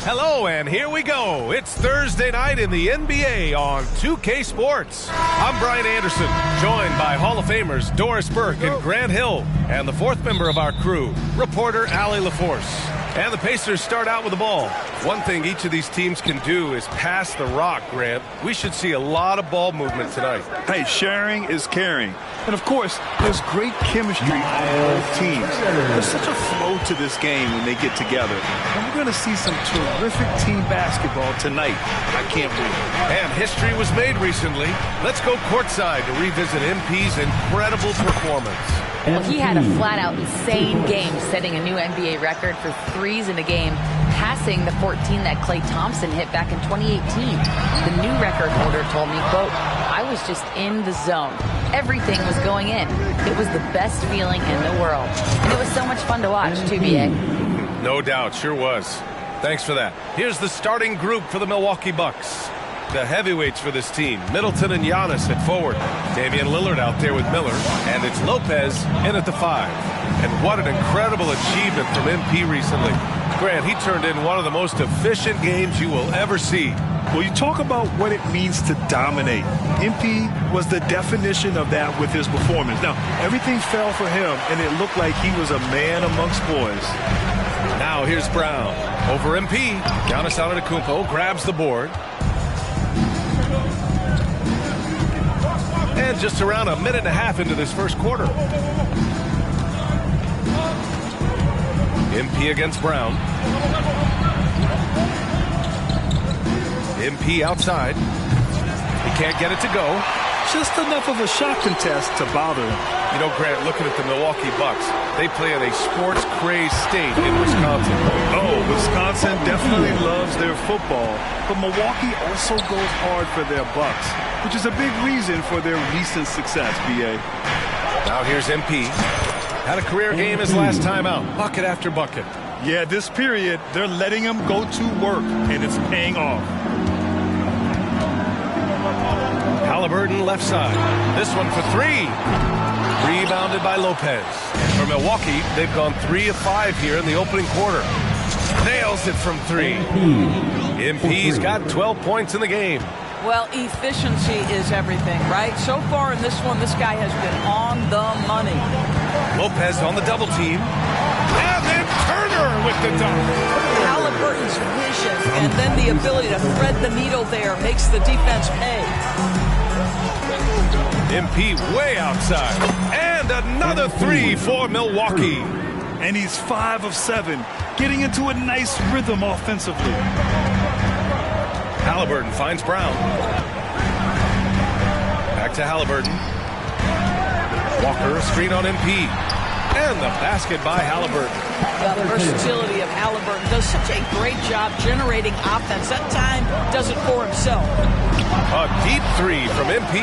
Hello, and here we go. It's Thursday night in the NBA on 2K Sports. I'm Brian Anderson, joined by Hall of Famers Doris Burke and Grant Hill, and the fourth member of our crew, reporter Allie LaForce. And the Pacers start out with the ball. One thing each of these teams can do is pass the rock, Grant. We should see a lot of ball movement tonight. Hey, sharing is caring. And, of course, there's great chemistry on both teams. There's such a flow to this game when they get together. And we're going to see some terrific team basketball tonight. I can't wait. And history was made recently. Let's go courtside to revisit MP's incredible performance. Well, he had a flat-out insane game, setting a new NBA record for threes in a game, passing the 14 that Klay Thompson hit back in 2018. The new record holder told me, quote, "I was just in the zone. Everything was going in. It was the best feeling in the world. And it was so much fun to watch, too, B.A. No doubt, sure was. Thanks for that. Here's the starting group for the Milwaukee Bucks. The heavyweights for this team, Middleton and Giannis at forward. Damian Lillard out there with Miller. And it's Lopez in at the 5. And what an incredible achievement from MP recently. Grant, he turned in one of the most efficient games you will ever see. Well, you talk about what it means to dominate. MP was the definition of that with his performance. Now, everything fell for him, and it looked like he was a man amongst boys. Now here's Brown. Over MP. Giannis Antetokounmpo grabs the board. And just around a minute and a half into this first quarter. MP against Brown. MP outside. He can't get it to go. Just enough of a shot contest to bother him. You know, Grant, looking at the Milwaukee Bucks, they play in a sports-crazed state in Wisconsin. Oh, Wisconsin definitely loves their football, but Milwaukee also goes hard for their Bucks, which is a big reason for their recent success, B.A. Now here's MP. Had a career game his last time out, bucket after bucket. Yeah, this period, they're letting him go to work, and it's paying off. Halliburton left side. This one for 3. Rebounded by Lopez. For Milwaukee, they've gone 3 of 5 here in the opening quarter. Nails it from 3. MP's got 12 points in the game. Well, efficiency is everything, right? So far in this one, this guy has been on the money. Lopez on the double team. And then Turner with the dunk. Halliburton's vision and then the ability to thread the needle there makes the defense pay. MP way outside. And another 3 for Milwaukee. And he's 5 of 7, getting into a nice rhythm offensively. Halliburton finds Brown. Back to Halliburton. Walker, screen on MP. And the basket by Halliburton. Well, the versatility of Halliburton does such a great job generating offense. That time does it for himself. A deep 3 from MP.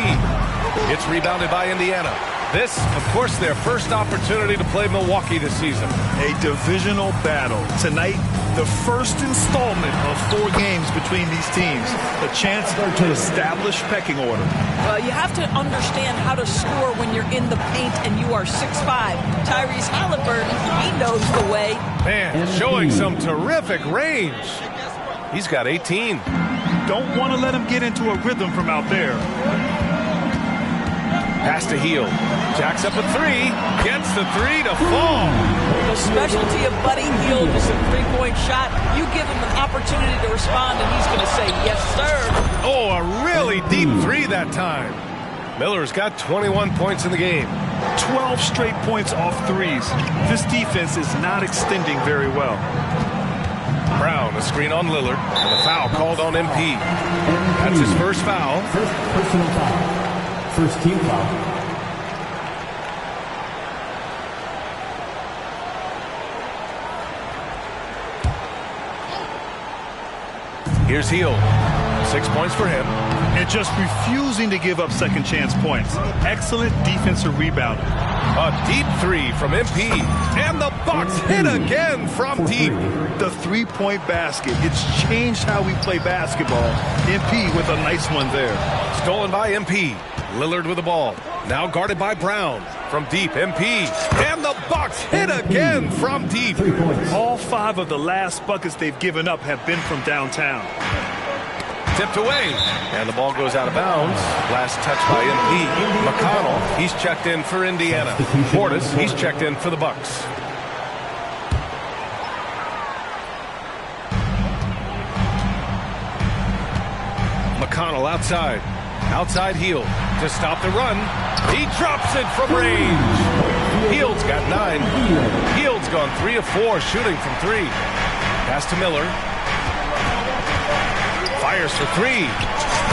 It's rebounded by Indiana. This, of course, their first opportunity to play Milwaukee this season. A divisional battle. Tonight, the first installment of 4 games between these teams. A chance to establish pecking order. Well, you have to understand how to score when you're in the paint and you are 6'5". Tyrese Halliburton, he knows the way. Man, showing some terrific range. He's got 18. Don't want to let him get into a rhythm from out there. Pass to Hield. Jacks up a 3. Gets the 3 to fall. The specialty of Buddy Hield is a 3-point shot. You give him an opportunity to respond, and he's going to say, yes, sir. Oh, a really deep 3 that time. Miller's got 21 points in the game. 12 straight points off 3s. This defense is not extending very well. Brown, a screen on Lillard, and a foul called on MP. That's his first foul. First personal foul. First team foul. Here's Hield. 6 points for him. And just refusing to give up second chance points. Excellent defensive rebound. A deep 3 from MP. And the Bucks hit again from deep. The 3-point basket. It's changed how we play basketball. MP with a nice one there. Stolen by MP. Lillard with the ball. Now guarded by Brown. From deep, MP. And the Bucks hit again from deep. 3 points. All 5 of the last buckets they've given up have been from downtown. Tipped away. And the ball goes out of bounds. Last touch by MP. McConnell, he's checked in for Indiana. Portis, he's checked in for the Bucks. McConnell outside. Outside Hield to stop the run. He drops it from range. Hield's got 9. Hield's gone 3 of 4 shooting from 3. Pass to Miller. Fires for 3.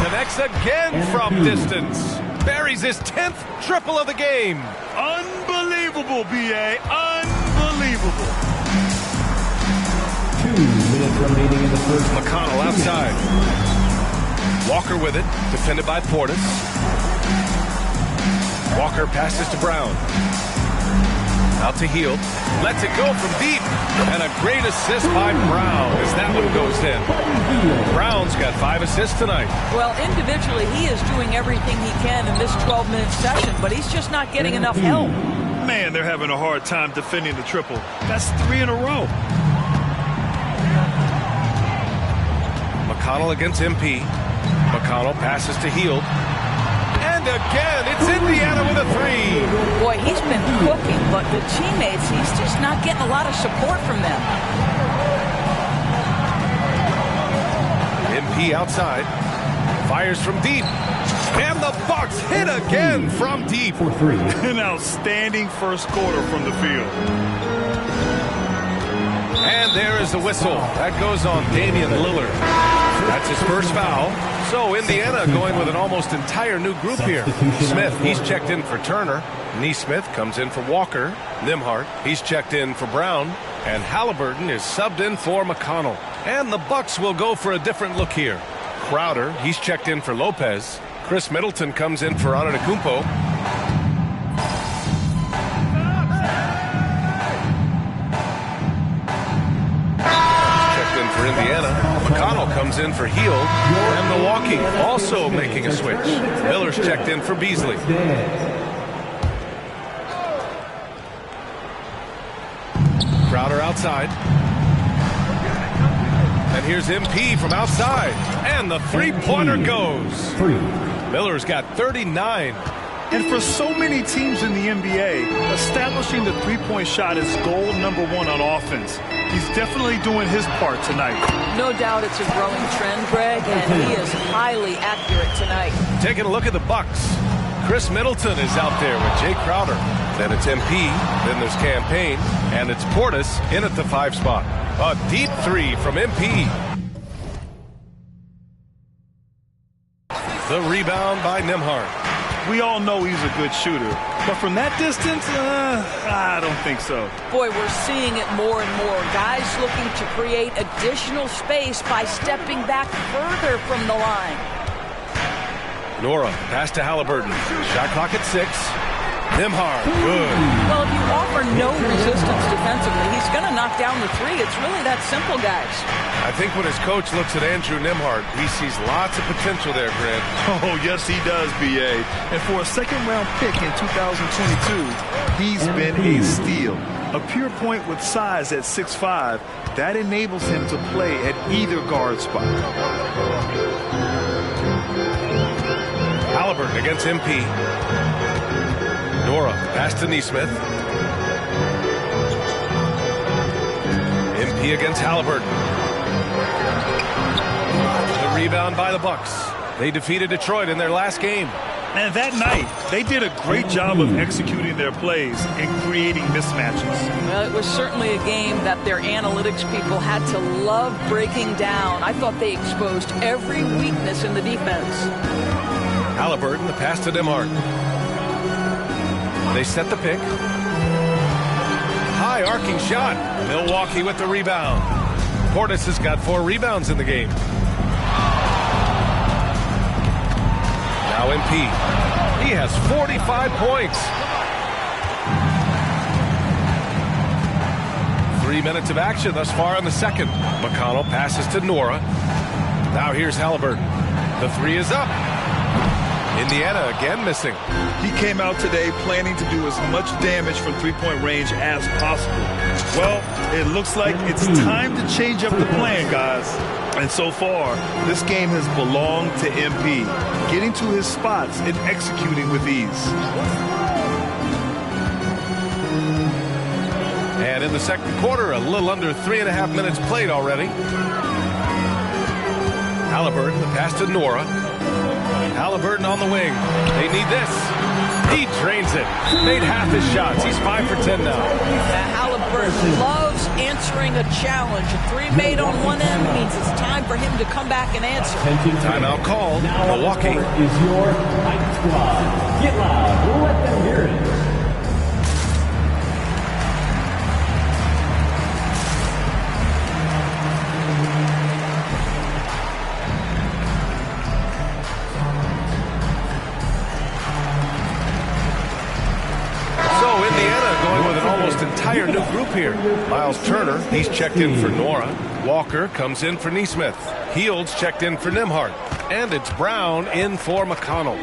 Connects again from distance. Buries his 10th triple of the game. Unbelievable, B.A. Unbelievable. 2 minutes remaining in the first. McConnell outside. Walker with it, defended by Portis. Walker passes to Brown. Out to Hield. Lets it go from deep. And a great assist by Brown as that one goes in. Brown's got 5 assists tonight. Well, individually, he is doing everything he can in this 12-minute session, but he's just not getting enough help. Man, they're having a hard time defending the triple. That's 3 in a row. McConnell against MP. McConnell passes to Hield. And again, it's Indiana with a 3. Boy, he's been cooking, but the teammates, he's just not getting a lot of support from them. MP outside. Fires from deep. And the Bucks hit again from deep. 4-3. An outstanding first quarter from the field. And there is the whistle. That goes on Damian Lillard. That's his first foul. So Indiana going with an almost entire new group here. Smith, he's checked in for Turner. Neesmith comes in for Walker. Nimhart, he's checked in for Brown. And Halliburton is subbed in for McConnell. And the Bucks will go for a different look here. Crowder, he's checked in for Lopez. Chris Middleton comes in for Antetokounmpo. For Indiana. McConnell comes in for Hield. And Milwaukee also making a switch. Miller's checked in for Beasley. Crowder outside. And here's MP from outside. And the three-pointer goes. Miller's got 39. And for so many teams in the NBA, establishing the three-point shot is goal number 1 on offense. He's definitely doing his part tonight. No doubt it's a growing trend, Greg, and he is highly accurate tonight. Taking a look at the Bucks. Chris Middleton is out there with Jay Crowder. Then it's MP. Then there's Campaign. And it's Portis in at the 5 spot. A deep 3 from MP. The rebound by Nimhart. We all know he's a good shooter, but from that distance, I don't think so. Boy, we're seeing it more and more. Guys looking to create additional space by stepping back further from the line. Nora, pass to Halliburton. Shot clock at 6. Nimhart, good. Well, if you offer no resistance defensively, he's going to knock down the 3. It's really that simple, guys. I think when his coach looks at Andrew Nimhart, he sees lots of potential there, Grant. Oh, yes, he does, B.A. And for a second-round pick in 2022, he's been a steal. A pure point with size at 6'5", that enables him to play at either guard spot. Halliburton against MP. Nora, pass to Neesmith. MP against Halliburton. The rebound by the Bucks. They defeated Detroit in their last game. And that night, they did a great job of executing their plays and creating mismatches. Well, it was certainly a game that their analytics people had to love breaking down. I thought they exposed every weakness in the defense. Halliburton, the pass to Nimhart. They set the pick. High arcing shot. Milwaukee with the rebound. Portis has got 4 rebounds in the game. Now MP. He has 45 points. 3 minutes of action thus far in the second. McConnell passes to Nora. Now here's Halliburton. The 3 is up. Indiana again missing. He came out today planning to do as much damage from three-point range as possible. Well, it looks like it's time to change up the plan, guys. And so far, this game has belonged to MP, getting to his spots and executing with ease. And in the second quarter, a little under 3.5 minutes played already. Halliburton, the pass to Nora. Halliburton on the wing. They need this. He drains it. Made half his shots. He's 5 for 10 now. Halliburton loves answering a challenge. A three made on one end means it's time for him to come back and answer. Timeout called. Milwaukee. Is your Fight Squad. Get loud. Let them hear it. Entire new group here. Miles Turner, he's checked in for Nora. Walker comes in for Neesmith. Heald's checked in for Nimhart. And it's Brown in for McConnell.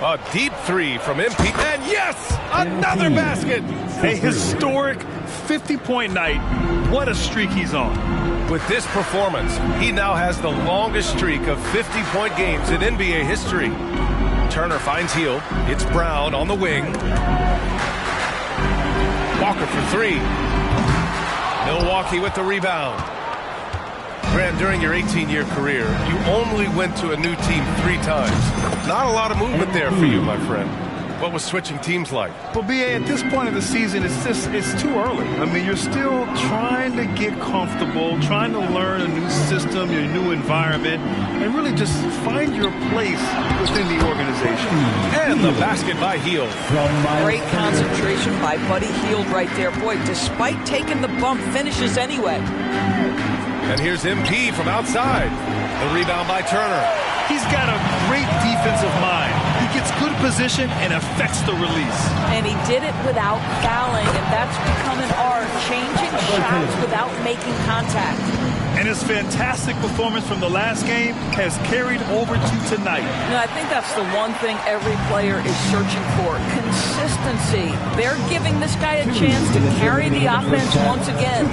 A deep three from MP. And yes, another basket. A historic 50-point night. What a streak he's on. With this performance, he now has the longest streak of 50-point games in NBA history. Turner finds Heald. It's Brown on the wing. Walker for three. Milwaukee with the rebound. Grant, during your 18-year career, you only went to a new team 3 times. Not a lot of movement there for you, my friend. What was switching teams like? Well, B.A., at this point of the season, it's too early. I mean, you're still trying to get comfortable, trying to learn a new system, your new environment, and really just find your place within the organization. And the basket by Heald. Great concentration by Buddy Heald right there. Boy, despite taking the bump, finishes anyway. And here's MP from outside. The rebound by Turner. He's got a great defensive mind. He gets good position and affects the release. And he did it without fouling, and that's become an art, changing shots without making contact. And his fantastic performance from the last game has carried over to tonight. No, I think that's the one thing every player is searching for, consistency. They're giving this guy a chance to carry the offense once again.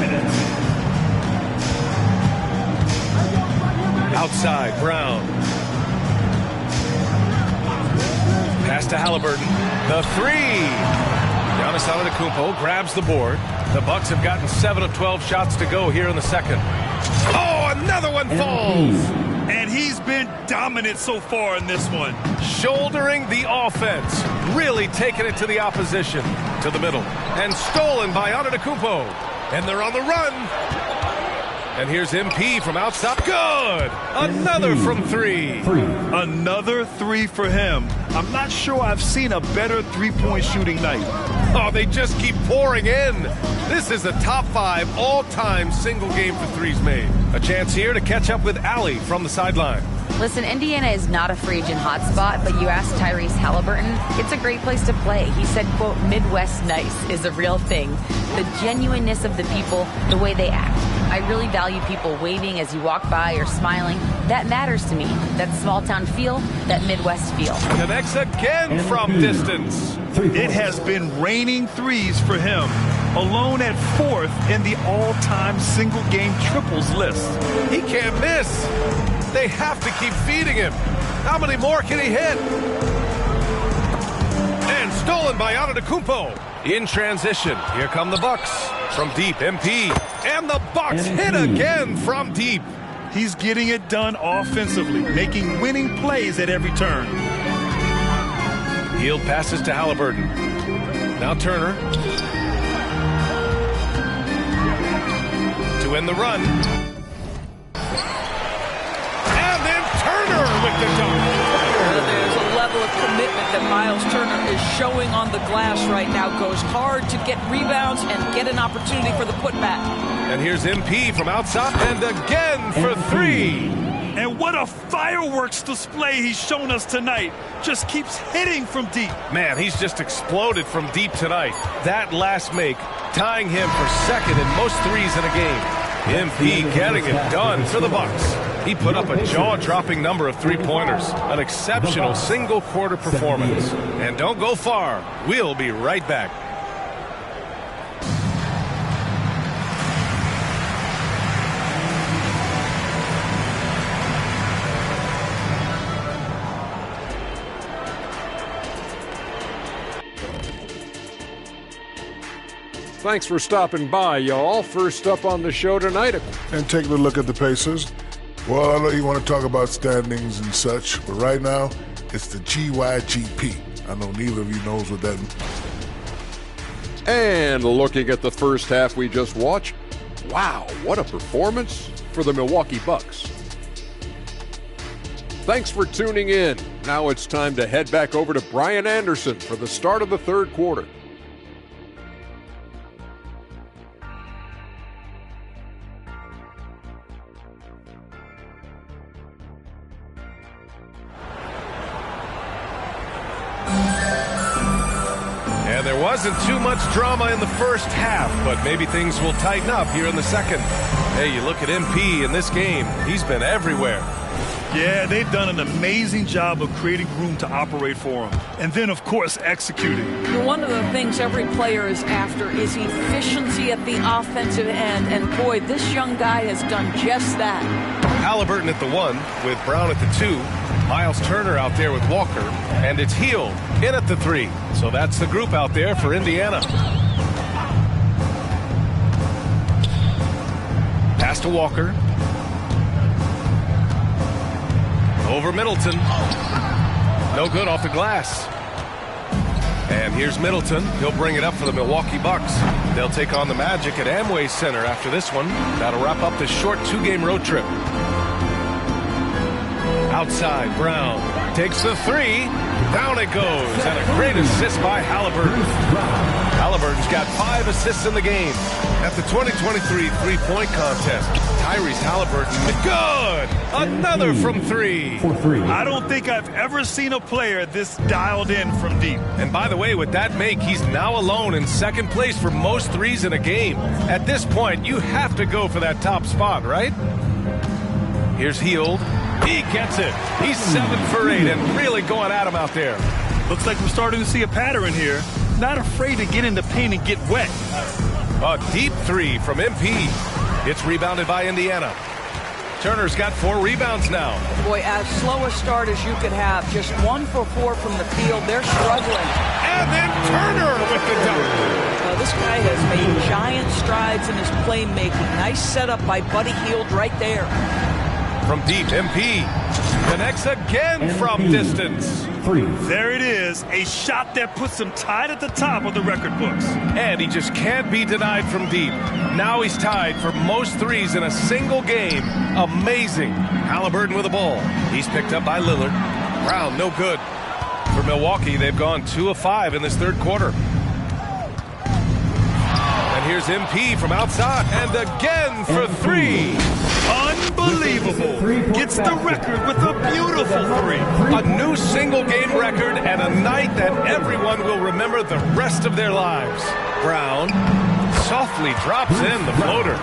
Outside, Brown. Pass to Halliburton. The three. Giannis Antetokounmpo grabs the board. The Bucks have gotten 7 of 12 shots to go here in the second. Oh, another one falls. And he's been dominant so far in this one. Shouldering the offense. Really taking it to the opposition. To the middle. And stolen by Antetokounmpo. And they're on the run. And here's MP from outside. Good! Another from three. Another three for him. I'm not sure I've seen a better three-point shooting night. Oh, they just keep pouring in. This is a top 5 all-time single game for threes made. A chance here to catch up with Allie from the sideline. Listen, Indiana is not a free agent hotspot, but you asked Tyrese Halliburton, it's a great place to play. He said, quote, Midwest nice is a real thing. The genuineness of the people, the way they act. I really value people waving as you walk by or smiling. That matters to me. That small town feel, that Midwest feel. Connects again from distance. It has been raining threes for him. Alone at 4th in the all-time single-game triples list. He can't miss. They have to keep feeding him. How many more can he hit? And stolen by Antetokounmpo. In transition, here come the Bucks. From deep, MP. And the Bucks hit again from deep. He's getting it done offensively, making winning plays at every turn. Heald passes to Halliburton. Now Turner. To end the run. And then Turner with the dunk. There's a level of commitment that Miles Turner is showing on the glass right now. Goes hard to get rebounds and get an opportunity for the putback. And here's MP from outside. And again for three. And what a fireworks display he's shown us tonight. Just keeps hitting from deep. Man, he's just exploded from deep tonight. That last make, tying him for second in most threes in a game. MP getting it done for the Bucks. He put up a jaw-dropping number of three-pointers. An exceptional single-quarter performance. And don't go far. We'll be right back. Thanks for stopping by, y'all. First up on the show tonight. And taking a look at the Pacers. Well, I know you want to talk about standings and such, but right now, it's the GYGP. I know neither of you knows what that means. And looking at the first half we just watched, wow, what a performance for the Milwaukee Bucks. Thanks for tuning in. Now it's time to head back over to Brian Anderson for the start of the third quarter. And there wasn't too much drama in the first half, but maybe things will tighten up here in the second. Hey, you look at MP in this game, he's been everywhere. Yeah, they've done an amazing job of creating room to operate for him. And then, of course, executing. One of the things every player is after is efficiency at the offensive end. And boy, this young guy has done just that. Halliburton at the 1 with Brown at the 2. Miles Turner out there with Walker. And it's Hield in at the 3. So that's the group out there for Indiana. Pass to Walker. Over Middleton. No good off the glass. And here's Middleton. He'll bring it up for the Milwaukee Bucks. They'll take on the Magic at Amway Center after this one. That'll wrap up this short 2-game road trip. Outside, Brown takes the 3. Down it goes. And a great assist by Halliburton. Halliburton's got 5 assists in the game. At the 2023 three-point contest, Tyrese Halliburton, good! Another from 3. I don't think I've ever seen a player this dialed in from deep. And by the way, with that make, he's now alone in second place for most threes in a game. At this point, you have to go for that top spot, right? Here's Hield. He gets it. He's 7 for 8 and really going at him out there. Looks like we're starting to see a pattern here. Not afraid to get in the paint and get wet. A deep 3 from MP. It's rebounded by Indiana. Turner's got 4 rebounds now. Boy, as slow a start as you could have. Just 1 for 4 from the field. They're struggling. And then Turner with the dunk. This guy has made giant strides in his playmaking. Nice setup by Buddy Hield right there. From deep, MP connects again from distance. 3. There it is, a shot that puts him tied at the top of the record books. And he just can't be denied from deep. Now he's tied for most threes in a single game. Amazing. Halliburton with the ball. He's picked up by Lillard. Brown, no good. For Milwaukee, they've gone 2 of 5 in this third quarter. And here's MP from outside. And again for 3. Unbelievable. Gets the record with a beautiful 3. A new single-game record and a night that everyone will remember the rest of their lives. Brown softly drops in the floater.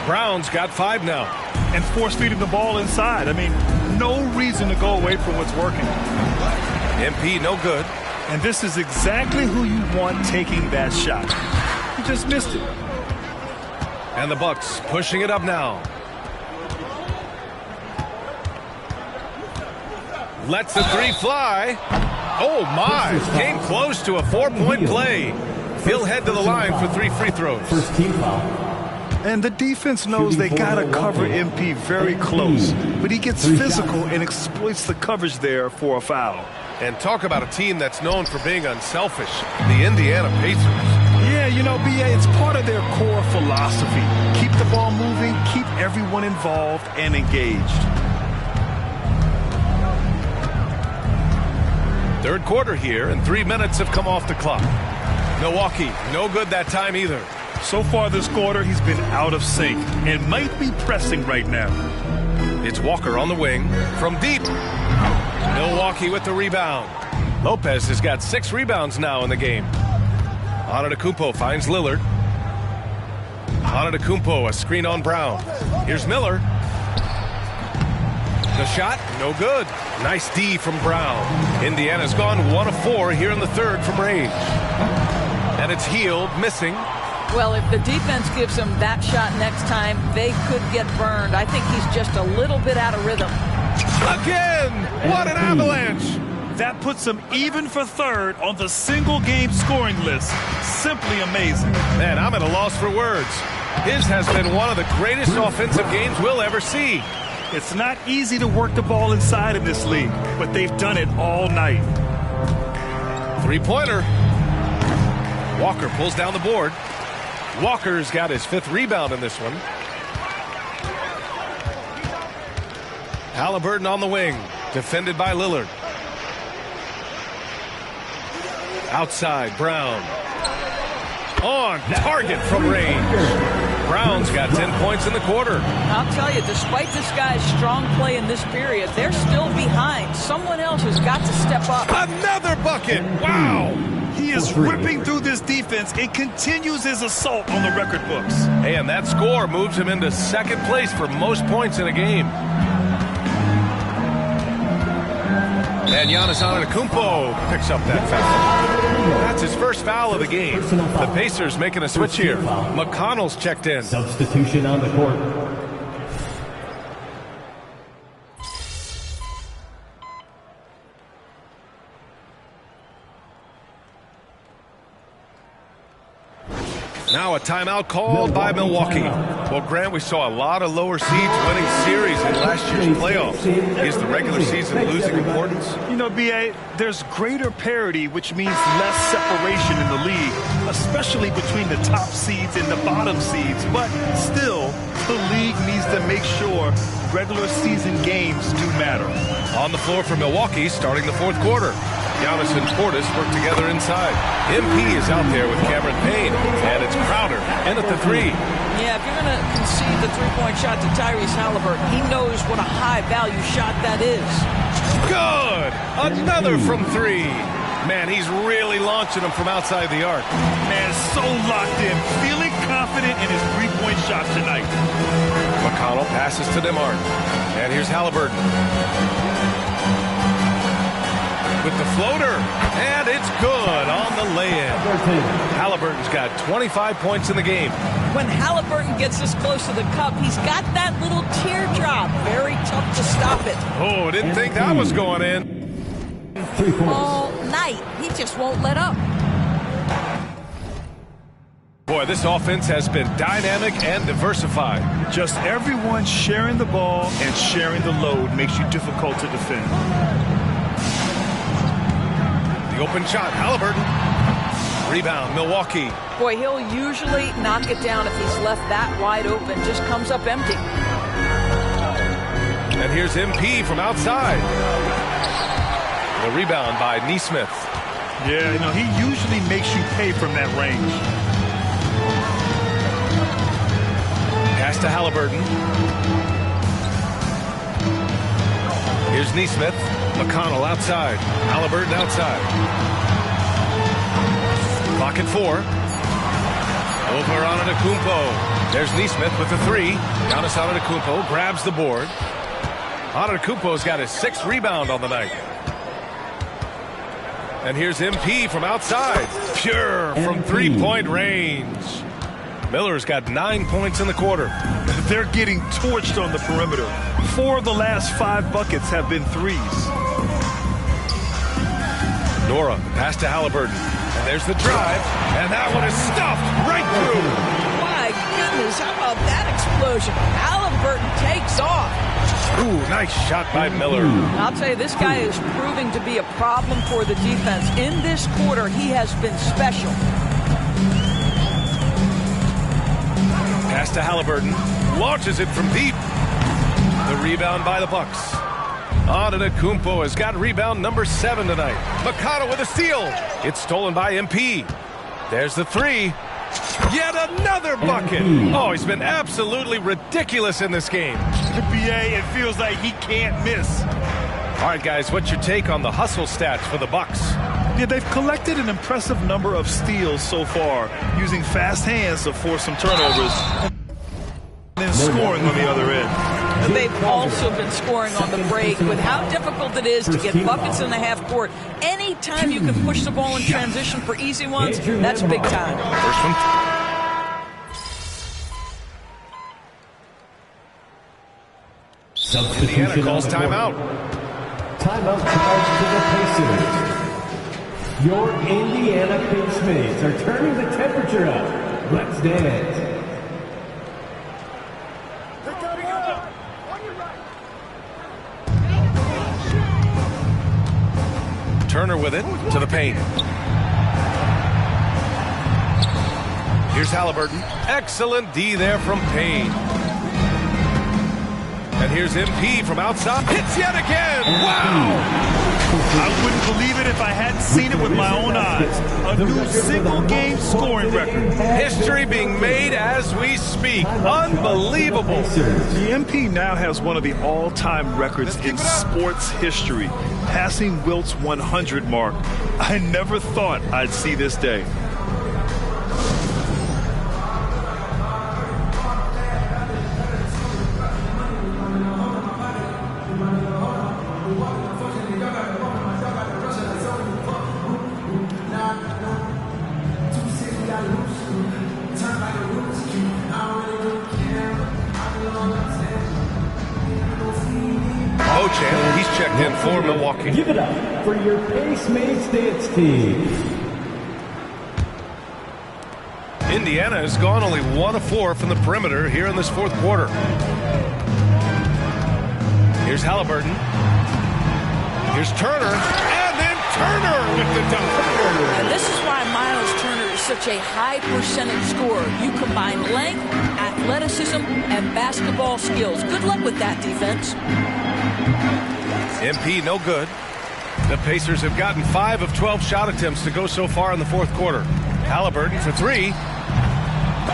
Brown's got 5 now. And force-feeding the ball inside. I mean, no reason to go away from what's working. MP no good. And this is exactly who you want taking that shot. He just missed it. And the Bucks pushing it up now. Lets the 3 fly. Oh my, came close to a 4-point play. He'll head to the line for 3 free throws. First team foul. And the defense knows they got to cover MP very close. But he gets physical and exploits the coverage there for a foul. And talk about a team that's known for being unselfish. The Indiana Pacers. Yeah, you know, BA, it's part of their core philosophy. Keep the ball moving, keep everyone involved and engaged. Third quarter here, and 3 minutes have come off the clock. Milwaukee, no good that time either. So far this quarter, he's been out of sync and might be pressing right now. It's Walker on the wing from deep. Milwaukee with the rebound. Lopez has got 6 rebounds now in the game. Antetokounmpo finds Lillard. Antetokounmpo, a screen on Brown. Here's Miller. The shot, no good. Nice D from Brown. Indiana's gone 1 of 4 here in the third from range. And it's Healed, missing. Well, if the defense gives him that shot next time, they could get burned. I think he's just a little bit out of rhythm. Again! What an avalanche! That puts him even for third on the single-game scoring list. Simply amazing. Man, I'm at a loss for words. His has been one of the greatest offensive games we'll ever see. It's not easy to work the ball inside in this league, but they've done it all night. Three-pointer. Walker pulls down the board. Walker's got his 5th rebound in this one. Halliburton on the wing, defended by Lillard. Outside, Brown. On target from range. Brown's got 10 points in the quarter. I'll tell you, despite this guy's strong play in this period, they're still behind. Someone else has got to step up. Another bucket! Wow! He is ripping through this defense and continues his assault on the record books. And that score moves him into 2nd place for most points in a game. And Giannis Antetokounmpo picks up that foul. That's his first foul of the game. The Pacers making a switch here. McConnell's checked in. Substitution on the court. Now a timeout called by Milwaukee. Well, Grant, we saw a lot of lower seeds winning series in last year's playoffs. Is the regular season losing importance? You know, B.A., there's greater parity, which means less separation in the league, especially between the top seeds and the bottom seeds. But still, the league needs to make sure regular season games do matter. On the floor for Milwaukee, starting the 4th quarter. Giannis and Portis work together inside. MP is out there with Cameron Payne, and it's Crowder in at the 3. Yeah, if you're going to concede the three-point shot to Tyrese Halliburton, he knows what a high-value shot that is. Good! Another from 3. Man, he's really launching them from outside the arc. Man, so locked in, feeling confident in his three-point shot tonight. McConnell passes to DeMar. And here's Halliburton. With the floater, and it's good on the lay-in. Halliburton's got 25 points in the game. When Halliburton gets this close to the cup, he's got that little teardrop. Very tough to stop it. Oh, didn't think that was going in. All night, he just won't let up. Boy, this offense has been dynamic and diversified. Just everyone sharing the ball and sharing the load makes you difficult to defend. Open shot, Halliburton. Rebound, Milwaukee. Boy, he'll usually knock it down if he's left that wide open. Just comes up empty. And here's MP from outside. The rebound by Nesmith. Yeah, you know, he usually makes you pay from that range. Pass to Halliburton. Here's Nesmith. McConnell outside. Halliburton outside. Clock at 4. Over on Antetokounmpo. There's Nesmith with the 3. Giannis Antetokounmpo grabs the board. Antetokounmpo's got his 6th rebound on the night. And here's MP from outside. Pure from 3-point range. Miller's got 9 points in the quarter. They're getting torched on the perimeter. 4 of the last 5 buckets have been threes. Nora, pass to Halliburton. And there's the drive. And that one is stuffed right through. My goodness, how about that explosion? Halliburton takes off. Ooh, nice shot by Miller. I'll tell you, this guy is proving to be a problem for the defense. In this quarter, he has been special. Pass to Halliburton. Launches it from deep. The rebound by the Bucks. Antetokounmpo has got rebound number 7 tonight. McConnell with a steal. It's stolen by MP. There's the 3. Yet another bucket. Oh, he's been absolutely ridiculous in this game. BA, it feels like he can't miss. All right, guys, what's your take on the hustle stats for the Bucks? Yeah, they've collected an impressive number of steals so far, using fast hands to force some turnovers and then scoring on the other end. They've also been scoring on the break. With how difficult it is to get buckets in the half court, anytime you can push the ball in transition for easy ones, that's big time. First one. Indiana calls timeout. Timeout charged to the Pacers. Your Indiana Pacemates are turning the temperature up. Let's dance. Turner with it to the paint. Here's Halliburton. Excellent D there from Payne. And here's MP from outside. Hits yet again. Wow! I wouldn't believe it if I hadn't seen it with my own eyes. A new single-game scoring record. History being made as we speak. Unbelievable. The MP now has one of the all-time records in sports history, passing Wilt's 100 mark. I never thought I'd see this day. He's checked in for Milwaukee. Give it up for your Pacemates dance team. Indiana has gone only 1 of 4 from the perimeter here in this fourth quarter. Here's Halliburton. Here's Turner. And then Turner with the dunk. And this is why Miles Turner is such a high percentage scorer. You combine length, athleticism, and basketball skills. Good luck with that, defense. MP no good. The Pacers have gotten 5 of 12 shot attempts to go so far in the fourth quarter. Halliburton for 3.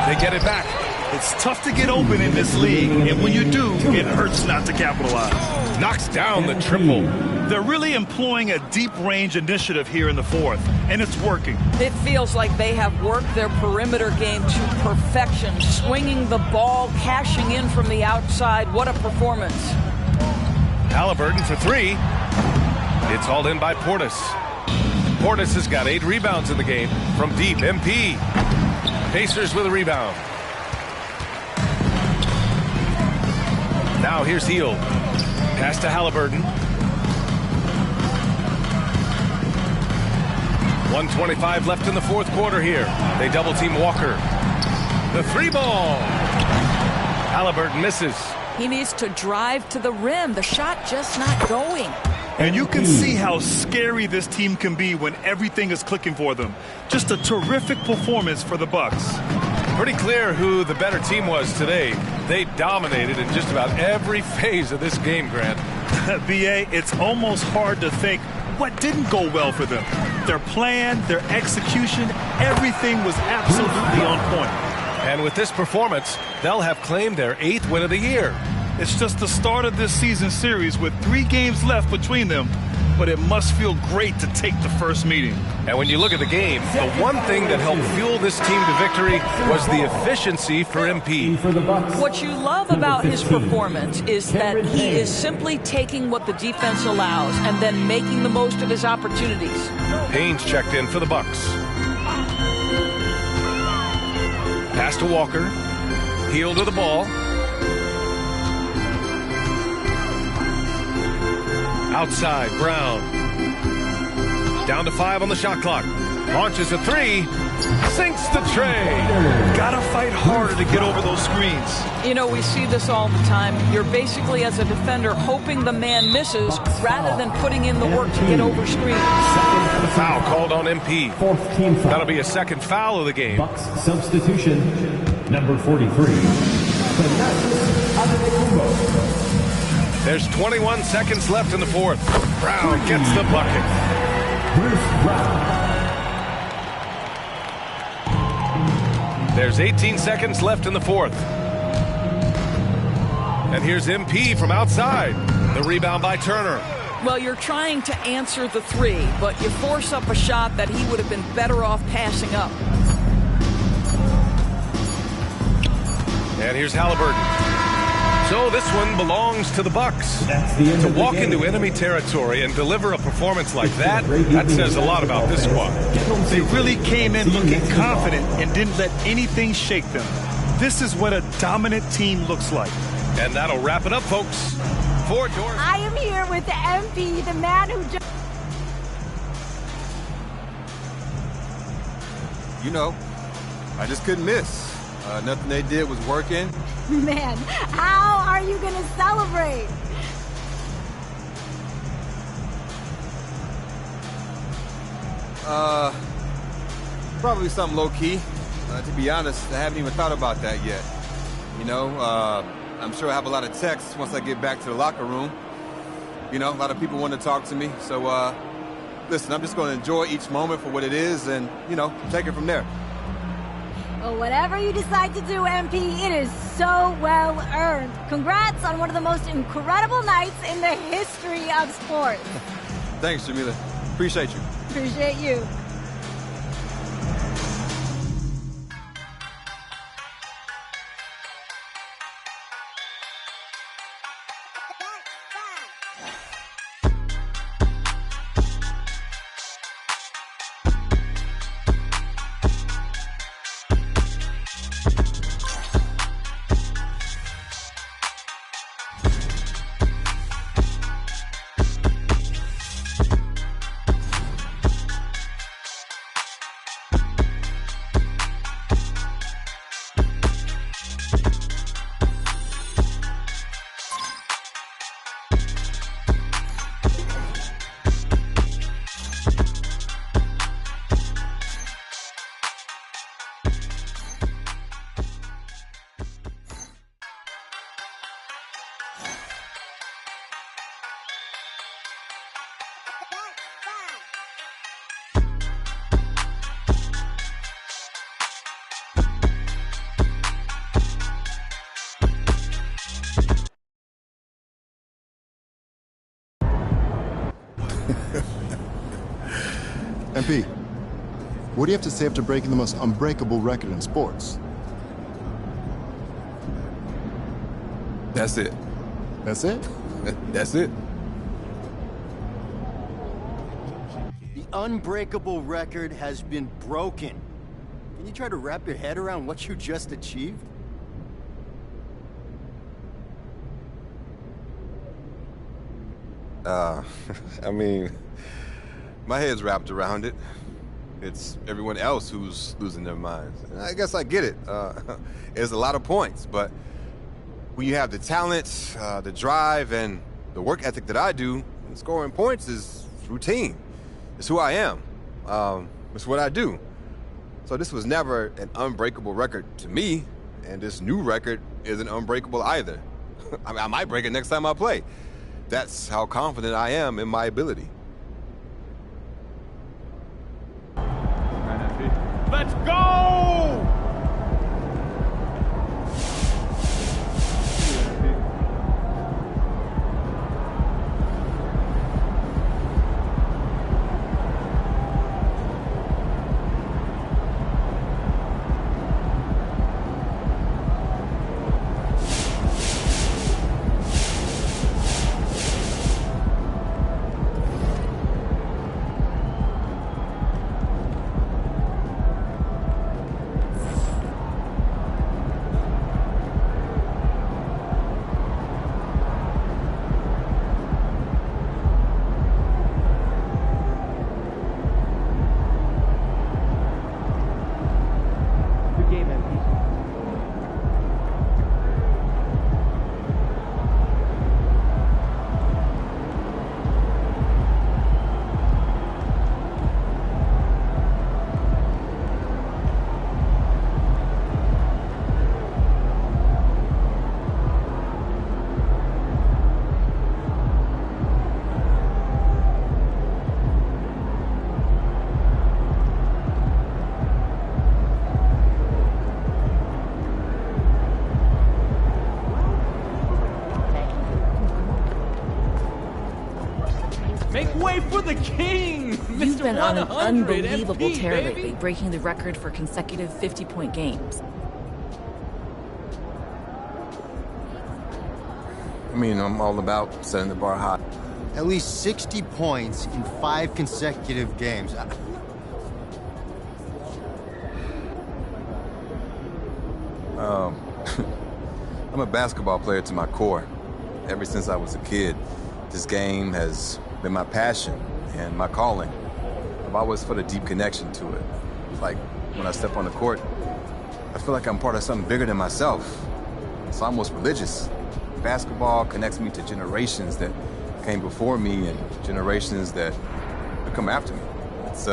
They get it back. It's tough to get open in this league, and when you do, it hurts not to capitalize. Knocks down the triple. They're really employing a deep range initiative here in the fourth, and it's working. It feels like they have worked their perimeter game to perfection, swinging the ball, cashing in from the outside. What a performance. Halliburton for 3. It's hauled in by Portis. Portis has got 8 rebounds in the game from deep. MP. Pacers with a rebound. Now here's Hield. Pass to Halliburton. 1:25 left in the fourth quarter here. They double team Walker. The 3 ball. Halliburton misses. He needs to drive to the rim. The shot just not going. And you can see how scary this team can be when everything is clicking for them. Just a terrific performance for the Bucks. Pretty clear who the better team was today. They dominated in just about every phase of this game, Grant. BA, it's almost hard to think what didn't go well for them. Their plan, their execution, everything was absolutely on point. And with this performance, they'll have claimed their 8th win of the year. It's just the start of this season series with 3 games left between them, but it must feel great to take the first meeting. And when you look at the game, the one thing that helped fuel this team to victory was the efficiency for MP. What you love about his performance is that he is simply taking what the defense allows and then making the most of his opportunities. Payne's checked in for the Bucks. Pass to Walker. Hield to the ball. Outside, Brown. Down to 5 on the shot clock. Launches a 3. Sinks the tray. Gotta fight harder to get over those screens. You know, we see this all the time. You're basically, as a defender, hoping the man misses rather than putting in the work to get over screens. The foul called on MP. That'll be a second foul of the game. Bucks substitution, number 43. There's 21 seconds left in the fourth. Brown gets the bucket. Bruce Brown. There's 18 seconds left in the fourth. And here's MP from outside. The rebound by Turner. Well, you're trying to answer the 3, but you force up a shot that he would have been better off passing up. And here's Halliburton. So this one belongs to the Bucks. That's the end To of the walk game. into enemy territory and deliver a performance like that says a lot about this squad. They really came in looking confident and didn't let anything shake them. This is what a dominant team looks like. And that'll wrap it up, folks. For Doris. I am here with the MP, the man who just... You know, I just couldn't miss. Nothing they did was working. Man, how are you going to celebrate? Probably something low-key. To be honest, I haven't even thought about that yet. You know, I'm sure I have a lot of texts once I get back to the locker room. You know, a lot of people want to talk to me. So, listen, I'm just going to enjoy each moment for what it is and, you know, take it from there. Well, whatever you decide to do, MP, it is so well earned. Congrats on one of the most incredible nights in the history of sports. Thanks, Jamila. Appreciate you. Appreciate you. MP, what do you have to say after breaking the most unbreakable record in sports? That's it. That's it? That's it. The unbreakable record has been broken. Can you try to wrap your head around what you just achieved? I mean, my head's wrapped around it. It's everyone else who's losing their minds. And I guess I get it. It's a lot of points, but when you have the talent, the drive, and the work ethic that I do, scoring points is routine. It's who I am. It's what I do. So this was never an unbreakable record to me, and this new record isn't unbreakable either. I mean, I might break it next time I play. That's how confident I am in my ability. Let's go! Make way for the king! You've been on an 100 unbelievable MP, tear baby. lately, breaking the record for consecutive 50-point games. I mean, I'm all about setting the bar high. At least 60 points in 5 consecutive games. I'm a basketball player to my core. Ever since I was a kid, this game has been my passion and my calling. I've always felt a deep connection to it. It's like when I step on the court, I feel like I'm part of something bigger than myself. It's almost religious. Basketball connects me to generations that came before me and generations that will come after me. It's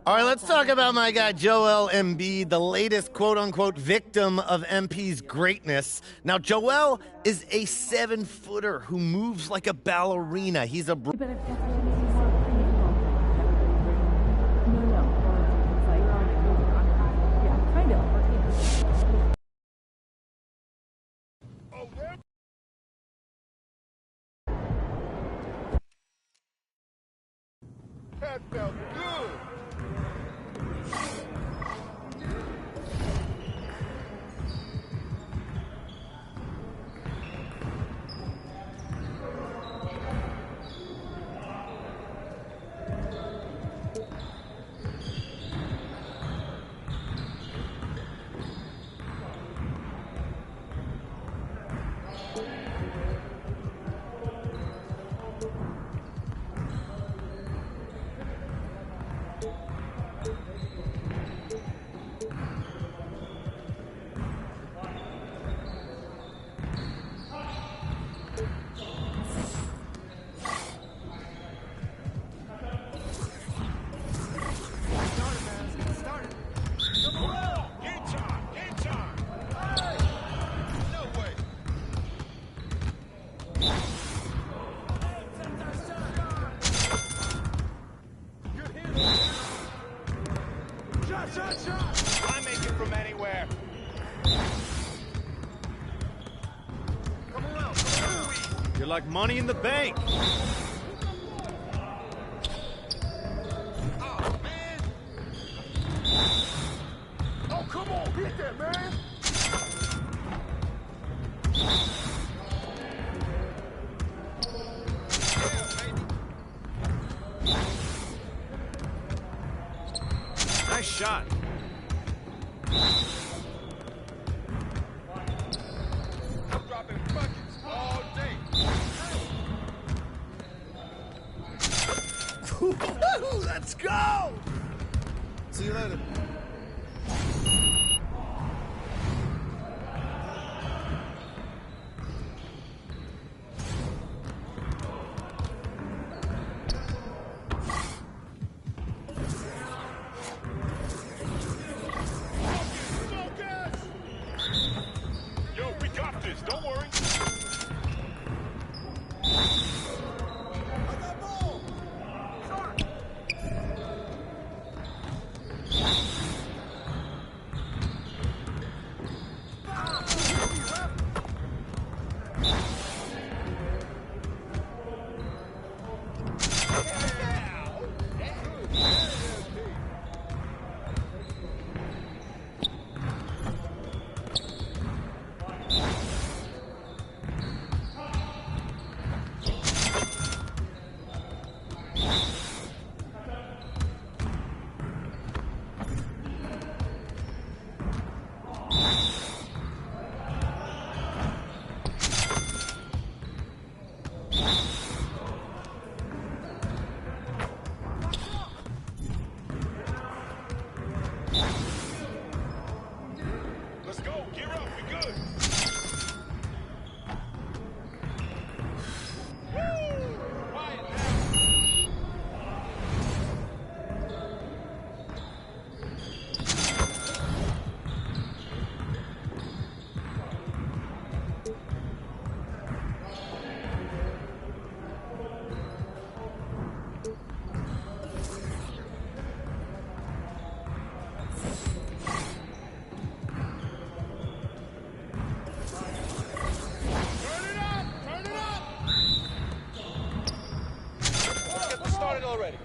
All right, let's talk about my guy Joel Embiid, the latest quote-unquote victim of MP's greatness. Now, Joel is a 7-footer who moves like a ballerina. He's a... That felt good. I make it from anywhere. Come around. You're like money in the bank. Oh, man. Oh, come on, hit that, man. Nice shot. I'm dropping buckets all day. Let's go! See you later. Yo, we got this. Don't worry. Let's go. Gear up. We good. Woo! Quiet now. already.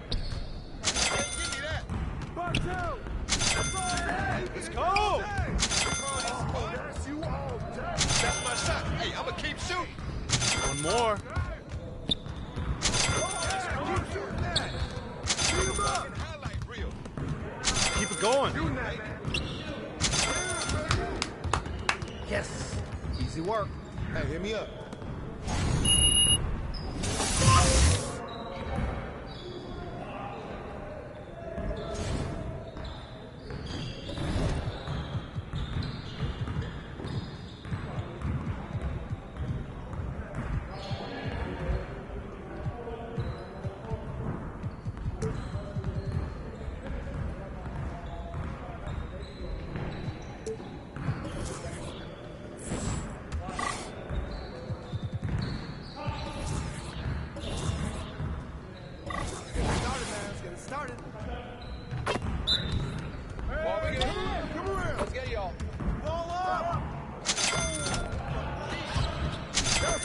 Hey, give me that. Let's go. That's my shot. Hey, I'm gonna keep shooting. One more. Keep it going. Yes. Easy work. Hey, hit me up.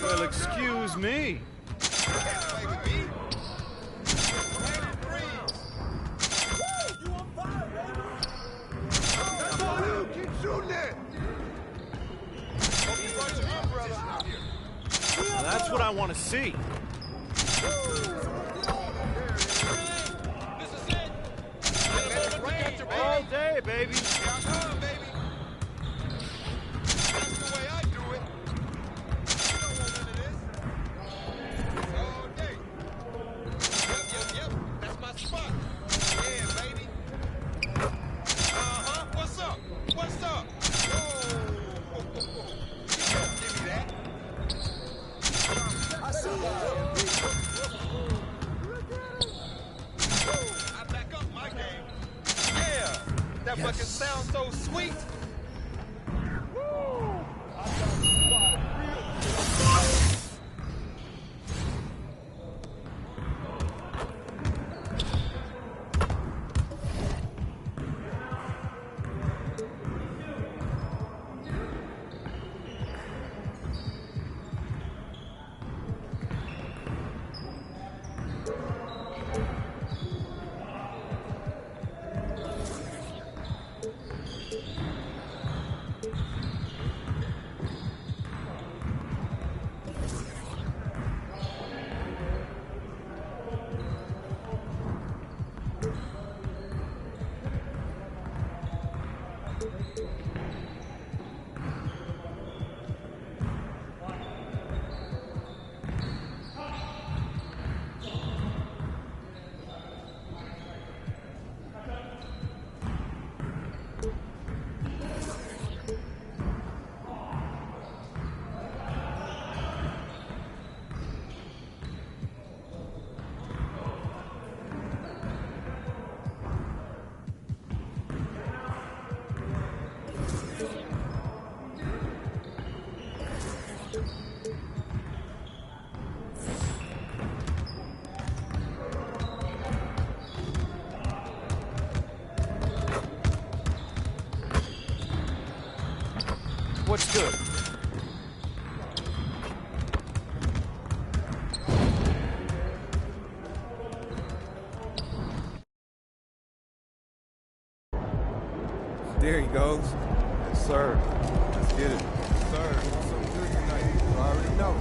Well, excuse me. Keep shooting it. Now that's what I want to see. All day, baby. That fucking sounds so sweet. What's good? There he goes. Yes, sir. Let's get it. Yes, sir. So good tonight. You already know.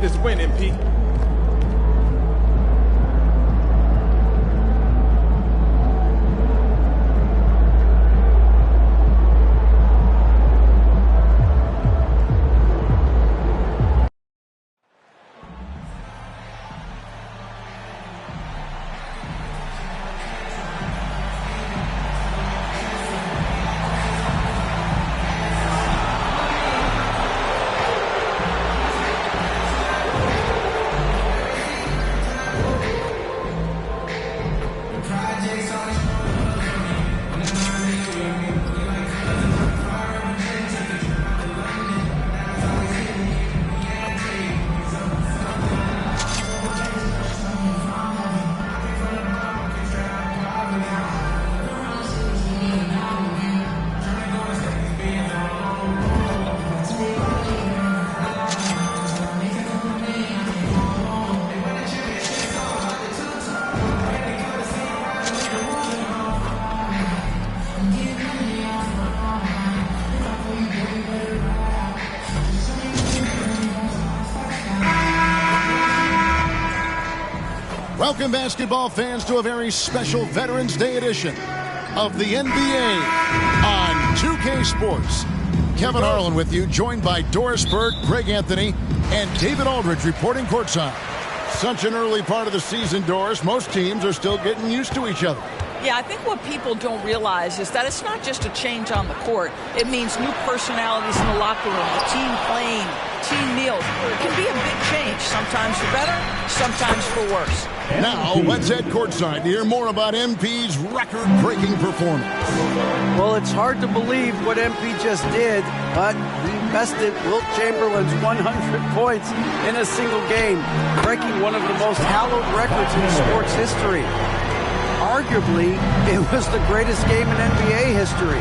this win, MP. Welcome, basketball fans, to a very special Veterans Day edition of the NBA on 2K Sports. Kevin Harlan with you, joined by Doris Burke, Greg Anthony, and David Aldridge reporting courtside. Such an early part of the season, Doris. Most teams are still getting used to each other. Yeah, I think what people don't realize is that it's not just a change on the court. It means new personalities in the locker room, the team playing, team meals. It can be a big change, sometimes for better, sometimes for worse. Now, let's head courtside to hear more about MP's record-breaking performance. Well, it's hard to believe what MP just did, but he bested Wilt Chamberlain's 100 points in a single game, breaking one of the most hallowed records in sports history. Arguably, it was the greatest game in NBA history.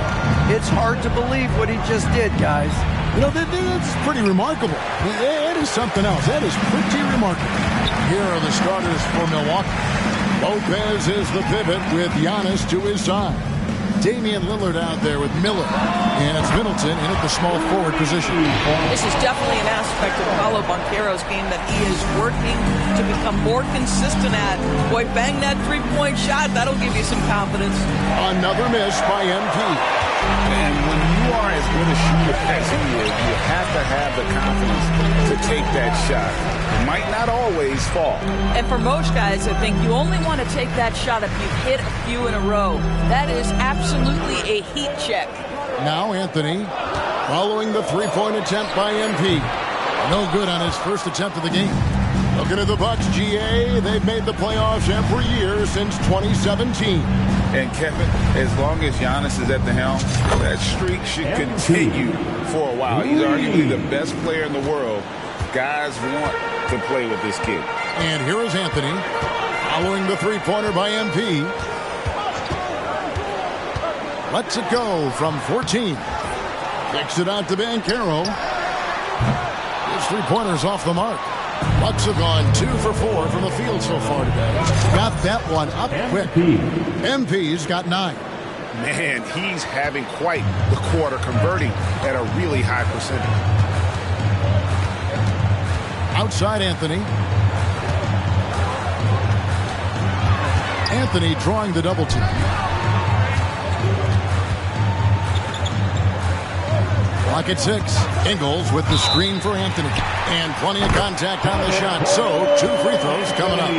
It's hard to believe what he just did, guys. You know, that's pretty remarkable. That is something else. That is pretty remarkable. Here are the starters for Milwaukee. Lopez is the pivot with Giannis to his side. Damian Lillard out there with Miller. And it's Middleton in at the small forward position. This is definitely an aspect of Paolo Banchero's game that he is working to become more consistent at. Boy, bang that three-point shot. That'll give you some confidence. Another miss by MP. And when you are as good a shooter as he is, you have to have the confidence to take that shot. It might not always fall. And for most guys, I think you only want to take that shot if you've hit a few in a row. That is absolutely a heat check. Now Anthony, following the three-point attempt by MP. No good on his first attempt of the game. Looking at the Bucks, GA, they've made the playoffs every year since 2017. And Kevin, as long as Giannis is at the helm, that streak should continue for a while. He's arguably the best player in the world. Guys want to play with this kid. And here is Anthony, following the three-pointer by MP. Lets it go from 14. Kicks it out to Banchero. His three-pointer's off the mark. Bucks have gone 2 for 4 from the field so far today. Got that one up quick. MP's got 9. Man, he's having quite the quarter, converting at a really high percentage. Outside Anthony. Anthony drawing the double team. Clock at 6. Ingles with the screen for Anthony. And plenty of contact on the shot. So, 2 free throws coming up.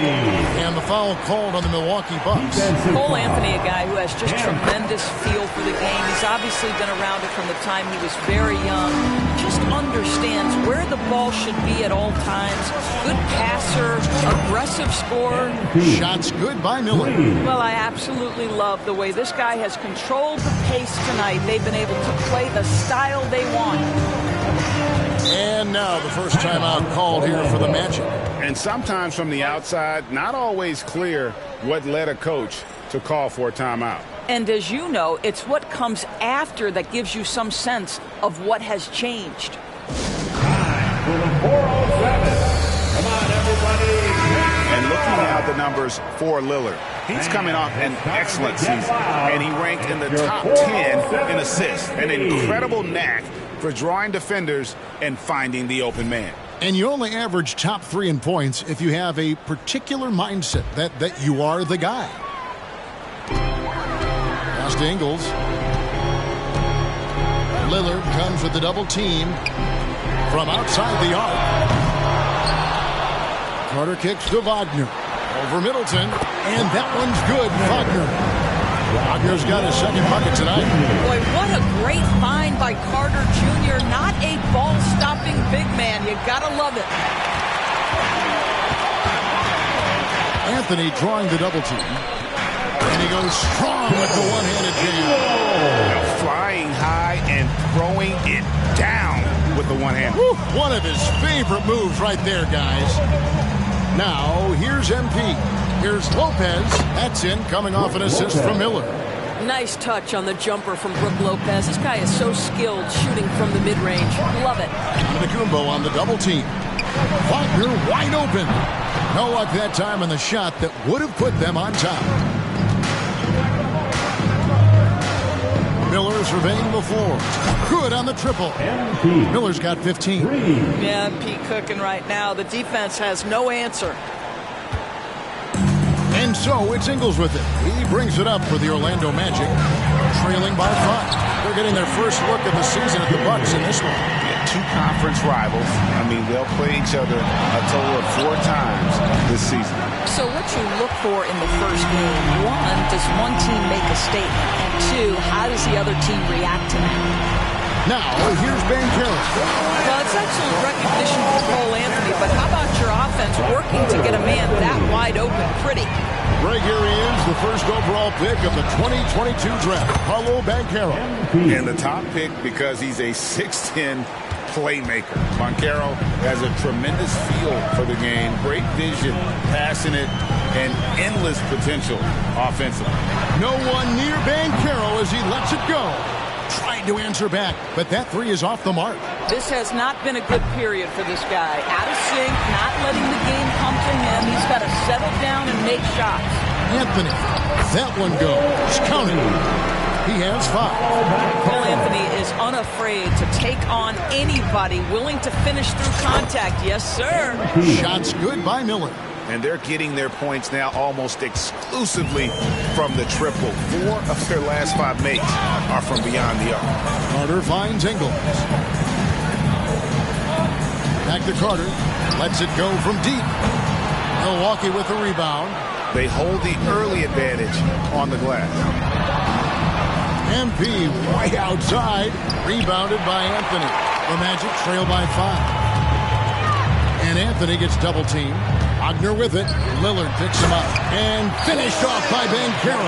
And the foul called on the Milwaukee Bucks. Cole Anthony, a guy who has just tremendous feel for the game. He's obviously been around it from the time he was very young. Just understands where the ball should be at all times. Good passer, aggressive scorer. Shots good by Miller. Well, I absolutely love the way this guy has controlled the pace tonight. They've been able to play the style they want. And now the first timeout called here for the Magic. And sometimes from the outside, not always clear what led a coach to call for a timeout. And as you know, it's what comes after that gives you some sense of what has changed. And looking at the numbers for Lillard, he's coming off an excellent season, and he ranked in the top 10 in assists. An incredible knack for drawing defenders and finding the open man. And you only average top 3 in points if you have a particular mindset that you are the guy. Pass to Ingles. Lillard comes with the double team from outside the arc. Carter kicks to Wagner. Over Middleton. And that one's good. Wagner's got his second bucket tonight. Boy, what a great find by Carter Jr. Not a ball-stopping big man. You gotta love it. Anthony drawing the double team. And he goes strong with the one-handed jam. Flying high and throwing it down with the one hand. One of his favorite moves right there, guys. Now, here's MP. Here's Lopez. That's in, coming off an assist from Miller. Nice touch on the jumper from Brook Lopez. This guy is so skilled shooting from the mid-range. Love it. Antetokounmpo on the double team. Wagner wide open. No luck that time on the shot that would have put them on top. Miller surveying the floor. Good on the triple. Miller's got 15. Yeah, MP cooking right now. The defense has no answer. And so it's Ingles with it. He brings it up for the Orlando Magic. Trailing by 5. They're getting their first look of the season at the Bucks in this one. Two conference rivals. I mean, they'll play each other a total of 4 times this season. So what you look for in the first game, 1, does one team make a statement? And 2, how does the other team react to that? Now, here's Banchero. Well, it's excellent recognition for Cole Anthony, but how about your offense working to get a man that wide open pretty? Right here he is, the first overall pick of the 2022 draft, Paolo Banchero. And the top pick because he's a 6'10" playmaker. Banchero has a tremendous feel for the game, great vision, passing it, and endless potential offensively. No one near Banchero as he lets it go. Trying to answer back, but that 3 is off the mark. This has not been a good period for this guy. Out of sync, not letting the game come to him. He's got to settle down and make shots. Anthony, that one goes. Counting. He has 5. Cole Anthony is unafraid to take on anybody willing to finish through contact. Yes, sir. Shots good by Miller. And they're getting their points now almost exclusively from the triple. 4 of their last 5 makes are from beyond the arc. Carter finds Ingles. Back to Carter. Lets it go from deep. Milwaukee with the rebound. They hold the early advantage on the glass. MP way outside. Rebounded by Anthony. The Magic trail by 5. And Anthony gets double teamed. Wagner with it. Lillard picks him up. And finished off by Banchero.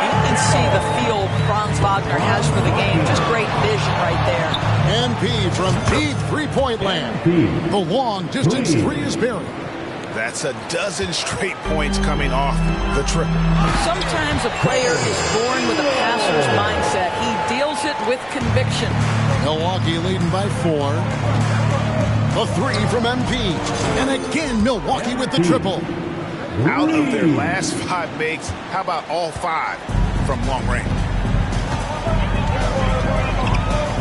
You can see the feel Franz Wagner has for the game. Just great vision right there. MP from deep three-point land. The long-distance 3 is buried. That's a dozen straight points coming off the triple. Sometimes a player is born with a passer's mindset. He deals it with conviction. Milwaukee leading by 4. A 3 from MP. And again, Milwaukee with the triple. Out of their last 5 makes, how about all 5 from long range?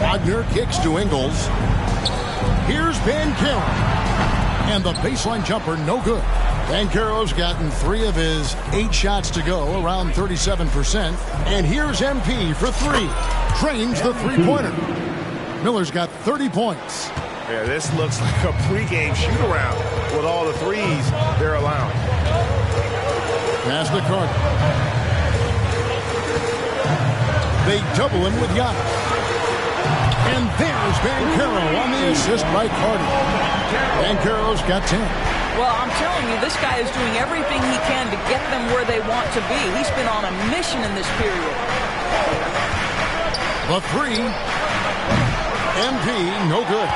Wagner kicks to Ingles. Here's Banchero. And the baseline jumper, no good. Banchero's gotten 3 of his 8 shots to go, around 37%. And here's MP for 3. Drains the three-pointer. Miller's got 30 points. Yeah, this looks like a pregame shoot-around with all the 3s they're allowing. Pass the Carter. They double him with Giannis. And there's Banchero on the assist by Carter. Banchero's got 10. Well, I'm telling you, this guy is doing everything he can to get them where they want to be. He's been on a mission in this period. The 3. MP, no good.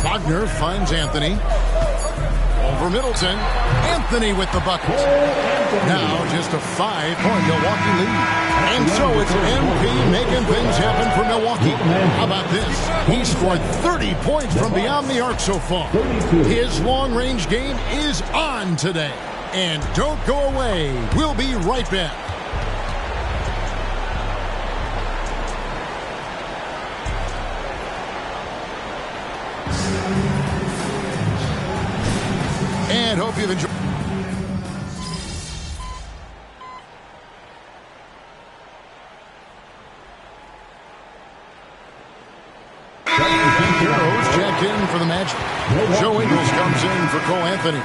Wagner finds Anthony. Over Middleton. Anthony with the bucket. Now just a 5-point Milwaukee lead. And so it's MP making things happen for Milwaukee. How about this? He scored 30 points from beyond the arc so far. His long-range game is on today. And don't go away. We'll be right back. And hope you've enjoyed. Heroes checked in for the Magic. Joe Ingles comes in for Cole Anthony.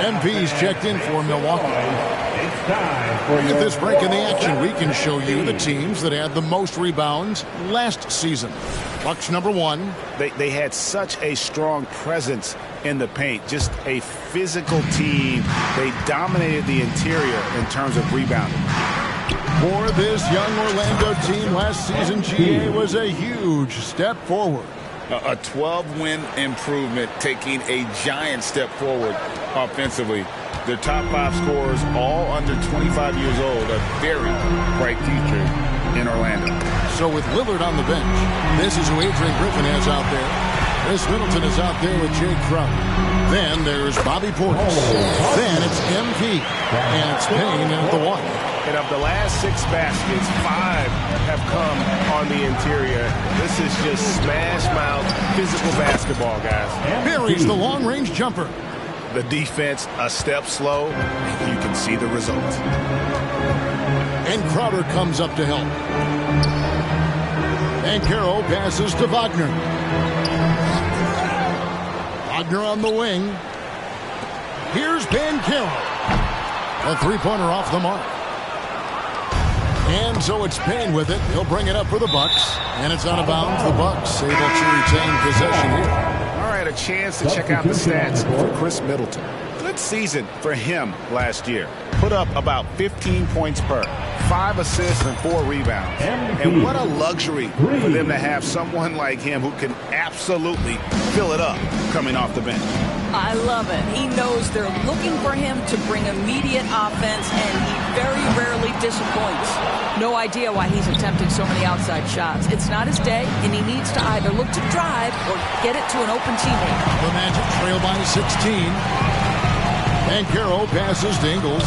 MP's checked in for Milwaukee. At this break in the action, we can show you the teams that had the most rebounds last season. Bucks number 1. They had such a strong presence in the paint, just a physical team. They dominated the interior in terms of rebounding. For this young Orlando team, last season GA was a huge step forward. A 12-win improvement, taking a giant step forward offensively. Their top 5 scorers, all under 25 years old, a very bright future in Orlando. So with Lillard on the bench, this is who Adrian Griffin has out there. Chris Middleton is out there with Jay Crowder. Then there's Bobby Portis. Then it's MP. And it's Payne at the 1. And of the last 6 baskets, 5 have come on the interior. This is just smash mouth physical basketball, guys. Buries the long-range jumper. The defense a step slow, and you can see the result. And Crowder comes up to help. And Carroll passes to Wagner. Wagner on the wing. Here's Ben Carroll. A three-pointer off the mark. And so it's Payne with it. He'll bring it up for the Bucks. And it's out of bounds. The Bucks able to retain possession here. All right, a chance to check out the stats for Chris Middleton. Good season for him last year. Put up about 15 points per, 5 assists and 4 rebounds. And what a luxury for them to have someone like him who can absolutely fill it up coming off the bench. I love it. He knows they're looking for him to bring immediate offense, and he very rarely disappoints. No idea why he's attempting so many outside shots. It's not his day, and he needs to either look to drive or get it to an open teammate. The Magic trail by 16. And Carroll passes to Ingles.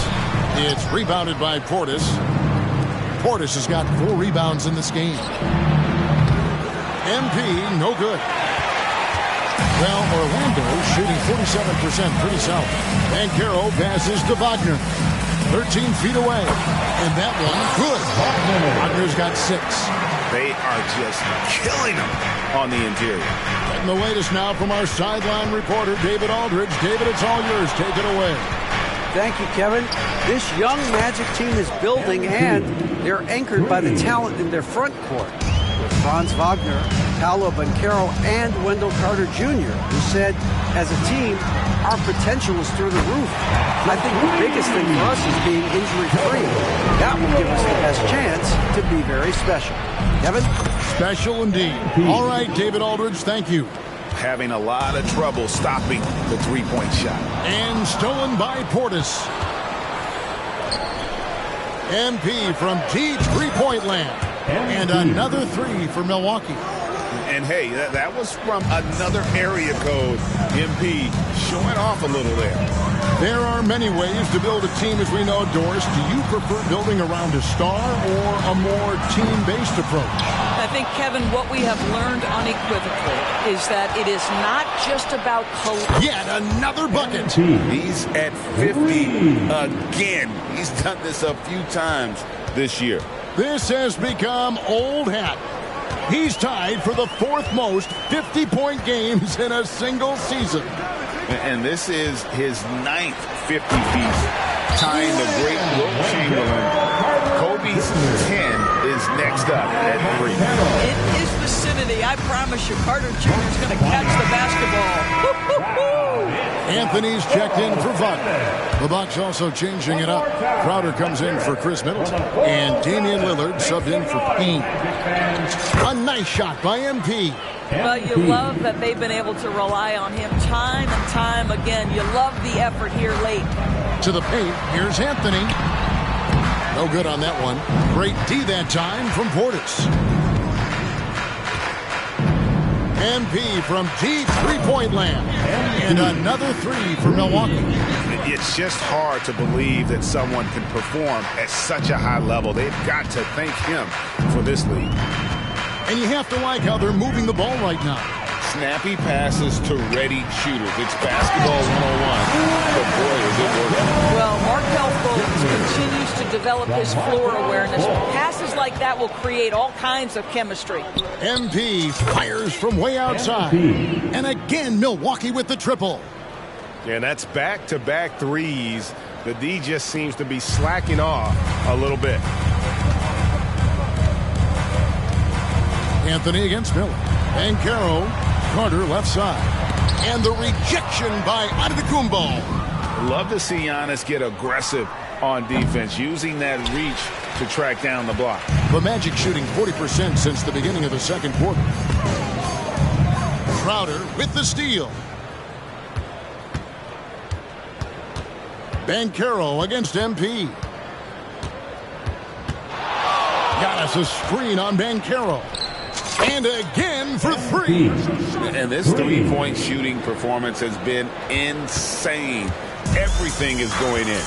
It's rebounded by Portis. Portis has got 4 rebounds in this game. MP, no good. Well, Orlando shooting 47%, pretty solid. And Carroll passes to Wagner. 13 feet away. And that one, good. Wagner's got 6. They are just killing them on the interior. And the latest now from our sideline reporter, David Aldridge. David, it's all yours. Take it away. Thank you, Kevin. This young Magic team is building, and they're anchored by the talent in their front court. With Franz Wagner, Paolo Banchero, and Wendell Carter Jr., who said, as a team, our potential is through the roof. I think the biggest thing for us is being injury-free. That will give us the best chance to be very special. Kevin? Special indeed. All right, David Aldridge, thank you. Having a lot of trouble stopping the three-point shot. And stolen by Portis. MP from deep three-point land. And another 3 for Milwaukee. And hey, that was from another area code. MP showing off a little there. There are many ways to build a team, as we know, Doris. Do you prefer building around a star or a more team-based approach? I think, Kevin, what we have learned unequivocally is that it is not just about yet another bucket. He's at 50 again. He's done this a few times this year. This has become old hat. He's tied for the 4th most 50-point games in a single season. And this is his 9th 50-piece, tying the great Wilt Chamberlain. Kobe's 10 is next up at 3. In his vicinity, I promise you, Carter Jr. is going to catch the basketball. Anthony's checked in for Wagner. The Bucks also changing it up. Crowder comes in for Chris Middleton. And Damian Lillard subbed in for Payne. A nice shot by MP. But you love that they've been able to rely on him time and time again. You love the effort here late. To the paint, here's Anthony. No good on that one. Great D that time from Portis. MP from deep three-point land. And another 3 for Milwaukee. It's just hard to believe that someone can perform at such a high level. They've got to thank him for this lead. And you have to like how they're moving the ball right now. Snappy passes to ready shooters. It's basketball 101. But boy, is it working. Well, Markelle Fultz continues to develop his floor awareness. Passes like that will create all kinds of chemistry. MP fires from way outside. And again, Milwaukee with the triple. Yeah, and that's back-to-back threes. The D just seems to be slacking off a little bit. Anthony against Miller. Banchero, Carter left side. And the rejection by Antetokounmpo. Love to see Giannis get aggressive on defense, using that reach to track down the block. The Magic shooting 40% since the beginning of the second quarter. Crowder with the steal. Banchero against MP. Giannis a screen on Banchero. And again for three. And this three-point shooting performance has been insane. Everything is going in.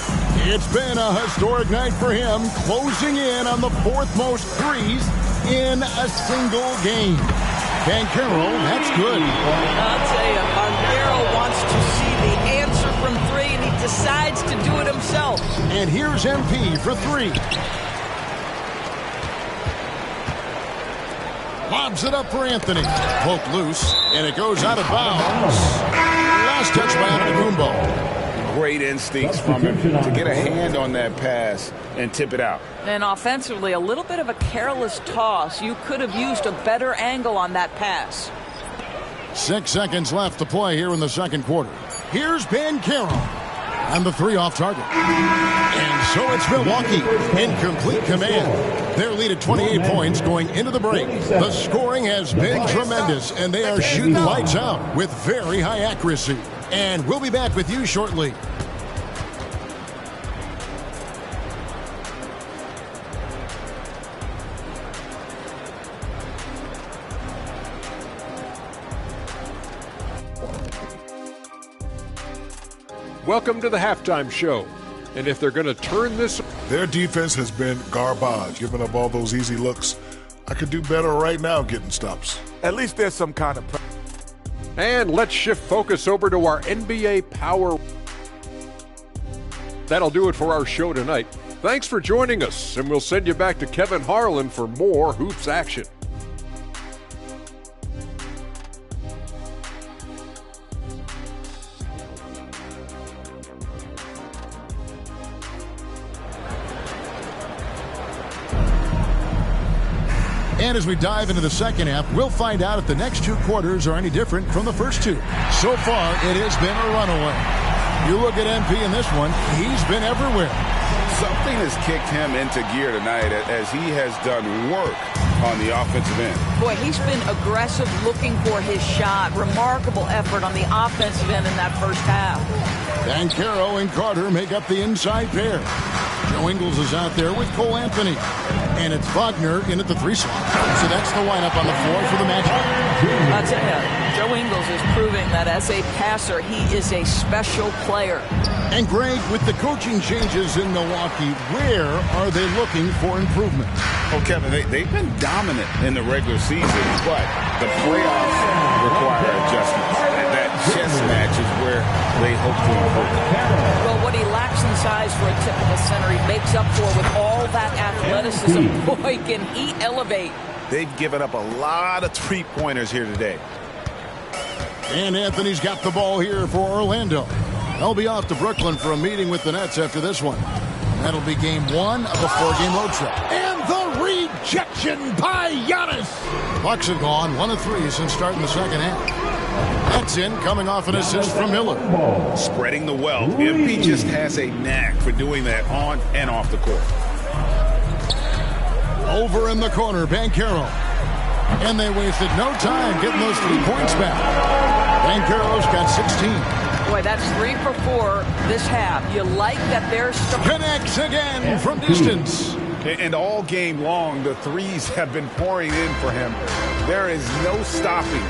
It's been a historic night for him, closing in on the fourth most threes in a single game. Banchero, that's good. I'll tell you, Banchero wants to see the answer from three, and he decides to do it himself. And here's MP for three. Lobs it up for Anthony. Poke loose, and it goes out of bounds. Last touch by Antetokounmpo. Great instincts from him to get a hand on that pass and tip it out. And offensively, a little bit of a careless toss. You could have used a better angle on that pass. 6 seconds left to play here in the second quarter. Here's Banchero. And the three off target. And so it's Milwaukee in complete command. Their lead at 28 points going into the break. The scoring has been tremendous, and they are shooting lights out with very high accuracy. And we'll be back with you shortly. Welcome to the halftime show. And if they're going to turn this... Their defense has been garbage, giving up all those easy looks. I could do better right now getting stops. At least there's some kind of... And let's shift focus over to our NBA Power. That'll do it for our show tonight. Thanks for joining us, and we'll send you back to Kevin Harlan for more hoops action. And as we dive into the second half, we'll find out if the next two quarters are any different from the first two. So far, it has been a runaway. You look at MP in this one, he's been everywhere. Something has kicked him into gear tonight as he has done work on the offensive end. Boy, he's been aggressive looking for his shot. Remarkable effort on the offensive end in that first half. Banchero and Carter make up the inside pair. Joe Ingles is out there with Cole Anthony. And it's Wagner in at the three slot. So that's the lineup on the floor for the Magic. I'll tell you, Joe Ingles is proving that as a passer, he is a special player. And Greg, with the coaching changes in Milwaukee, where are they looking for improvement? Oh, Kevin, they've been dominant in the regular season, but the playoffs require adjustments. And that chess match is where they hope to improve. Well, what he lacks in size for a typical center, he makes up for with all that athleticism. Boy, can he elevate. They've given up a lot of three-pointers here today. And Anthony's got the ball here for Orlando. They'll be off to Brooklyn for a meeting with the Nets after this one. That'll be game one of a four-game road trip. And the rejection by Giannis. Bucks have gone 1 of 3 since starting the second half. That's in, coming off an assist from Miller. Spreading the wealth. MP just has a knack for doing that on and off the court. Over in the corner, Banchero. And they wasted no time getting those 3 points back. Banchero's got 16. Boy, that's 3 for 4 this half. You like that they're... Connects again from distance. And all game long, the threes have been pouring in for him. There is no stopping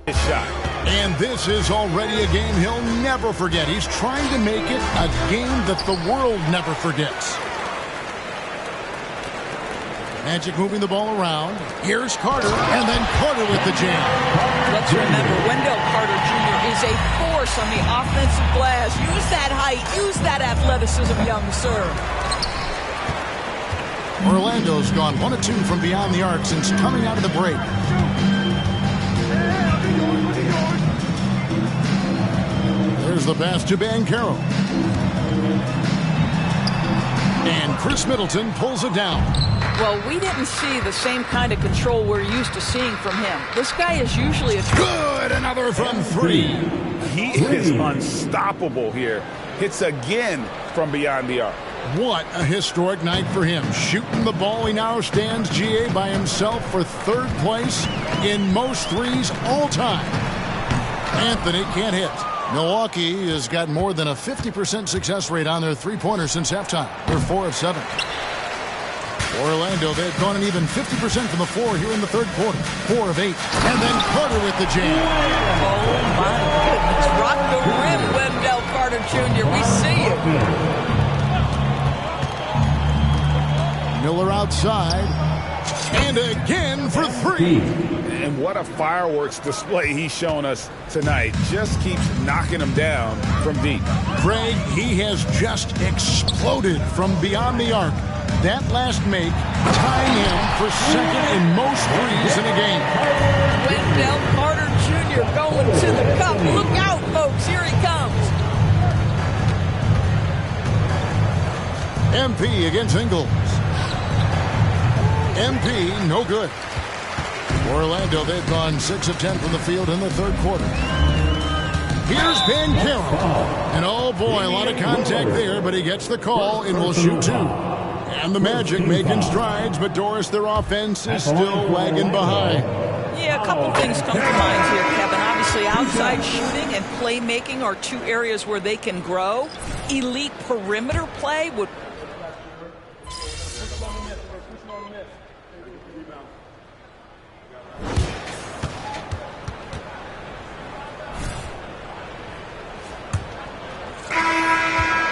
his shot. And this is already a game he'll never forget. He's trying to make it a game that the world never forgets. Magic moving the ball around. Here's Carter, and then Carter with the jam. Let's remember, Wendell Carter Jr. is a force on the offensive glass. Use that height, use that athleticism, young sir. Orlando's gone 1 of 2 from beyond the arc since coming out of the break. There's the pass to Banchero. And Chris Middleton pulls it down. Well, we didn't see the same kind of control we're used to seeing from him. This guy is usually a... Good! Another from 3. He is unstoppable here. Hits again from beyond the arc. What a historic night for him. Shooting the ball, he now stands GA by himself for 3rd place in most threes all time. Anthony can't hit. Milwaukee has got more than a 50% success rate on their three-pointer since halftime. They're 4 of 7. Orlando, they've gone an even 50% from the floor here in the 3rd quarter. 4 of 8. And then Carter with the jam. Oh, my goodness. Rock the rim, Wendell Carter Jr. We see you. Miller outside. And again for 3. And what a fireworks display he's shown us tonight. Just keeps knocking them down from deep. Craig, he has just exploded from beyond the arc. That last make tying him for 2nd in most threes in a game. Wendell Carter Jr. going to the cup. Look out, folks. Here he comes. MP against Ingles. MP, no good. Orlando, they've gone 6 of 10 from the field in the 3rd quarter. Here's Banchero. And oh boy, a lot of contact there, but he gets the call and will shoot 2. And the Magic making strides, but Doris, their offense is still lagging behind. Yeah, a couple things come to mind here, Kevin. Obviously, outside shooting and playmaking are 2 areas where they can grow. Elite perimeter play would...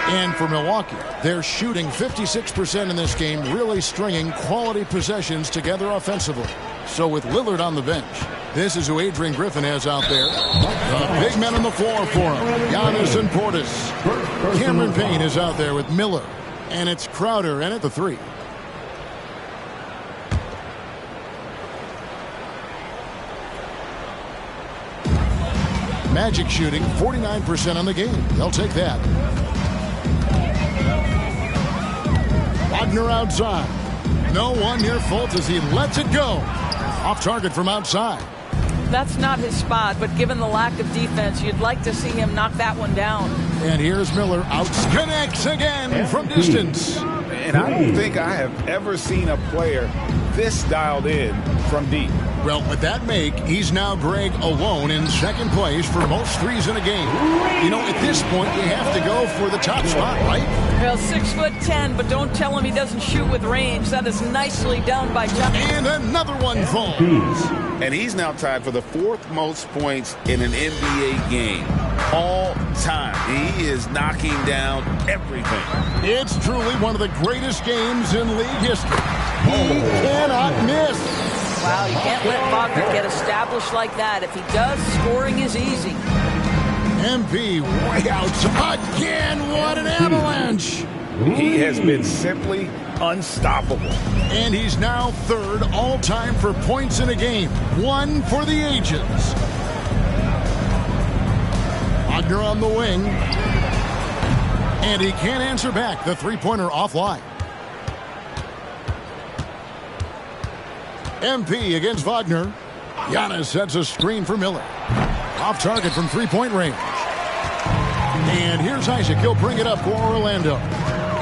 And for Milwaukee, they're shooting 56% in this game, really stringing quality possessions together offensively. So with Lillard on the bench, this is who Adrian Griffin has out there. The big men on the floor for him, Giannis and Portis. Cameron Payne is out there with Miller. And it's Crowder in at the 3. Magic shooting 49% on the game. They'll take that. Wagner outside. No one near Fultz as he lets it go. Off target from outside. That's not his spot, but given the lack of defense, you'd like to see him knock that one down. And here's Miller. Connects again from distance. And I don't think I have ever seen a player this dialed in from deep. Well, with that make, he's now Greg alone in 2nd place for most threes in a game. You know, at this point, you have to go for the top spot, right? Well, 6'10", but don't tell him he doesn't shoot with range. That is nicely done by John. And another one falls. And he's now tied for the 4th most points in an NBA game all time. He is knocking down everything. It's truly one of the greatest games in league history. He cannot miss. Wow, you can't let Wagner get established like that. If he does, scoring is easy. MP way out again. What an avalanche. He has been simply unstoppable. And he's now 3rd all-time for points in a game. 1 for the ages. Wagner on the wing. And he can't answer back. The three-pointer offline. MP against Wagner. Giannis sets a screen for Miller. Off target from three-point range. And here's Isaac. He'll bring it up for Orlando.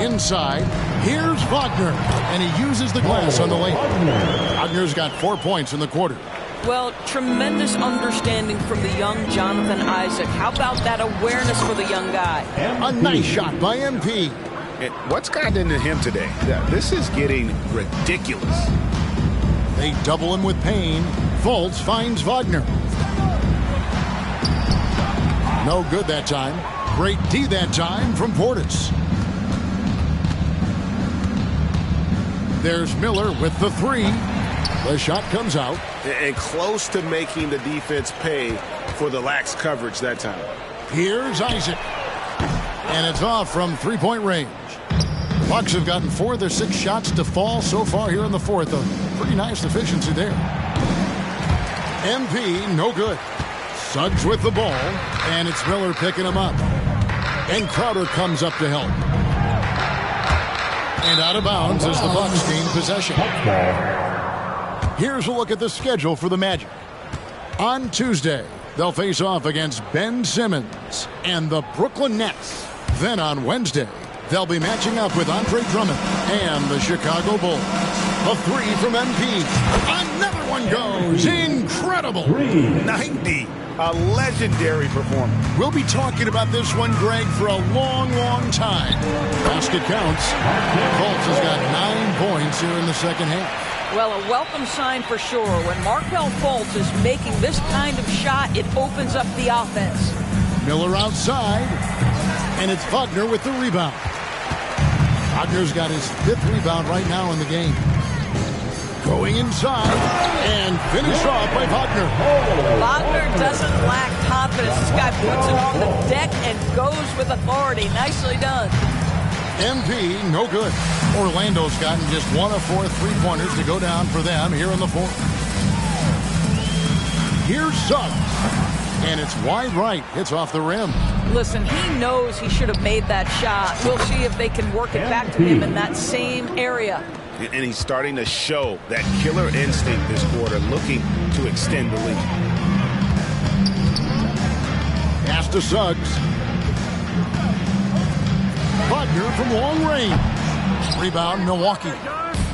Inside. Here's Wagner. And he uses the glass on the lane. Wagner's got 4 points in the quarter. Well, tremendous understanding from the young Jonathan Isaac. How about that awareness for the young guy? A nice shot by MP. And what's gotten into him today? This is getting ridiculous. They double him with Payne. Fultz finds Wagner. No good that time. Great D that time from Portis. There's Miller with the three. The shot comes out. And close to making the defense pay for the lax coverage that time. Here's Isaac. And it's off from three-point range. The Bucks have gotten 4 of their 6 shots to fall so far here in the fourth. A pretty nice efficiency there. MP, no good. Suggs with the ball, and it's Miller picking him up. And Crowder comes up to help. And out of bounds as the Bucks gain possession. Here's a look at the schedule for the Magic. On Tuesday, they'll face off against Ben Simmons and the Brooklyn Nets. Then on Wednesday, they'll be matching up with Andre Drummond and the Chicago Bulls. A three from MP. Another one goes. Incredible. 90. A legendary performance. We'll be talking about this one, Greg, for a long, long time. Basket counts. Fultz has got 9 points here in the second half. Well, a welcome sign for sure. When Markelle Fultz is making this kind of shot, it opens up the offense. Miller outside, and it's Wagner with the rebound. Wagner's got his 5th rebound right now in the game. Going inside, and finished off by Wagner. Wagner doesn't lack confidence. This guy puts it on the deck and goes with authority. Nicely done. MP, no good. Orlando's gotten just 1 of 4 3-pointers to go down for them here in the fourth. Here's Suggs, and it's wide right. It's off the rim. Listen, he knows he should have made that shot. We'll see if they can work it back to him in that same area. And he's starting to show that killer instinct this quarter, looking to extend the lead. Pass to Suggs. Wagner from long range. Rebound, Milwaukee.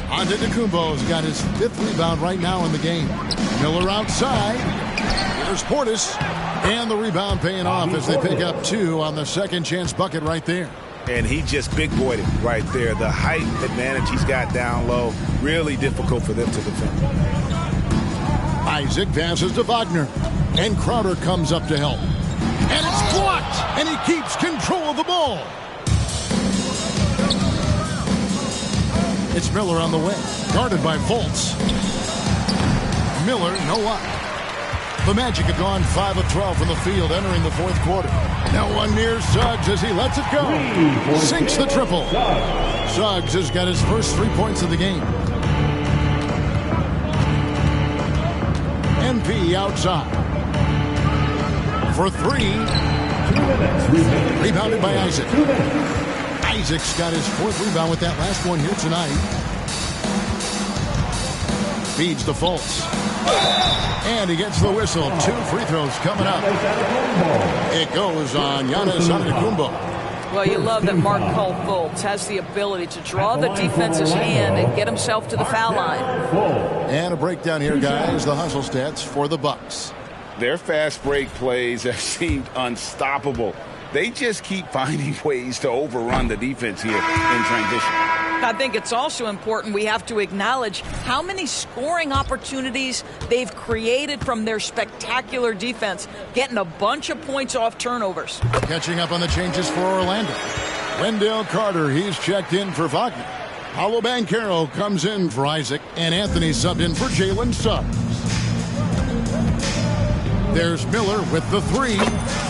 Antetokounmpo's got his 5th rebound right now in the game. Miller outside. Here's Portis. And the rebound paying off as they pick up 2 on the second chance bucket right there. And he just big-boyed it right there. The height advantage he's got down low, really difficult for them to defend. Isaac passes to Wagner. And Crowder comes up to help. And it's blocked. And he keeps control of the ball. It's Miller on the way. Guarded by Fultz. Miller, no luck. The Magic have gone 5 of 12 from the field entering the fourth quarter. Now one near Suggs as he lets it go. Sinks the triple. Suggs has got his first 3 points of the game. MP outside. For 3. Rebounded by Isaac. Isaac's got his 4th rebound with that last one here tonight. Feeds to Fultz. And he gets the whistle. 2 free throws coming up. It goes on Giannis Antetokounmpo. Well, you love that Markelle Fultz has the ability to draw the defense's hand and get himself to the foul line. And a breakdown here, guys. The hustle stats for the Bucks. Their fast break plays have seemed unstoppable. They just keep finding ways to overrun the defense here in transition. I think it's also important we have to acknowledge how many scoring opportunities they've created from their spectacular defense, getting a bunch of points off turnovers. Catching up on the changes for Orlando. Wendell Carter, he's checked in for Wagner. Paolo Banchero comes in for Isaac, and Anthony subbed in for Jalen Suggs. There's Miller with the 3.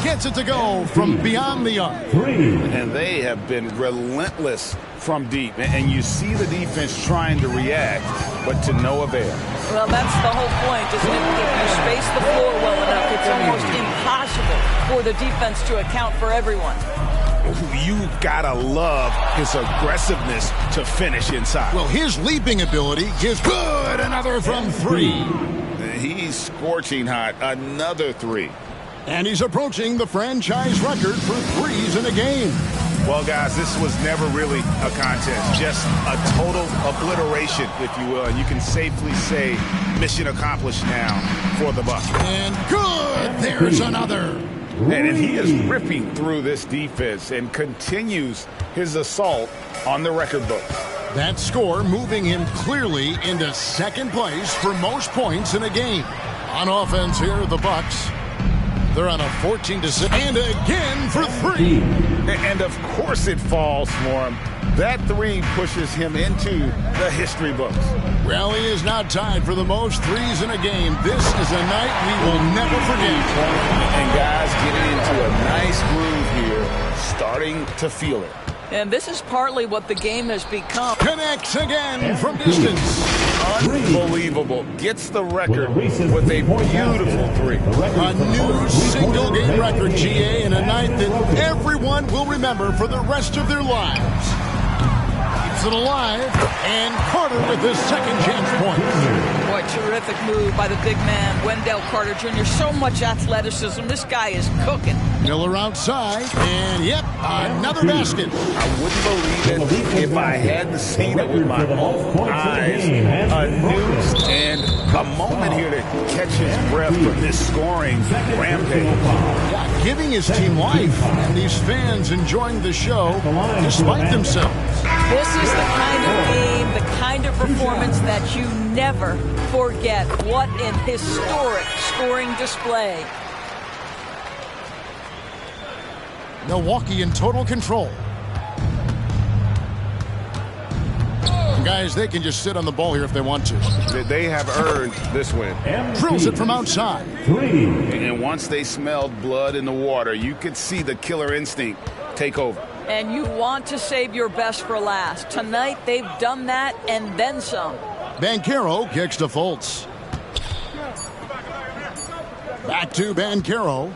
Gets it to go from beyond the arc. And they have been relentless from deep. And you see the defense trying to react, but to no avail. Well, that's the whole point, isn't it? If you space the floor well enough, it's almost impossible for the defense to account for everyone. You gotta love his aggressiveness to finish inside. Well, his leaping ability gives good. Another from 3. He's scorching hot. Another 3. And he's approaching the franchise record for 3s in a game. Well, guys, this was never really a contest. Just a total obliteration, if you will. And you can safely say mission accomplished now for the Bucks. And good. There's another. And he is ripping through this defense and continues his assault on the record book. That score moving him clearly into second place for most points in a game. On offense here, the Bucks. They're on a 14-6. And again for 3. And of course it falls for him. That three pushes him into the history books. Well, he is now tied for the most threes in a game. This is a night we will never forget. And guys getting into a nice groove here, starting to feel it. And this is partly what the game has become. Connects again from distance. Unbelievable. Gets the record with a beautiful three. A new single-game record, GA, in a night that everyone will remember for the rest of their lives. Keeps it alive, and Carter with his second chance point. Boy, terrific move by the big man, Wendell Carter Jr. So much athleticism. This guy is cooking. Miller outside, and yep, another basket. I wouldn't believe it if I hadn't seen it with my own eyes. A news and a moment here to catch his breath from this scoring rampage. Yeah, giving his team life, and these fans enjoying the show despite themselves. This is the kind of game, the kind of performance that you never forget. What an historic scoring display. Milwaukee in total control. And guys, they can just sit on the ball here if they want to. They have earned this win. Drills it from outside. And once they smelled blood in the water, you could see the killer instinct take over. And you want to save your best for last. Tonight, they've done that and then some. Banchero kicks to Fultz. Back to Banchero.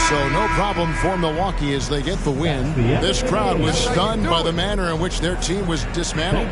So no problem for Milwaukee as they get the win. This crowd was stunned by the manner in which their team was dismantled.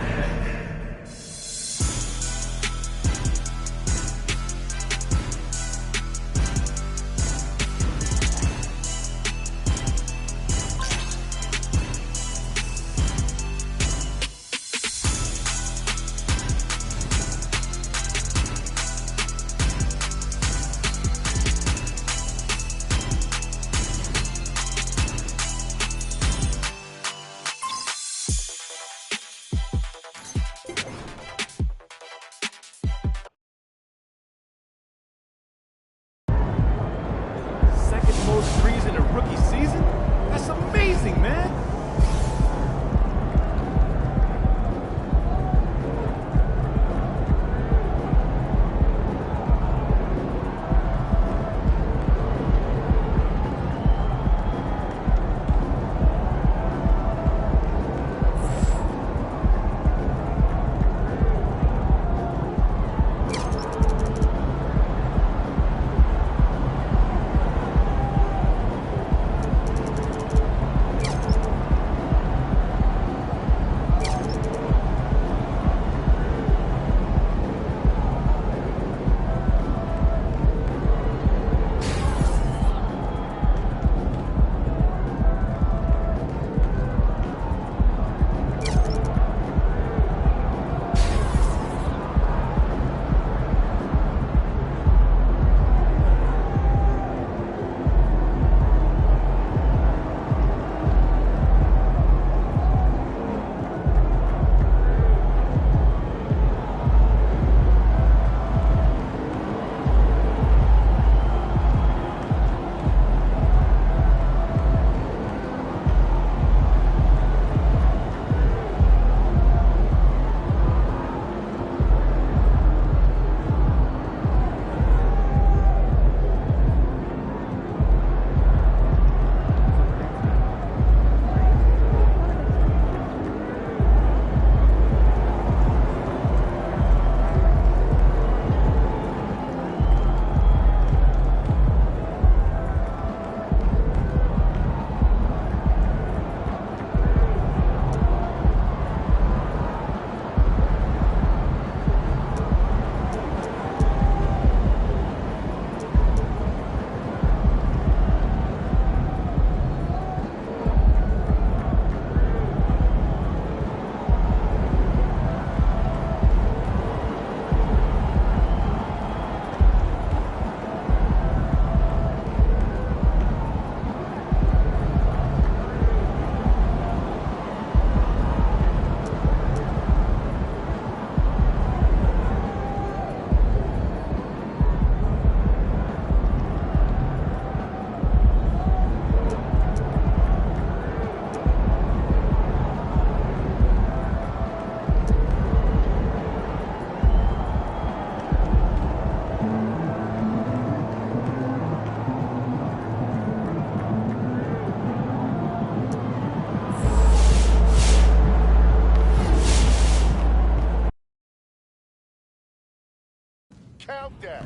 Count that.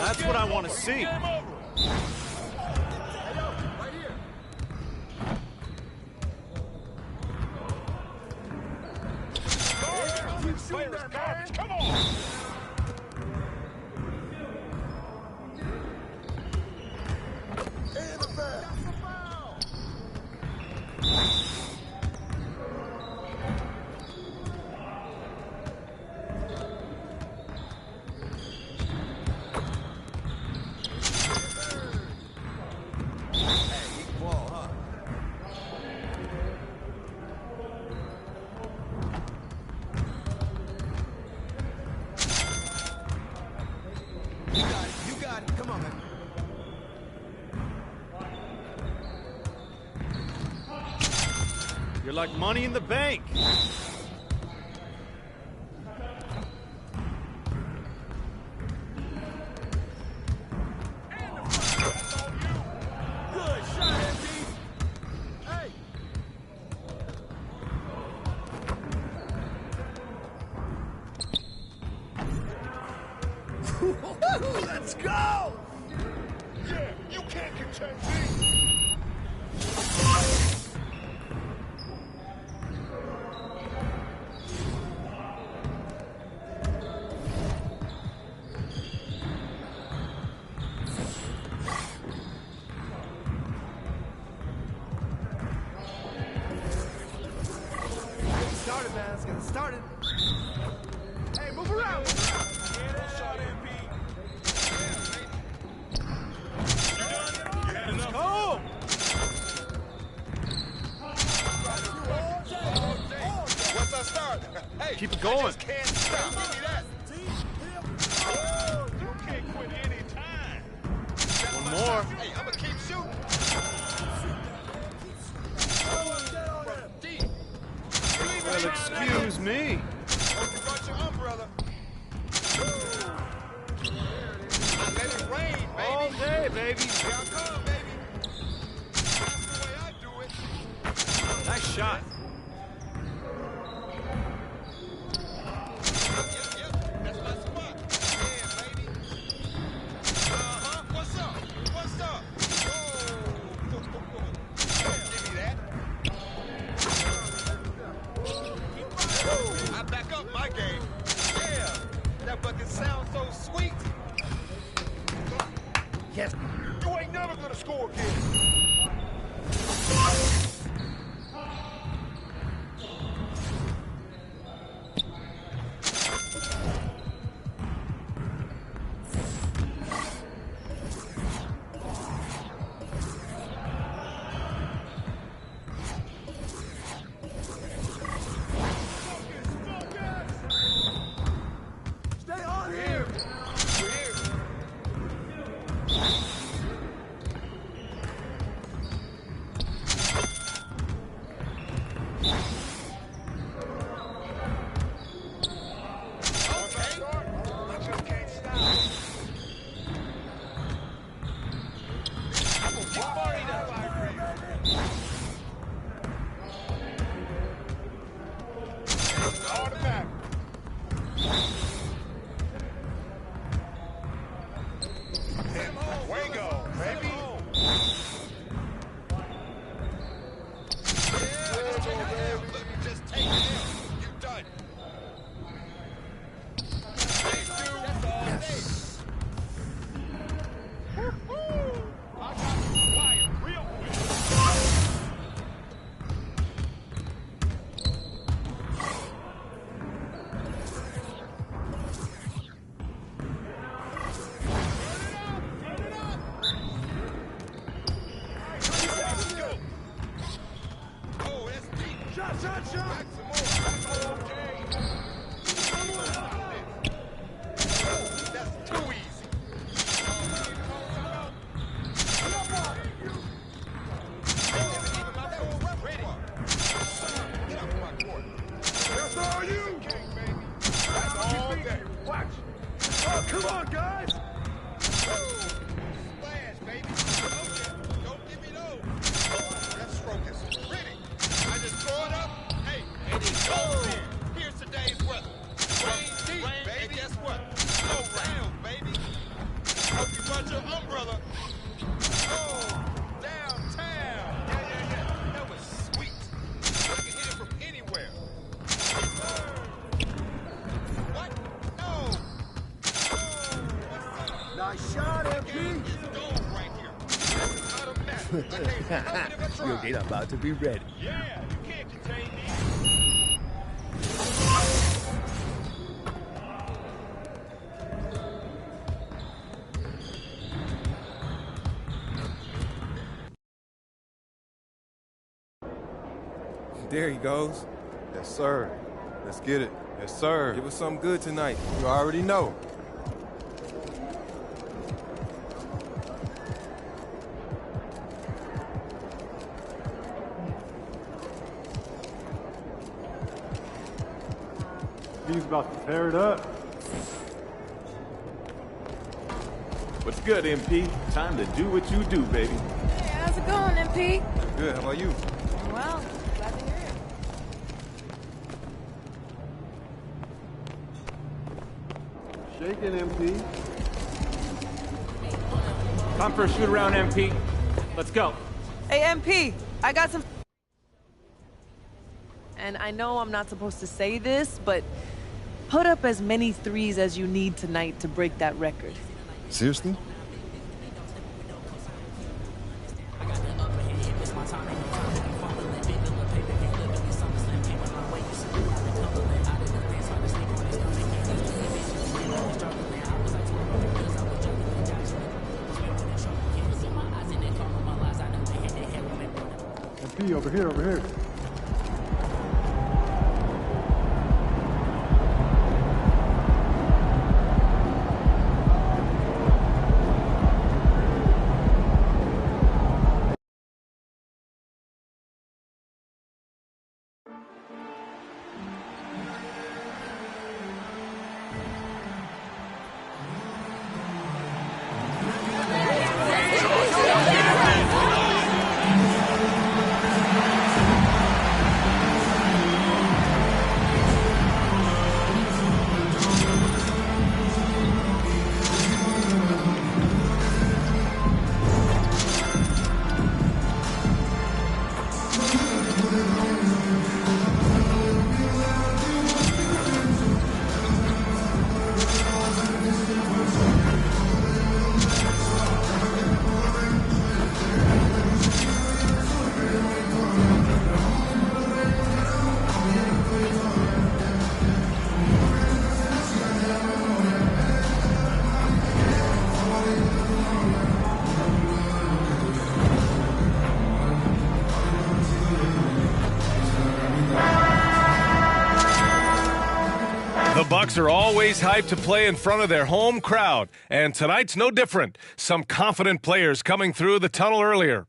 That's what I want to see. Come on! You're like money in the bank. Let's go! Yeah, you can't contain me! Started, man. Let's get it started. Hey, move around. Oh! Once I start, hey, keep it going. I just can't stop. Give me that. You can't quit any time. One more. Hey, I'm gonna keep shooting. Well, excuse me. You brought your umbrella. I let it rain, baby. All day, baby. Here I come, baby. That's the way I do it. Nice shot. Yep, that's my spot. Yeah, baby. What's up? What's up? Whoa. Give me that. I back up my game. Yeah, that bucket sounds so sweet. Yes. You ain't never gonna score again. Stay on Here. We're here. Okay. I just can't stop. I'm gonna get Barney now. Automatic. Wango, baby. Shot, shot, shot! That's too easy. That's all you! That's all day. Watch! Oh, come on, guys! Splash, baby. Don't give me those. That stroke is pretty. I just throw it up. Hey, and it goes in. Here's today's weather. Rain deep, baby. And guess what? No rain, baby. Hope you brought your umbrella. Oh, downtown. Yeah. That was sweet. I can hit it from anywhere. What? No. Nice shot, MP! Your gate about to be ready. Yeah, you can't contain me. There he goes. Yes, sir. Let's get it. Yes, sir. It was something good tonight. You already know. He's about to tear it up. What's good, MP? Time to do what you do, baby. Hey, how's it going, MP? Good. How about you? Well, glad to hear it. Shaking, MP. Time for a shoot around, MP. Let's go. Hey, MP, I got some... And I know I'm not supposed to say this, but put up as many threes as you need tonight to break that record. Seriously? MP, over here, over here. The Bucks are always hyped to play in front of their home crowd, and tonight's no different. Some confident players coming through the tunnel earlier.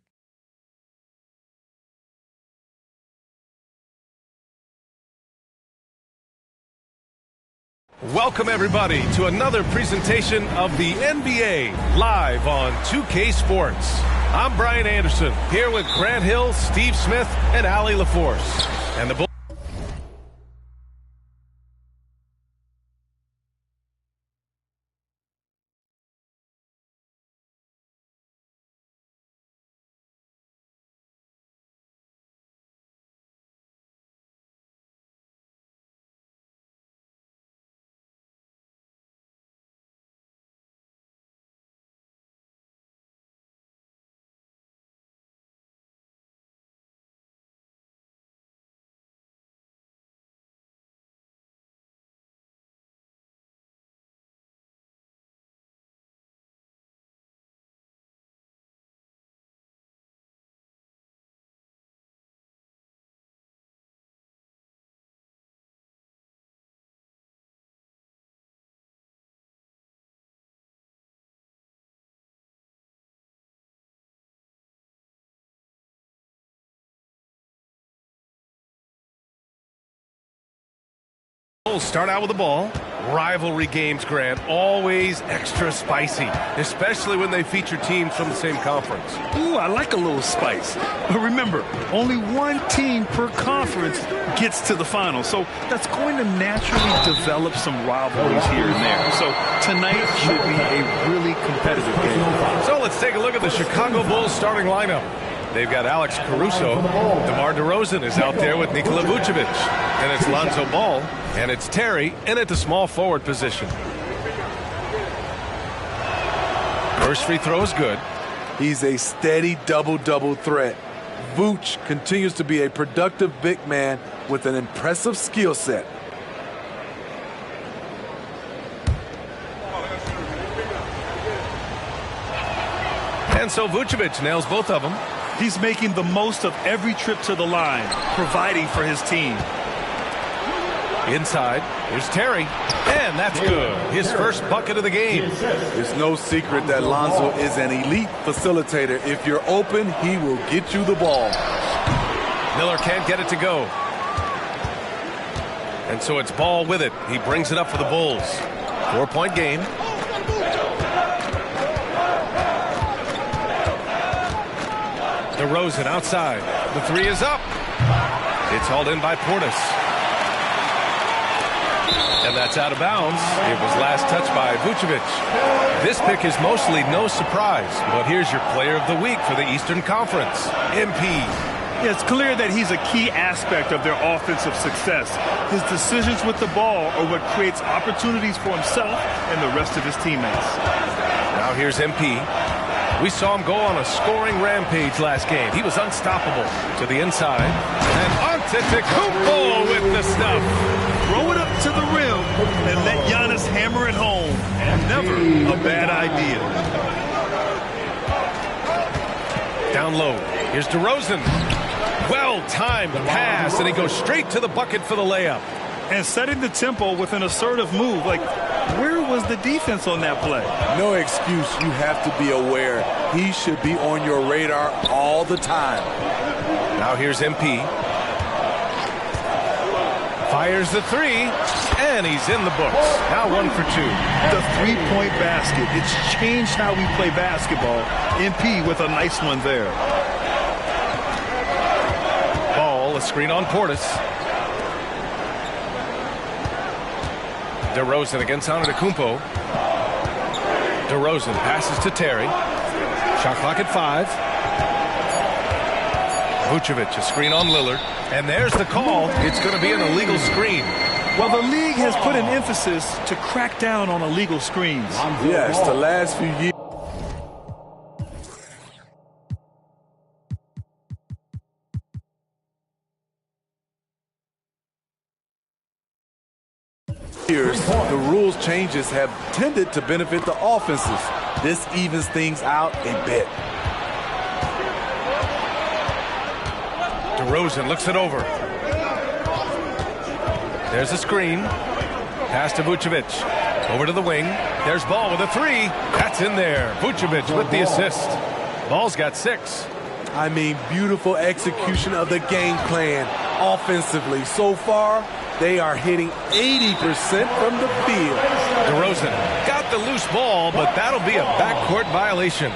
Welcome, everybody, to another presentation of the NBA live on 2K Sports. I'm Brian Anderson, here with Grant Hill, Steve Smith, and Allie LaForce. And the Bulls start out with the ball. Rivalry games, Grant, always extra spicy, especially when they feature teams from the same conference. Ooh, I like a little spice. But remember, only one team per conference gets to the final, so that's going to naturally develop some rivalries here and there. So tonight should be a really competitive game. So let's take a look at the Chicago Bulls starting lineup. They've got Alex Caruso. DeMar DeRozan is out there with Nikola Vucevic. And it's Lonzo Ball. And it's Terry in at the small forward position. First free throw is good. He's a steady double-double threat. Vooch continues to be a productive big man with an impressive skill set. And so Vucevic nails both of them. He's making the most of every trip to the line, providing for his team. Inside, here's Terry, and that's good. His first bucket of the game. It's no secret that Lonzo is an elite facilitator. If you're open, he will get you the ball. Miller can't get it to go. And so it's Ball with it. He brings it up for the Bulls. 4-point game. DeRozan outside. The three is up. It's hauled in by Portis. And that's out of bounds. It was last touched by Vucevic. This pick is mostly no surprise, but here's your player of the week for the Eastern Conference, MP. Yeah, it's clear that he's a key aspect of their offensive success. His decisions with the ball are what creates opportunities for himself and the rest of his teammates. Now here's MP. We saw him go on a scoring rampage last game. He was unstoppable. To the inside. And Antetokounmpo with the stuff. Throw it up to the rim and let Giannis hammer it home. Never a bad idea. Down low. Here's DeRozan. Well-timed pass, and he goes straight to the bucket for the layup. And setting the tempo with an assertive move. Like, where was the defense on that play? No excuse. You have to be aware. He should be on your radar all the time. Now here's MP. Fires the three, and he's in the books. Now 1 for 2. The three-point basket. It's changed how we play basketball. MP with a nice one there. Ball, a screen on Portis. DeRozan against Antetokounmpo. DeRozan passes to Terry. Shot clock at 5. Vucevic, a screen on Lillard. And there's the call. It's going to be an illegal screen. Well, the league has put an emphasis to crack down on illegal screens. Yes, the last few years. The rules changes have tended to benefit the offenses. This evens things out a bit. DeRozan looks it over. There's a screen. Pass to Vucevic. Over to the wing. There's Ball with a three. That's in there. Vucevic with the assist. Ball's got 6. I mean, beautiful execution of the game plan offensively. So far, they are hitting 80% from the field. DeRozan got the loose ball, but that'll be a backcourt violation.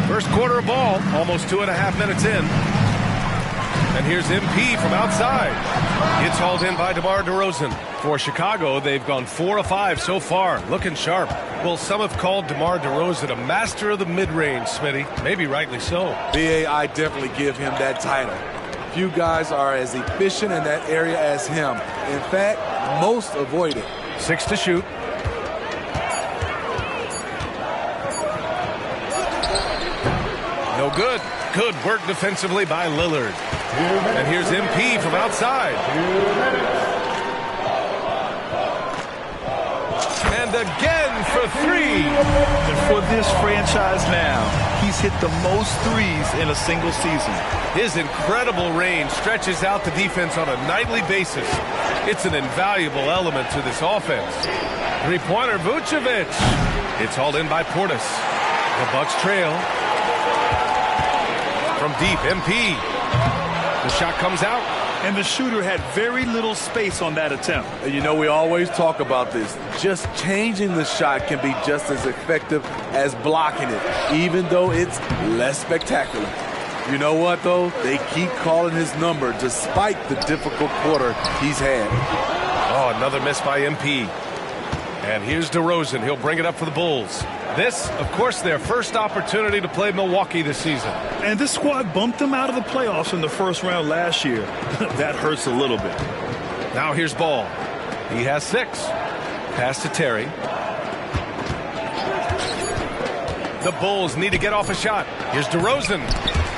First quarter of ball, almost 2.5 minutes in. And here's MP from outside. It's hauled in by DeMar DeRozan. For Chicago, they've gone 4 of 5 so far, looking sharp. Well, some have called DeMar DeRozan a master of the mid-range, Smitty. Maybe rightly so. I definitely give him that title. Few guys are as efficient in that area as him. In fact, most avoid it. 6 to shoot. No good. Good work defensively by Lillard. And here's MP from outside. And again for 3. And for this franchise now, he's hit the most threes in a single season. His incredible range stretches out the defense on a nightly basis. It's an invaluable element to this offense. Three-pointer Vucevic. It's hauled in by Portis. The Bucks trail. From deep, MP. The shot comes out. And the shooter had very little space on that attempt. And you know, we always talk about this. Just changing the shot can be just as effective as blocking it, even though it's less spectacular. You know what, though? They keep calling his number despite the difficult quarter he's had. Oh, another miss by MP. And here's DeRozan. He'll bring it up for the Bulls. This, of course, their first opportunity to play Milwaukee this season. And this squad bumped them out of the playoffs in the first round last year. That hurts a little bit. Now here's Ball. He has 6. Pass to Terry. The Bulls need to get off a shot. Here's DeRozan.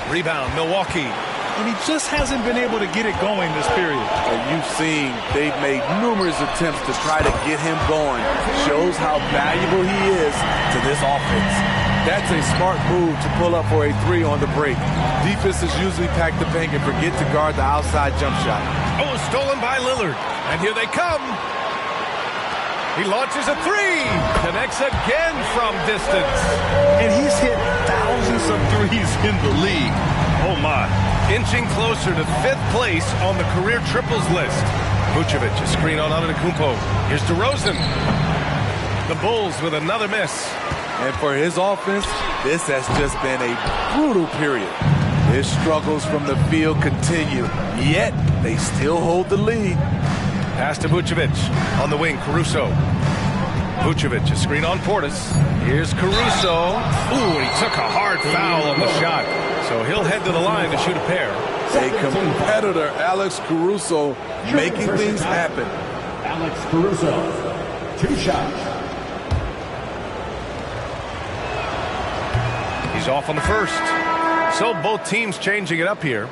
Rebound, Milwaukee. And he just hasn't been able to get it going this period. And you've seen they've made numerous attempts to try to get him going. Shows how valuable he is to this offense. That's a smart move to pull up for a 3 on the break. Defenses usually pack the paint and forget to guard the outside jump shot. Oh, stolen by Lillard. And here they come. He launches a 3. Connects again from distance. And he's hit thousands of threes in the league. Oh, my. Inching closer to 5th place on the career triples list. Vucevic, a screen on Antetokounmpo. Here's DeRozan. The Bulls with another miss. And for his offense, this has just been a brutal period. His struggles from the field continue, yet they still hold the lead. Pass to Vucevic. On the wing, Caruso. Vucevic, a screen on Portis. Here's Caruso. Ooh, he took a hard foul on the shot. So he'll head to the line to shoot a pair. A competitor, Alex Caruso, making things happen. Alex Caruso, 2 shots. He's off on the first. So both teams changing it up here.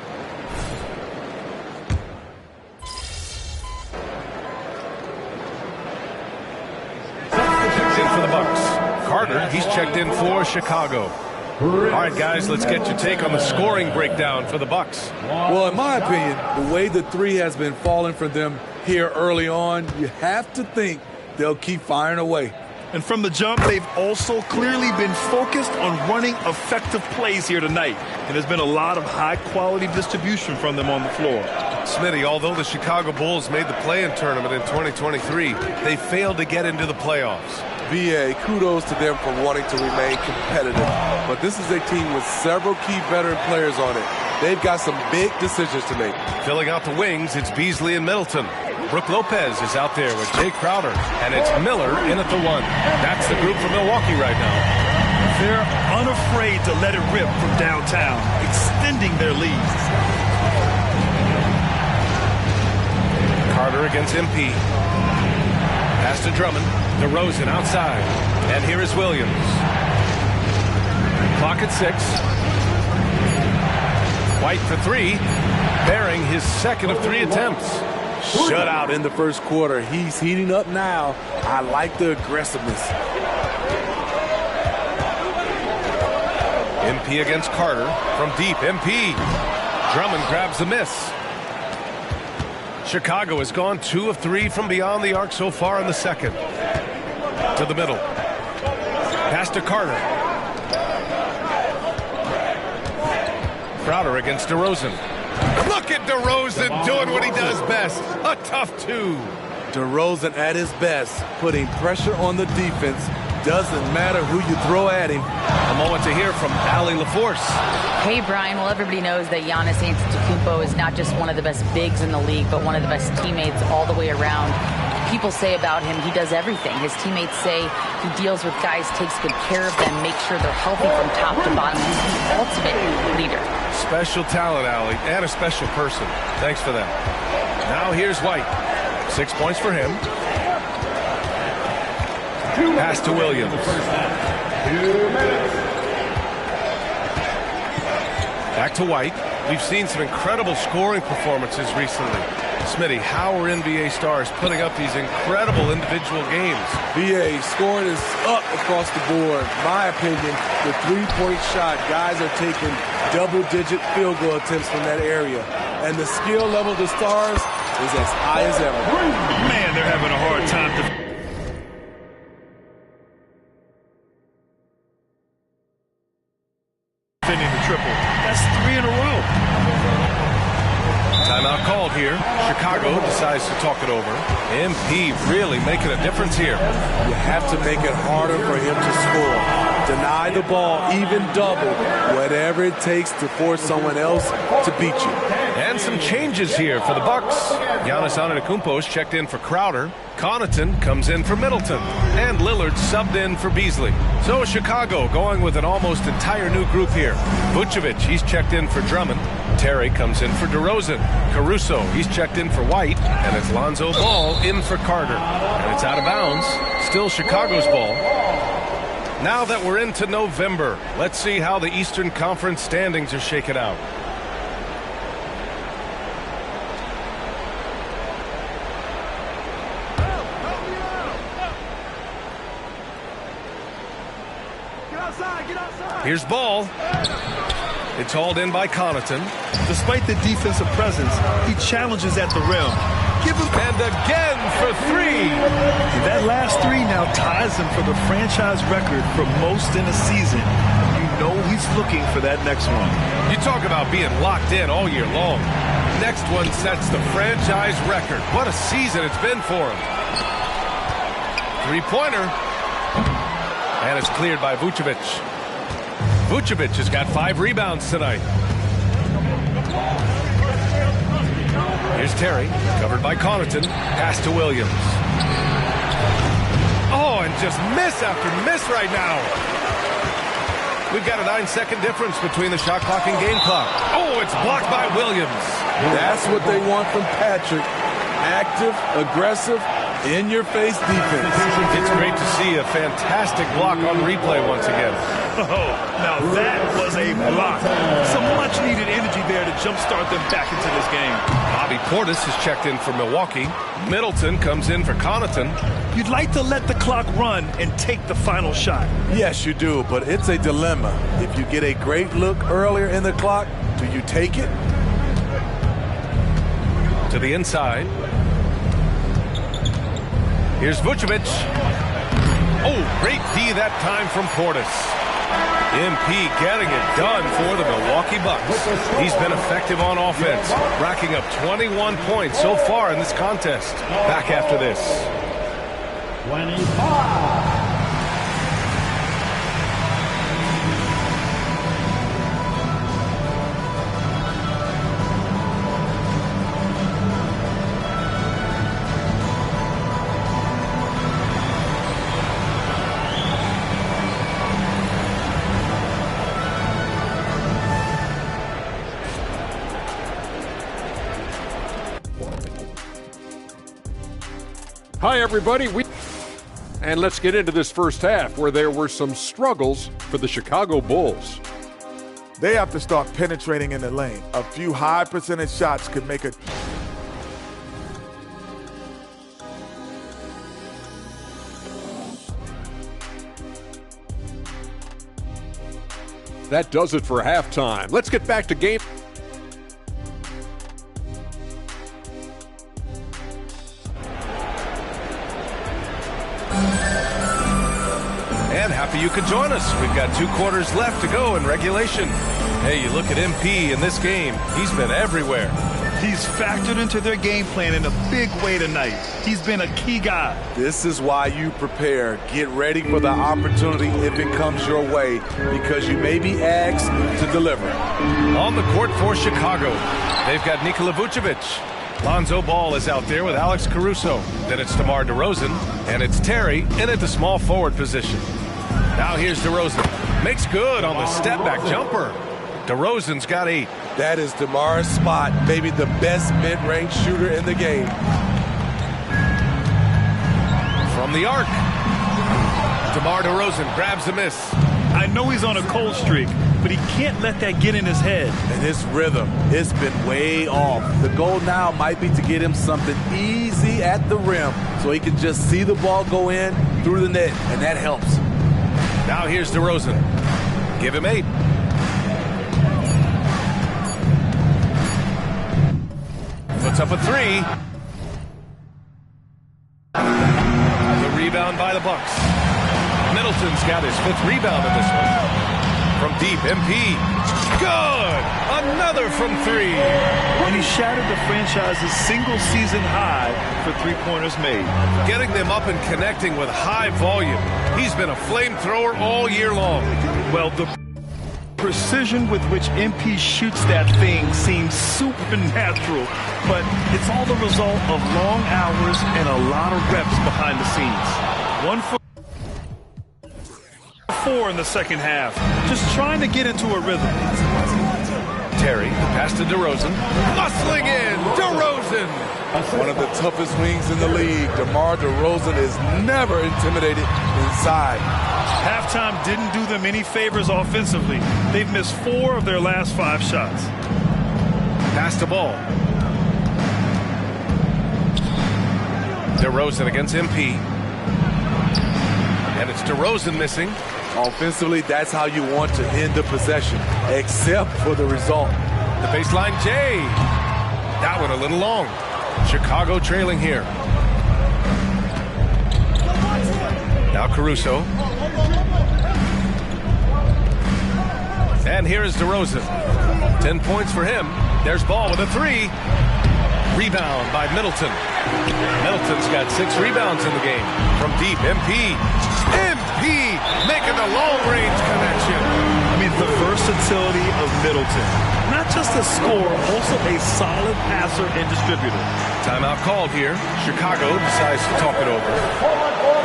In for the Bucks. Carter, he's checked in for Chicago. All right, guys, let's get your take on the scoring breakdown for the Bucks. Well, in my opinion, the way the 3 has been falling for them here early on, you have to think they'll keep firing away. And from the jump, they've also clearly been focused on running effective plays here tonight. And there's been a lot of high-quality distribution from them on the floor. Smitty, although the Chicago Bulls made the play-in tournament in 2023, they failed to get into the playoffs. VA, kudos to them for wanting to remain competitive. But this is a team with several key veteran players on it. They've got some big decisions to make. Filling out the wings, it's Beasley and Middleton. Brooke Lopez is out there with Jay Crowder, and it's Miller in at the 1. That's the group for Milwaukee right now. They're unafraid to let it rip from downtown, extending their lead. Carter against MP. Pass to Drummond. DeRozan outside. And here is Williams. Clock at 6. White for 3. Bearing his second of 3 attempts. Shutout in the first quarter. He's heating up now. I like the aggressiveness. MP against Carter. From deep, MP. Drummond grabs the miss. Chicago has gone 2 of 3 from beyond the arc so far in the second. To the middle. Pass to Carter. Crowder against DeRozan. Look at DeRozan doing what he does best. A tough 2. DeRozan at his best, putting pressure on the defense. Doesn't matter who you throw at him. A moment to hear from Allie LaForce. Hey, Brian. Well, everybody knows that Giannis Antetokounmpo is not just one of the best bigs in the league, but one of the best teammates all the way around. People say about him, he does everything. His teammates say he deals with guys, takes good care of them, makes sure they're healthy from top to bottom. He's the ultimate leader. Special talent, Allie, and a special person. Thanks for that. Now here's White. 6 points for him. Pass to Williams. Back to White. We've seen some incredible scoring performances recently. Smitty, how are NBA stars putting up these incredible individual games? VA, scoring is up across the board. My opinion, the three-point shot, guys are taking double-digit field goal attempts from that area. And the skill level of the stars is as high as ever. Man, they're having a hard time defending the triple. That's 3 in a row. Timeout called here. Chicago decides to talk it over. MP really making a difference here. You have to make it harder for him to score. Deny the ball, even double, whatever it takes to force someone else to beat you. And some changes here for the Bucks. Giannis Antetokounmpo is checked in for Crowder. Connaughton comes in for Middleton. And Lillard subbed in for Beasley. So Chicago going with an almost entire new group here. Vucevic, he's checked in for Drummond. Terry comes in for DeRozan. Caruso, he's checked in for White. And it's Lonzo Ball in for Carter. And it's out of bounds. Still Chicago's ball. Now that we're into November, let's see how the Eastern Conference standings are shaken out. Here's Ball. It's hauled in by Connaughton. Despite the defensive presence, he challenges at the rim. Give him and again for 3. That last 3 now ties him for the franchise record for most in a season. You know he's looking for that next one. You talk about being locked in all year long. Next one sets the franchise record. What a season it's been for him. 3-pointer. And it's cleared by Vucevic. Vucevic has got 5 rebounds tonight. Here's Terry, covered by Connaughton. Pass to Williams. Oh, and just miss after miss right now. We've got a 9-second difference between the shot clock and game clock. Oh, it's blocked by Williams. That's what they want from Patrick. Active, aggressive, in-your-face defense. It's great to see a fantastic block on replay once again. Oh, now that was a block. Some much-needed energy there to jumpstart them back into this game. Bobby Portis is checked in for Milwaukee. Middleton comes in for Connaughton. You'd like to let the clock run and take the final shot. Yes, you do, but it's a dilemma. If you get a great look earlier in the clock, do you take it? To the inside. Here's Vucevic. Oh, great D that time from Portis. MP getting it done for the Milwaukee Bucks. He's been effective on offense, racking up 21 points so far in this contest. Back after this. 25. Hi, everybody. And let's get into this first half where there were some struggles for the Chicago Bulls. They have to start penetrating in the lane. A few high percentage shots could make it. That does it for halftime. Let's get back to game. And happy you could join us. We've got 2 quarters left to go in regulation. Hey, you look at MP in this game. He's been everywhere. He's factored into their game plan in a big way tonight. He's been a key guy. This is why you prepare. Get ready for the opportunity if it comes your way, because you may be asked to deliver. On the court for Chicago, they've got Nikola Vucevic. Lonzo Ball is out there with Alex Caruso. Then it's DeMar DeRozan, and it's Terry in at the small forward position. Now here's DeRozan. Makes good on the step-back jumper. DeRozan's got 8. That is DeMar's spot, maybe the best mid-range shooter in the game. From the arc, DeMar DeRozan grabs a miss. I know he's on a cold streak, but he can't let that get in his head. And his rhythm, it's been way off. The goal now might be to get him something easy at the rim so he can just see the ball go in through the net, and that helps. Now here's DeRozan. Give him 8. Puts up a 3. The rebound by the Bucks. Middleton's got his 5th rebound in this one. From deep, MP. Good! Another from three. And he shattered the franchise's single-season high for three-pointers made. Getting them up and connecting with high volume. He's been a flamethrower all year long. Well, the precision with which MP shoots that thing seems supernatural, but it's all the result of long hours and a lot of reps behind the scenes. 1 for 4 in the second half, just trying to get into a rhythm. Terry, the pass to DeRozan. Muscling in, DeRozan. One of the toughest wings in the league. DeMar DeRozan is never intimidated inside. Halftime didn't do them any favors offensively. They've missed 4 of their last 5 shots. Pass the ball. DeRozan against MP. And it's DeRozan missing. Offensively, that's how you want to end the possession, except for the result. The baseline J. That one a little long. Chicago trailing here. Now Caruso. And here is DeRozan. 10 points for him. There's Ball with a 3. Rebound by Middleton. Middleton's got 6 rebounds in the game. From deep, MP. MP making the long-range connection. I mean, the versatility of Middleton. Not just a scorer, also a solid passer and distributor. Timeout called here. Chicago decides to talk it over.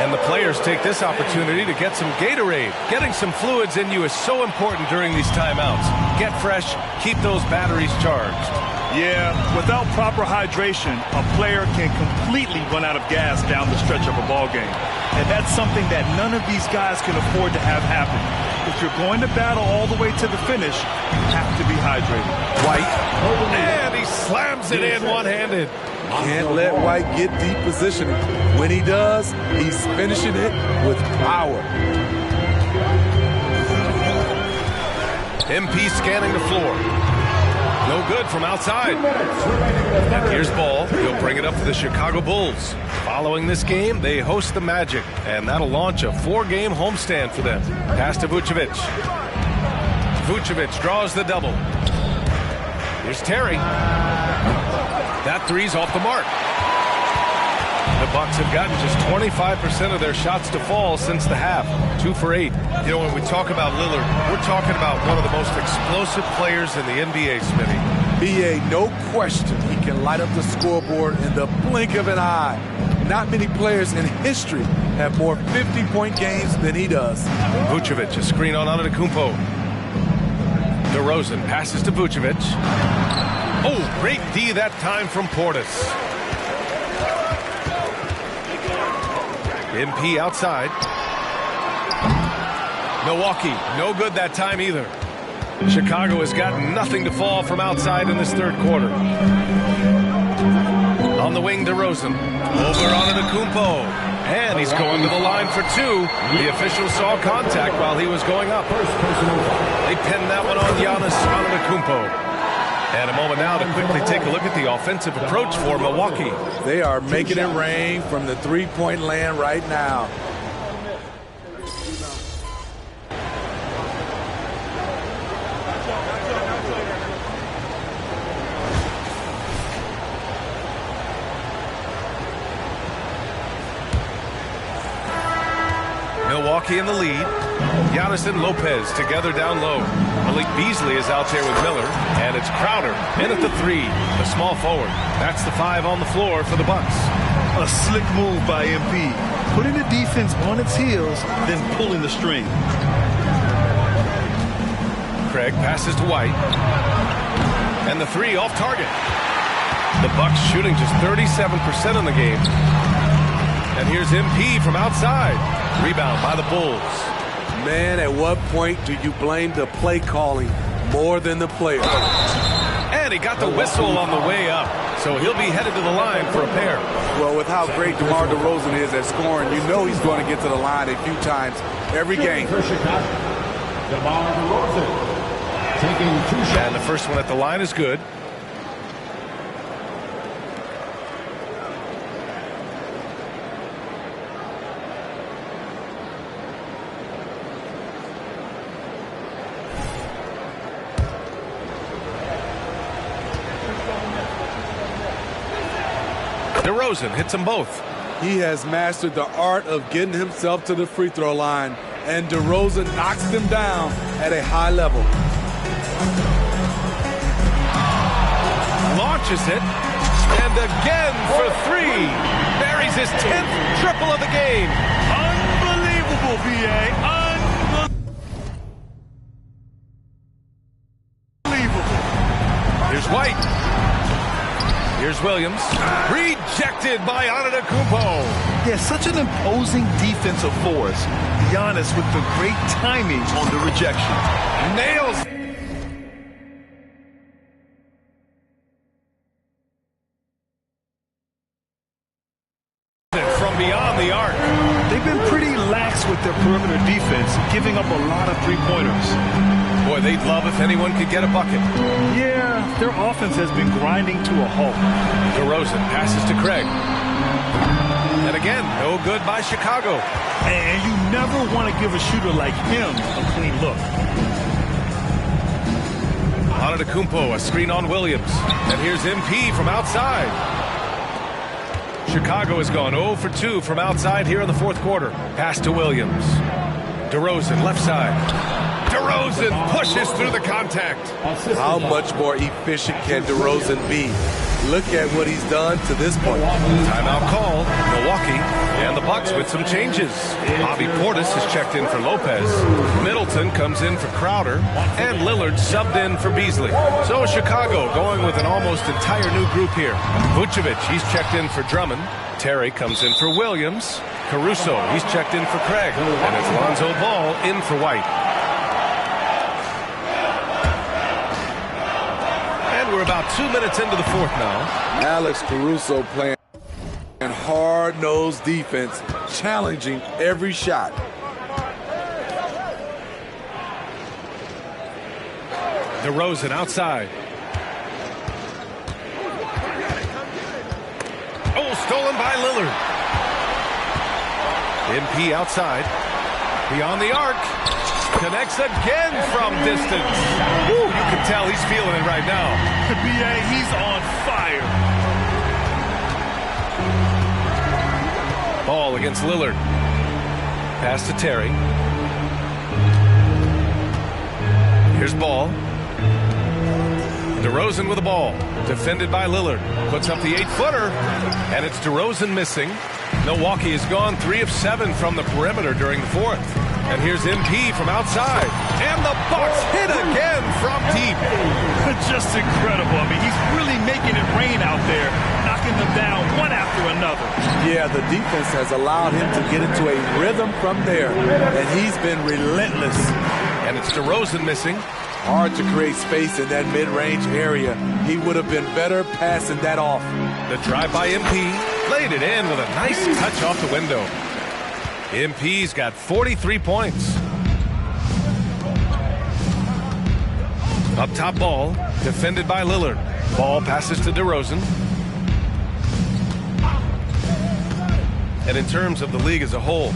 And the players take this opportunity to get some Gatorade. Getting some fluids in you is so important during these timeouts. Get fresh, keep those batteries charged. Yeah, without proper hydration, a player can completely run out of gas down the stretch of a ball game. And that's something that none of these guys can afford to have happen. If you're going to battle all the way to the finish, you have to be hydrated. White, and he slams it in one-handed. Can't let White get deep positioning. When he does, he's finishing it with power. MP scanning the floor. No good from outside. And here's Ball. He'll bring it up to the Chicago Bulls. Following this game, they host the Magic, and that'll launch a 4-game homestand for them. Pass to Vucevic. Vucevic draws the double. Here's Terry. That three's off the mark. The Bucks have gotten just 25% of their shots to fall since the half. 2 for 8. You know, when we talk about Lillard, we're talking about one of the most explosive players in the NBA, Smitty. BA, no question, he can light up the scoreboard in the blink of an eye. Not many players in history have more 50-point games than he does. Vucevic, a screen on Antetokounmpo. DeRozan passes to Vucevic. Oh, great D that time from Portis. MP outside. Milwaukee, no good that time either. Chicago has gotten nothing to fall from outside in this third quarter. On the wing, DeRozan. Over on Antetokounmpo. And he's going to the line for 2. The official saw contact while he was going up. They pinned that one on Giannis Antetokounmpo. And a moment now to quickly take a look at the offensive approach for Milwaukee. They are making it rain from the three-point land right now. Milwaukee in the lead. Giannis and Lopez together down low. Malik Beasley is out there with Miller, and it's Crowder in at the 3, the small forward. That's the 5 on the floor for the Bucks. A slick move by MP, putting the defense on its heels, then pulling the string. Craig passes to White, and the 3 off target. The Bucks shooting just 37% in the game. And here's MP from outside. Rebound by the Bulls. Man, at what point do you blame the play calling more than the player? And he got the whistle on the way up, so he'll be headed to the line for a pair. Well, with how great DeMar DeRozan is at scoring, you know he's going to get to the line a few times every game. DeMar DeRozan taking 2 shots. And the first one at the line is good. DeRozan hits them both. He has mastered the art of getting himself to the free throw line, and DeRozan knocks them down at a high level. Launches it, and again for three. Buries his 10th triple of the game. Unbelievable, B.A. Unbelievable. Here's White. Here's Williams. Rejected by Antetokounmpo. Yeah, such an imposing defensive force. Giannis with the great timing on the rejection. Nails. From beyond the arc. They've been pretty lax with their perimeter defense, giving up a lot of three-pointers. Boy, they'd love if anyone could get a bucket. Yeah, their offense has been grinding to a halt. DeRozan passes to Craig. And again, no good by Chicago. And you never want to give a shooter like him a clean look. Antetokounmpo, a screen on Williams. And here's MP from outside. Chicago has gone 0 for 2 from outside here in the fourth quarter. Pass to Williams. DeRozan, left side. DeRozan pushes through the contact. How much more efficient can DeRozan be? Look at what he's done to this point. Timeout call, Milwaukee, and the Bucks with some changes. Bobby Portis has checked in for Lopez. Middleton comes in for Crowder, and Lillard subbed in for Beasley. So Chicago going with an almost entire new group here. Vucevic, he's checked in for Drummond. Terry comes in for Williams. Caruso, he's checked in for Craig. And it's Lonzo Ball in for White. We're about 2 minutes into the fourth now. Alex Caruso playing hard-nosed defense, challenging every shot. DeRozan outside. Oh, stolen by Lillard. MP outside. Beyond the arc. Connects again from distance. Woo, you can tell he's feeling it right now. B.A., he's on fire. Ball against Lillard. Pass to Terry. Here's Ball. DeRozan with the ball. Defended by Lillard. Puts up the 8-footer. And it's DeRozan missing. Milwaukee has gone 3 of 7 from the perimeter during the fourth. And here's MP from outside. And the Bucks hit again from deep. Just incredible. I mean, he's really making it rain out there, knocking them down one after another. Yeah, the defense has allowed him to get into a rhythm from there. And he's been relentless. And it's DeRozan missing. Hard to create space in that mid-range area. He would have been better passing that off. The drive by MP. Laid it in with a nice touch off the window. MP's got 43 points. Up top Ball, defended by Lillard. Ball passes to DeRozan. And in terms of the league as a whole,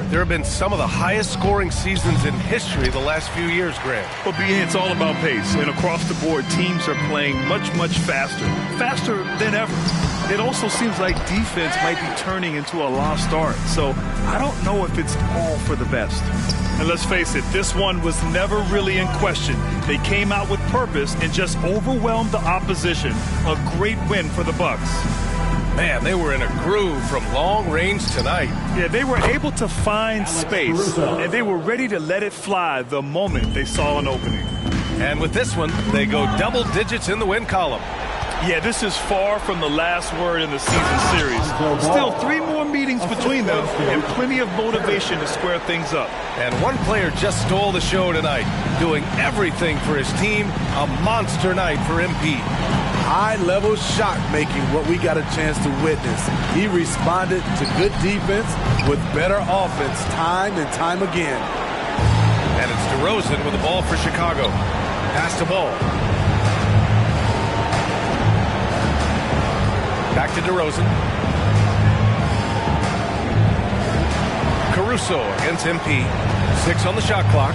there have been some of the highest scoring seasons in history the last few years, Grant. Well, B.A., it's all about pace. And across the board, teams are playing much, much faster. Faster than ever. It also seems like defense might be turning into a lost art. So I don't know if it's all for the best. And let's face it, this one was never really in question. They came out with purpose and just overwhelmed the opposition. A great win for the Bucks. Man, they were in a groove from long range tonight. Yeah, they were able to find space, and they were ready to let it fly the moment they saw an opening. And with this one, they go double digits in the win column. Yeah, this is far from the last word in the season series. Still 3 more meetings between them and plenty of motivation to square things up. And one player just stole the show tonight, doing everything for his team. A monster night for MP. High-level shot making, what we got a chance to witness. He responded to good defense with better offense time and time again. And it's DeRozan with the ball for Chicago. Pass to Ball. Back to DeRozan. Caruso against MP. 6 on the shot clock.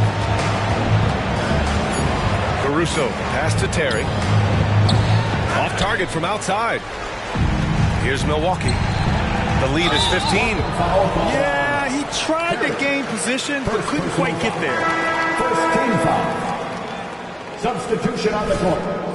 Caruso, pass to Terry. Off target from outside. Here's Milwaukee. The lead is 15. Yeah, he tried to gain position, but couldn't quite get there. First team foul. Substitution on the court.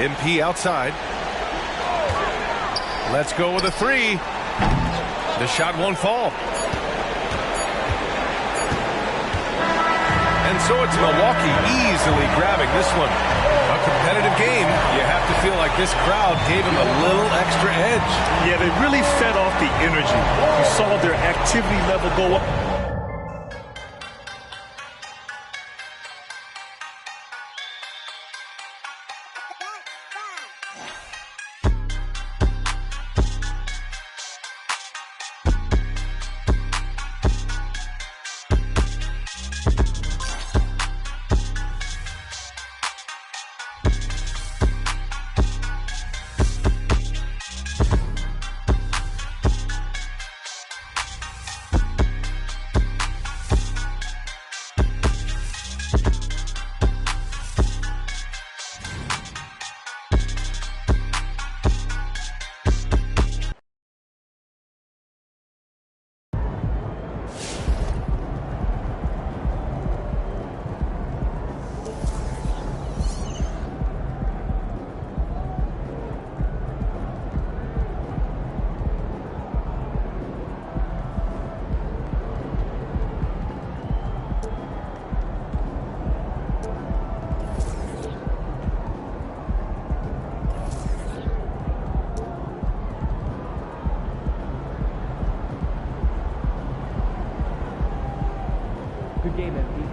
MP outside. Let's go with a three. The shot won't fall. And so it's Milwaukee easily grabbing this one. A competitive game. You have to feel like this crowd gave him a little extra edge. Yeah, they really fed off the energy. You saw their activity level go up. Good game, MP.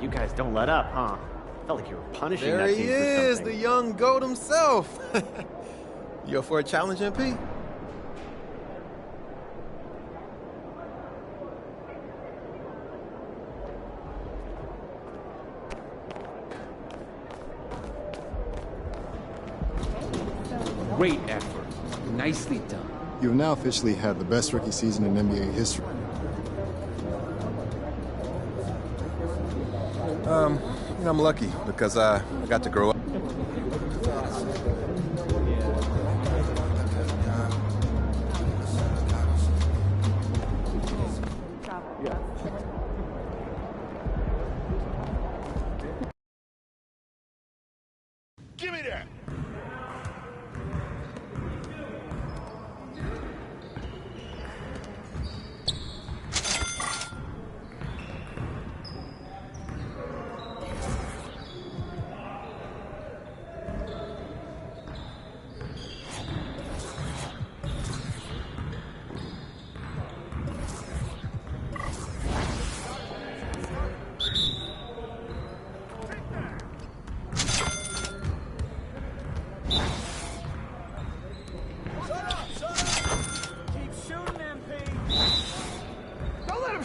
You guys don't let up, huh? Felt like you were punishing There that he team for is, something. the young GOAT himself. You up for a challenge, MP? Great effort. Nicely done. You have now officially had the best rookie season in NBA history. I'm lucky because I got to grow up. Give me that.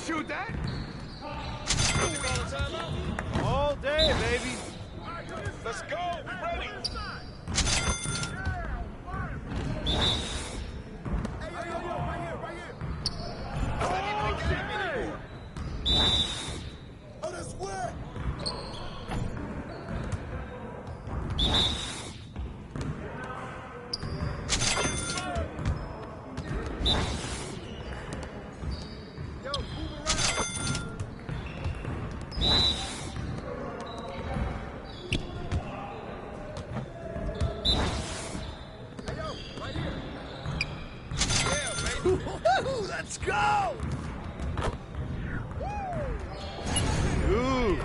Shoot that! All day, baby. Let's go. Ready. Let's go! Ooh.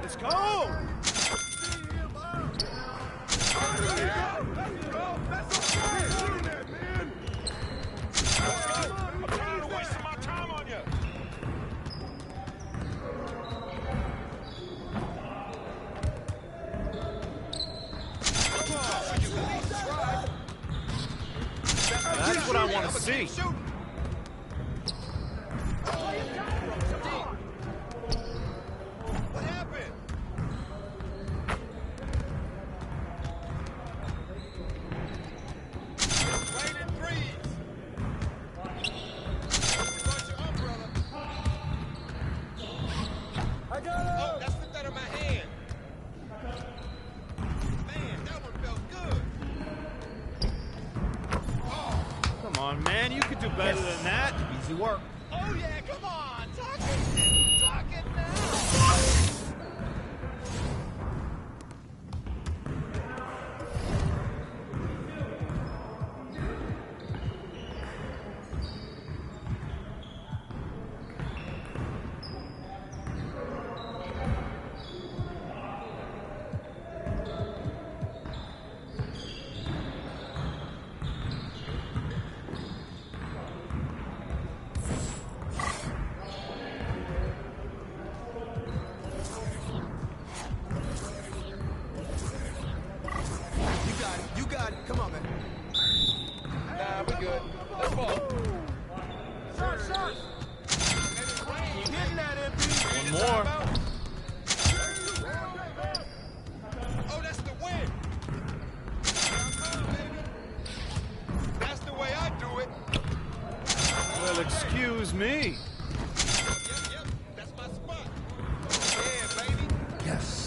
Let's go! I'm tired of wasting my time on you. That's what I want to see. What happened? Right in threes. Watch your umbrella. I got it. Oh, that slipped out of my hand. Man, that one felt good. Come on, man. You could do better than that. Easy work. Oh yeah, come on. Talk it now. You got it. Come on, man. Nah, we good. Let's ball. Shot. You hitting that, MP? One more. Oh, that's the win. That's the way I do it. Well, excuse me. Yep. That's my spot. Yeah, baby. Yes.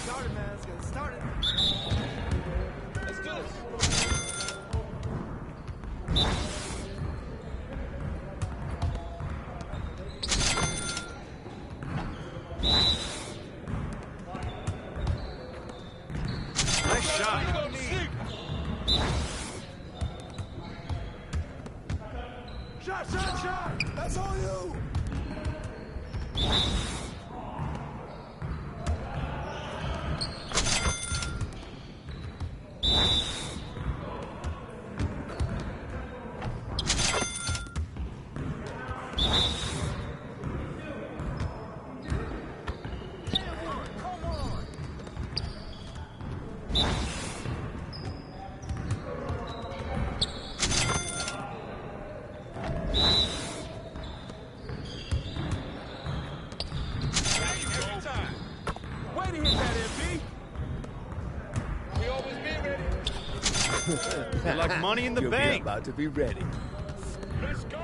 Started, man. Let's get started. Let's do this. Nice shot. Shot. That's all you. Way to hit that, MP. We always be ready. Like money in the bank. About to be ready. Let's go.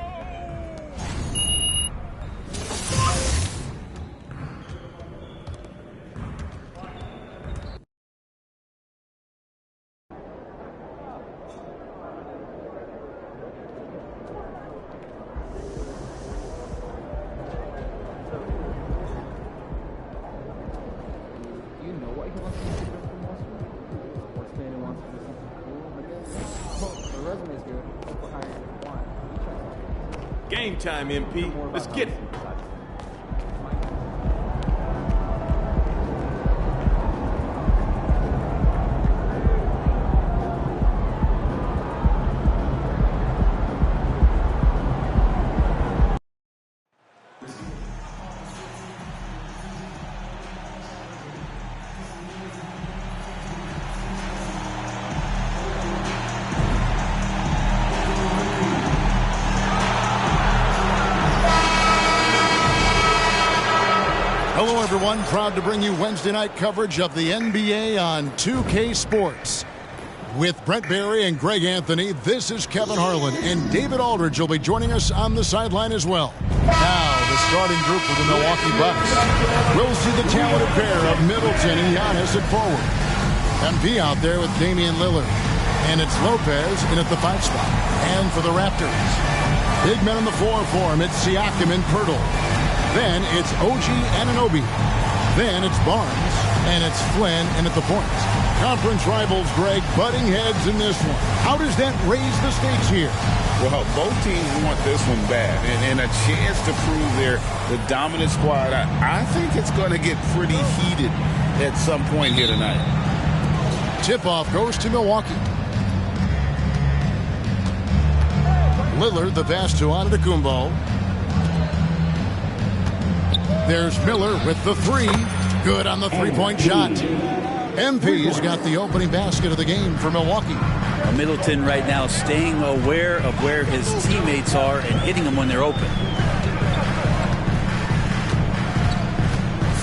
You know what he wants to do from Westwood? Sportsman who wants to do something cool, I guess. Well, the resume's good. People hire you want. Game time, MP. Let's get it. everyone. Proud to bring you Wednesday night coverage of the NBA on 2K Sports. With Brent Barry and Greg Anthony, this is Kevin Harlan, and David Aldridge will be joining us on the sideline as well. Now, the starting group for the Milwaukee Bucks. We'll see the talented pair of Middleton and Giannis at forward. MP out there with Damian Lillard. And it's Lopez in at the 5 spot. And for the Raptors, big men on the 4 for him. It's Siakam and Pirtle. Then it's OG Anunoby. Then it's Barnes. And it's Flynn in at the points. Conference rivals, Greg, butting heads in this one. How does that raise the stakes here? Well, both teams want this one bad, and a chance to prove they're the dominant squad. I think it's going to get pretty heated at some point here tonight. Tip-off goes to Milwaukee. Lillard, the pass to Antetokounmpo. There's Miller with the 3. Good on the three-point shot. MP's got the opening basket of the game for Milwaukee. Middleton right now staying aware of where his teammates are and hitting them when they're open.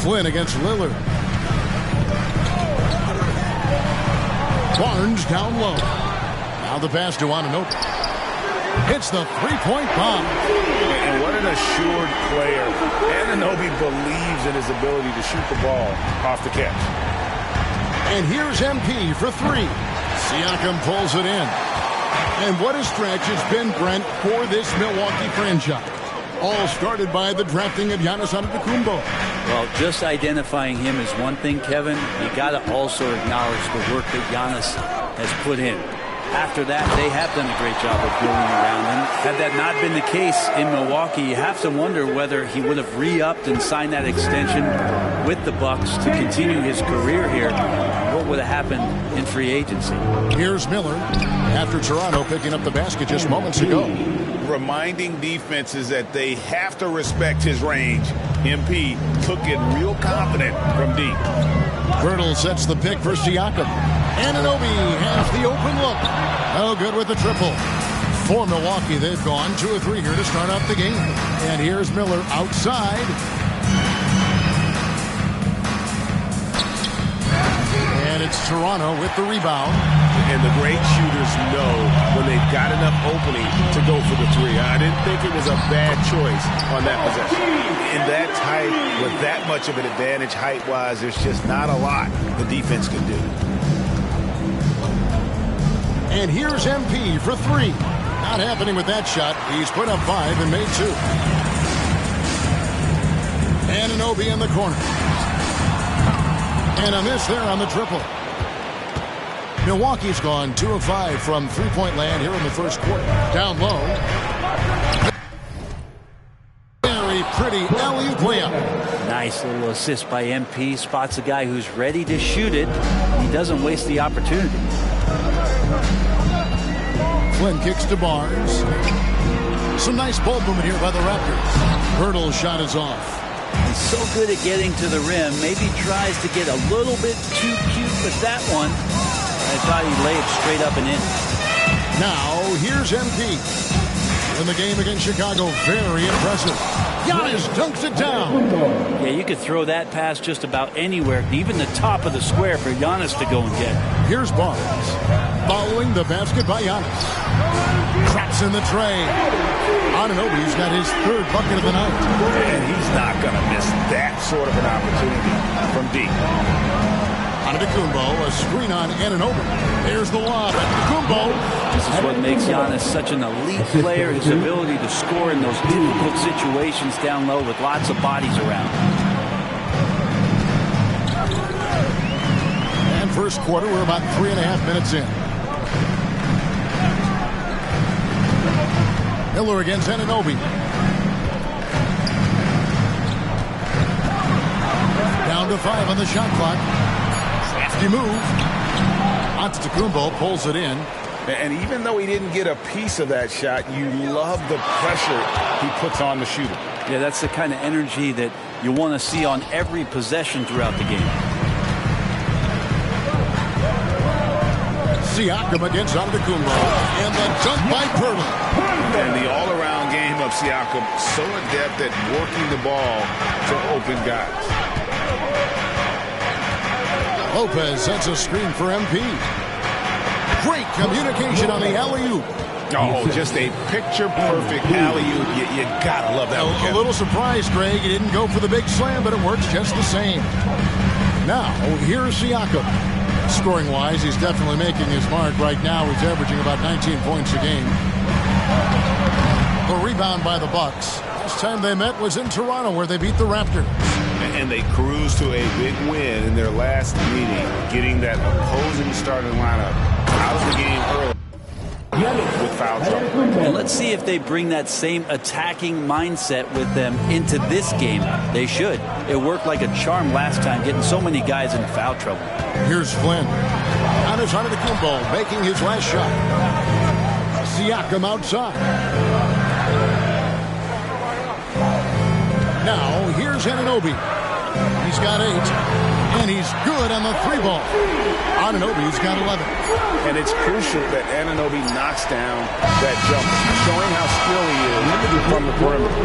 Flynn against Lillard. Barnes down low. Now the pass to Anunoby. Hits the three-point bomb. And what an assured player. Anunoby believes in his ability to shoot the ball off the catch. And here's MP for 3. Siakam pulls it in. And what a stretch it's been, Brent, for this Milwaukee franchise. All started by the drafting of Giannis Antetokounmpo. Well, just identifying him is one thing, Kevin. You got to also acknowledge the work that Giannis has put in. After that, they have done a great job of building around him. Had that not been the case in Milwaukee, you have to wonder whether he would have re-upped and signed that extension with the Bucks to continue his career here. What would have happened in free agency? Here's Miller after Toronto picking up the basket just moments ago. Reminding defenses that they have to respect his range. MP took it real confident from deep. Pirtle sets the pick for Siakam. Anunoby has the open look. Oh, good with the triple. For Milwaukee, they've gone 2 of 3 here to start out the game. And here's Miller outside. And it's Toronto with the rebound. And the great shooters know when they've got enough opening to go for the 3. I didn't think it was a bad choice on that possession. In that tight, with that much of an advantage height-wise, there's just not a lot the defense can do. And here's MP for 3. Not happening with that shot. He's put up 5 and made 2. Anunoby in the corner. And a miss there on the triple. Milwaukee's gone 2 of 5 from three-point land here in the first quarter. Down low. Very pretty alley-oop layup. Nice little assist by MP. Spots a guy who's ready to shoot it. He doesn't waste the opportunity. Flynn kicks to Barnes. Some nice ball movement here by the Raptors. Pirtle's shot is off. He's so good at getting to the rim. Maybe tries to get a little bit too cute with that one. I thought he'd lay it straight up and in. Now, here's MP. In the game against Chicago, very impressive. Giannis dunks it down. Yeah, you could throw that pass just about anywhere, even the top of the square for Giannis to go and get. Here's Barnes. Following the basket by Giannis. Traps in the tray. Anunoby's got his 3rd bucket of the night. And he's not going to miss that sort of an opportunity from deep. Antetokounmpo, a screen on Anunoby. There's the lob. Antetokounmpo. This is what makes Giannis such an elite player, his ability to score in those difficult situations down low with lots of bodies around. And first quarter, we're about 3.5 minutes in. Miller against Anunoby. Down to 5 on the shot clock. Crafty move. Antetokounmpo pulls it in. And even though he didn't get a piece of that shot, you love the pressure he puts on the shooter. Yeah, that's the kind of energy that you want to see on every possession throughout the game. Siakam against Antetokounmpo. And the dunk by Pirtle. And the all-around game of Siakam, so adept at working the ball to open guys. Lopez sets a screen for MP. Great communication on the alley-oop. Oh, just a picture-perfect alley-oop. You gotta love that one. A little surprised, Greg. He didn't go for the big slam, but it works just the same. Now, here's Siakam. Scoring-wise, he's definitely making his mark. Right now, he's averaging about 19 points a game. A rebound by the Bucks. Last time they met was in Toronto, where they beat the Raptors. And they cruised to a big win in their last meeting, getting that opposing starting lineup out of the game early with foul trouble. And let's see if they bring that same attacking mindset with them into this game. They should. It worked like a charm last time, getting so many guys in foul trouble. Here's Flynn. Giannis Antetokounmpo making his last shot. Siakam outside. Now, here's Anunoby. He's got 8, and he's good on the 3 ball. Anunoby's got 11. And it's crucial that Anunoby knocks down that jumper, showing how skilled he is from the perimeter.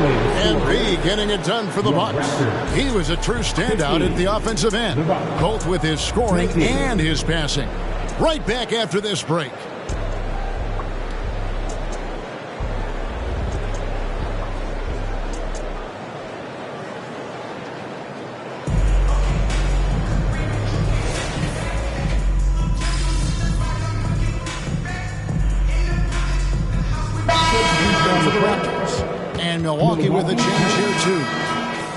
And B getting it done for the Bucks. He was a true standout at the offensive end, both with his scoring and his passing. Right back after this break. And Milwaukee with a change here, too.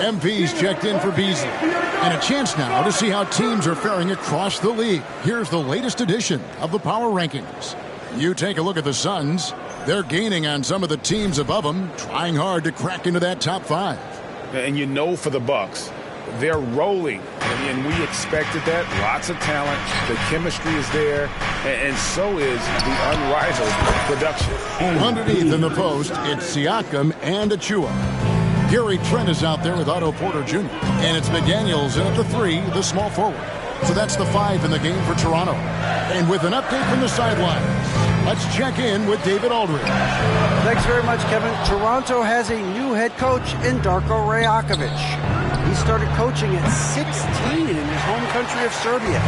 MP's checked in for Beasley. And a chance now to see how teams are faring across the league. Here's the latest edition of the Power Rankings. You take a look at the Suns. They're gaining on some of the teams above them, trying hard to crack into that top 5. And you know for the Bucks, they're rolling. And we expected that. Lots of talent. The chemistry is there. And so is the unrivaled production. Underneath in the post, it's Siakam and Achua. Gary Trent is out there with Otto Porter Jr. And it's McDaniels in at the 3, the small forward. So that's the 5 in the game for Toronto. And with an update from the sidelines, let's check in with David Aldridge. Thanks very much, Kevin. Toronto has a new head coach in Darko Rajakovic. He started coaching at 16 in his home country of Serbia.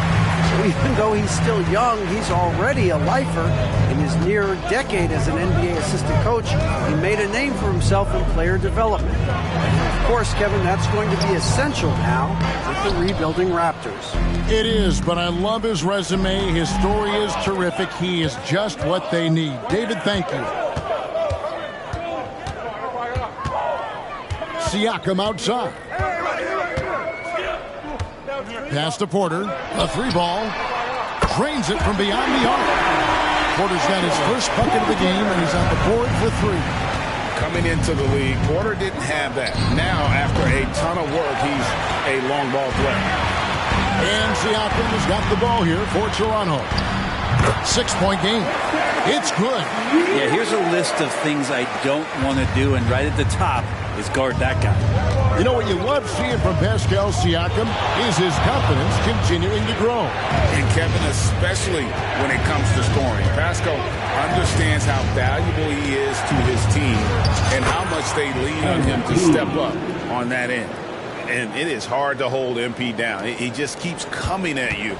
So even though he's still young, he's already a lifer. In his near decade as an NBA assistant coach, he made a name for himself in player development. Of course, Kevin, that's going to be essential now with the rebuilding Raptors. It is, but I love his resume. His story is terrific. He is just what they need. David, thank you. Siakam outside. Pass to Porter. A 3 ball. Drains it from beyond the arc. Porter's got his first bucket of the game, and he's on the board for 3. Coming into the league, Porter didn't have that. Now, after a ton of work, he's a long ball threat. And Siakam has got the ball here for Toronto. 6-point game. It's good. Yeah, here's a list of things I don't want to do, and right at the top is guard that guy. You know what you love seeing from Pascal Siakam is his confidence continuing to grow. And Kevin, especially when it comes to scoring. Pascal understands how valuable he is to his team and how much they lean on him to step up on that end. And it is hard to hold MP down. He just keeps coming at you.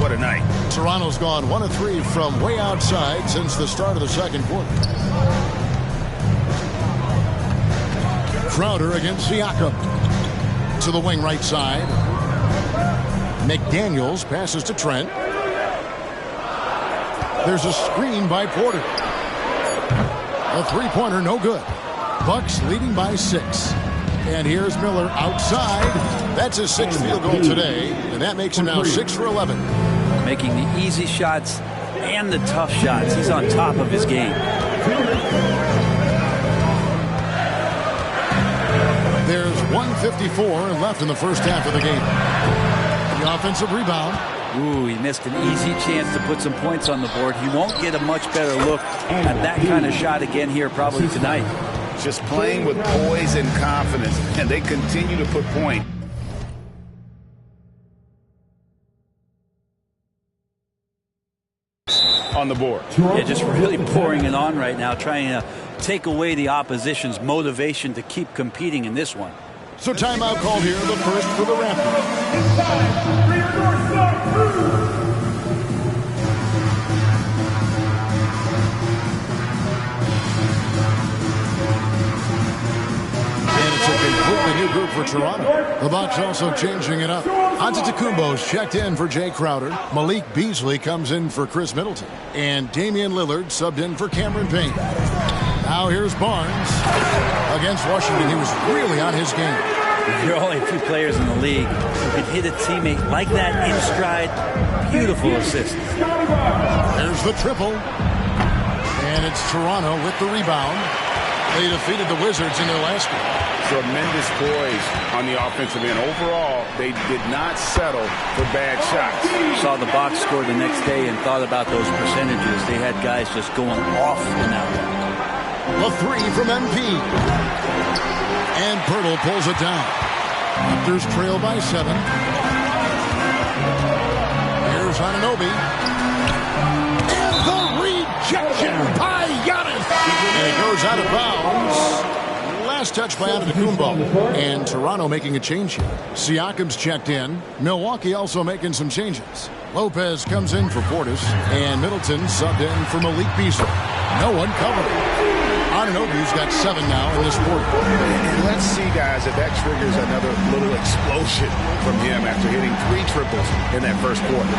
What a night. Toronto's gone 1 of 3 from way outside since the start of the second quarter. Crowder against Siakam. To the wing right side. McDaniels passes to Trent. There's a screen by Porter. A 3-pointer, no good. Bucks leading by 6. And here's Miller outside. That's his 6th field goal today, and that makes him now 6 for 11. Making the easy shots and the tough shots. He's on top of his game. There's 1:54 left in the first half of the game. The offensive rebound. Ooh, he missed an easy chance to put some points on the board. He won't get a much better look at that kind of shot again here probably tonight. Just playing with poise and confidence, and they continue to put point. On the board. Yeah, just really pouring it on right now, trying to take away the opposition's motivation to keep competing in this one. So timeout called here, the first for the Raptors. And it's a completely new group for Toronto. The Bucks also changing it up. Antetokounmpo's checked in for Jay Crowder. Malik Beasley comes in for Chris Middleton. And Damian Lillard subbed in for Cameron Payne. Now here's Barnes. Against Washington, he was really on his game. There are only a few players in the league who can hit a teammate like that in stride. Beautiful assist. There's the triple. And it's Toronto with the rebound. They defeated the Wizards in their last game. Tremendous poise on the offensive end. Overall, they did not settle for bad shots. Saw the box score the next day and thought about those percentages. They had guys just going off in that one. The three from MP. And Pirtle pulls it down. Raptors trail by 7. Here's Anunoby. And the rejection by Giannis. And it goes out of bounds. Last touch by Antetokounmpo. And Toronto making a change here. Siakam's checked in. Milwaukee also making some changes. Lopez comes in for Portis. And Middleton subbed in for Malik Beasley. No one covering. Anunoby's got 7 now in this quarter. And let's see, guys, if that triggers another little explosion from him after hitting 3 triples in that first quarter.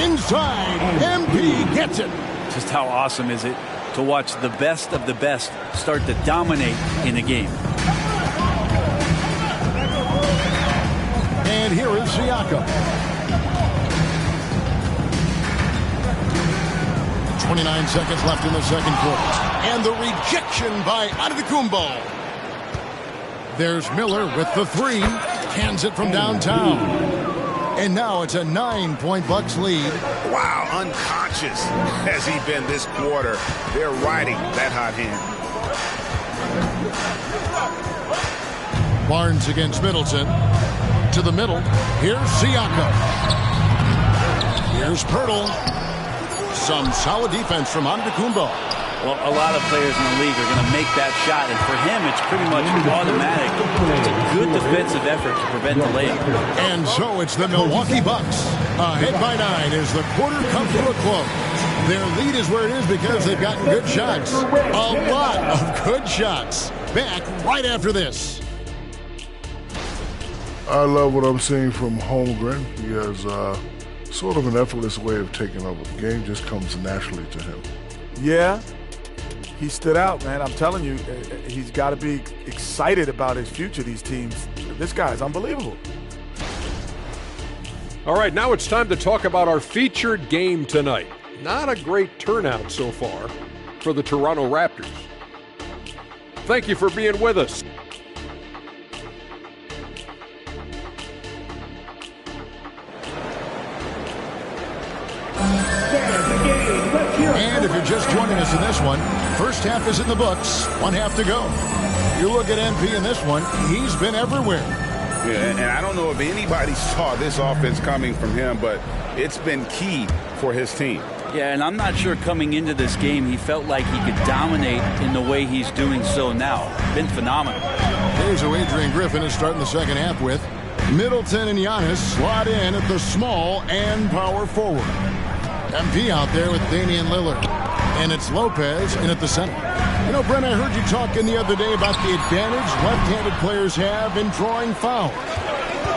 Inside, MP gets it. Just how awesome is it to watch the best of the best start to dominate in a game. And here is Siakam. 29 seconds left in the second quarter. And the rejection by Antetokounmpo. There's Miller with the 3. Hands it from downtown. And now it's a 9-point Bucks lead. Wow, unconscious has he been this quarter. They're riding that hot hand. Barnes against Middleton. To the middle. Here's Siakam. Here's Pirtle. Some solid defense from Antetokounmpo. Well, a lot of players in the league are going to make that shot, and for him, it's pretty much automatic. It's a good defensive effort to prevent the layup. And so it's the Milwaukee Bucks. Ahead by 9 as the quarter comes to a close. Their lead is where it is because they've gotten good shots. A lot of good shots. Back right after this. I love what I'm seeing from Holmgren. He has sort of an effortless way of taking over. The game just comes naturally to him. Yeah, he stood out, man. I'm telling you, he's got to be excited about his future, these teams. This guy's unbelievable. All right, now it's time to talk about our featured game tonight. Not a great turnout so far for the Toronto Raptors. Thank you for being with us. And if you're just joining us in this one, first half is in the books, 1 half to go. You look at MP in this one, he's been everywhere. Yeah, and I don't know if anybody saw this offense coming from him, but it's been key for his team. Yeah, and I'm not sure coming into this game he felt like he could dominate in the way he's doing so now. Been phenomenal. Here's who Adrian Griffin is starting the second half with. Middleton and Giannis slot in at the small and power forward. MP out there with Damian Lillard. And it's Lopez in at the center. You know, Brent, I heard you talking the other day about the advantage left-handed players have in drawing fouls.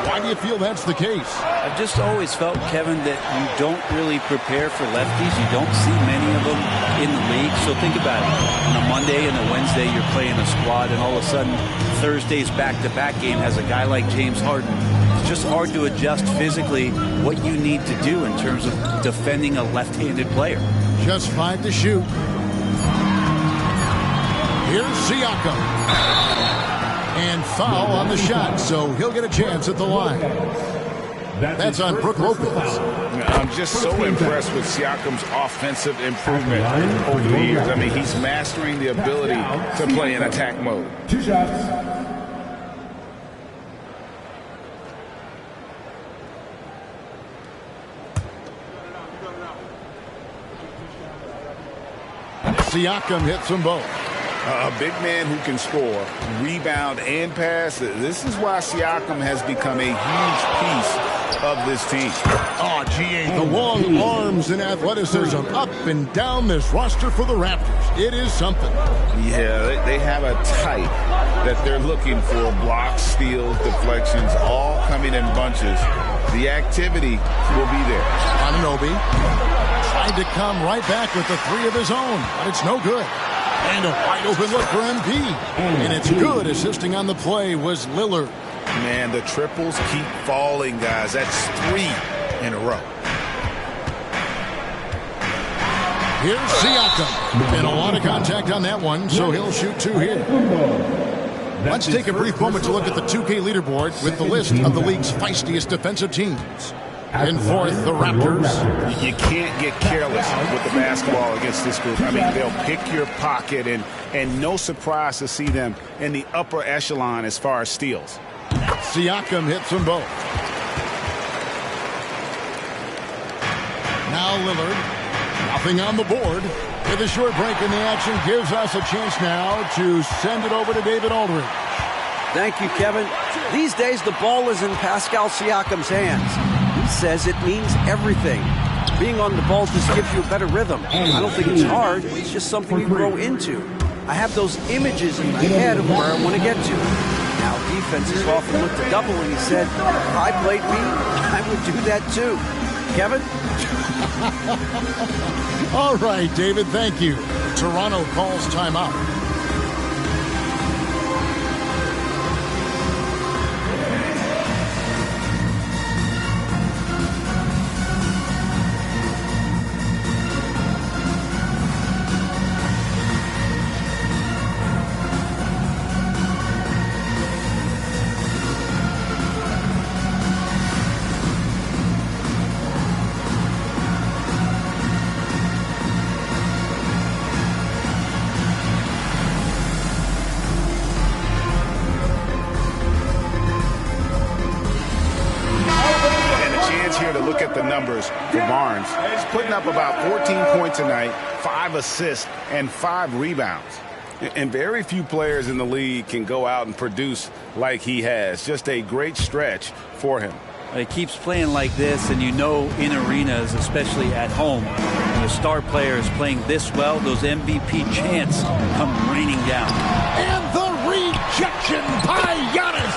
Why do you feel that's the case? I've just always felt, Kevin, that you don't really prepare for lefties. You don't see many of them in the league. So think about it. On a Monday and a Wednesday, you're playing a squad, and all of a sudden, Thursday's back-to-back game has a guy like James Harden. It's just hard to adjust physically what you need to do in terms of defending a left-handed player. Just 5 to shoot. Here's Siakam. And foul on the shot, so he'll get a chance at the line. That's on Brook Lopez. I'm just so impressed with Siakam's offensive improvement over the years. I mean, he's mastering the ability to play in attack mode. 2 shots. Siakam hits them both. A big man who can score, rebound, and pass. This is why Siakam has become a huge piece of this team. Oh, G.A., the long arms and athleticism up and down this roster for the Raptors. It is something. Yeah, they have a type that they're looking for. Blocks, steals, deflections, all coming in bunches. The activity will be there. Anunoby tried to come right back with the three of his own, but it's no good. And a wide open look for MP. And it's good. Assisting on the play was Lillard. Man, the triples keep falling, guys. That's 3 in a row. Here's Siakam. And a lot of contact on that one, so he'll shoot 2 here. Let's take a brief moment to look at the 2K leaderboard with the list of the league's feistiest defensive teams. In fourth, the Raptors. You can't get careless with the basketball against this group. I mean, they'll pick your pocket, and no surprise to see them in the upper echelon as far as steals. Siakam hits them both. Now Lillard. Nothing on the board. With a short break in the action gives us a chance now to send it over to David Aldridge. Thank you, Kevin. These days, the ball is in Pascal Siakam's hands. He says it means everything. Being on the ball just gives you a better rhythm. I don't think it's hard. It's just something you grow into. I have those images in my head of where I want to get to. Now, defenses often look to double, and he said, if I played me, I would do that too. Kevin? All right, David, thank you. Toronto calls timeout. For Barnes, he's putting up about 14 points tonight, 5 assists, and 5 rebounds. And very few players in the league can go out and produce like he has. Just a great stretch for him. He keeps playing like this, and you know in arenas, especially at home, when the star player is playing this well, those MVP chants come raining down. And the rejection by Giannis.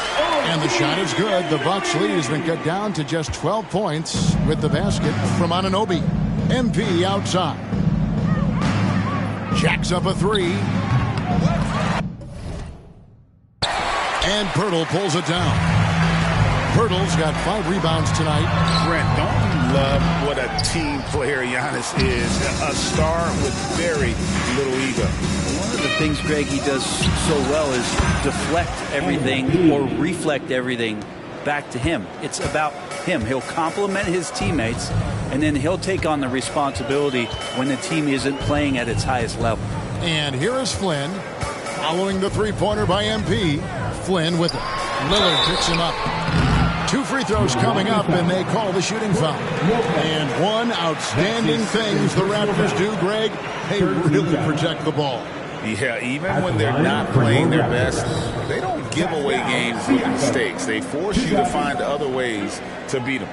And the shot is good. The Bucks' lead has been cut down to just 12 points with the basket from Anunoby. MP outside. Jacks up a 3. And Pirtle pulls it down. Pirtle's got 5 rebounds tonight. Brent, don't you love what a team player Giannis is? A star with very little ego. One of the things, Greg, he does so well is deflect everything or reflect everything back to him. It's about him. He'll compliment his teammates, and then he'll take on the responsibility when the team isn't playing at its highest level. And here is Flynn following the three-pointer by MP. Flynn with it. Lillard picks him up. 2 free throws coming up, and they call the shooting foul. And one outstanding things the Raptors do, Greg, they really protect the ball. Yeah, even when they're not playing their best, they don't give away games with mistakes. They force you to find other ways to beat them.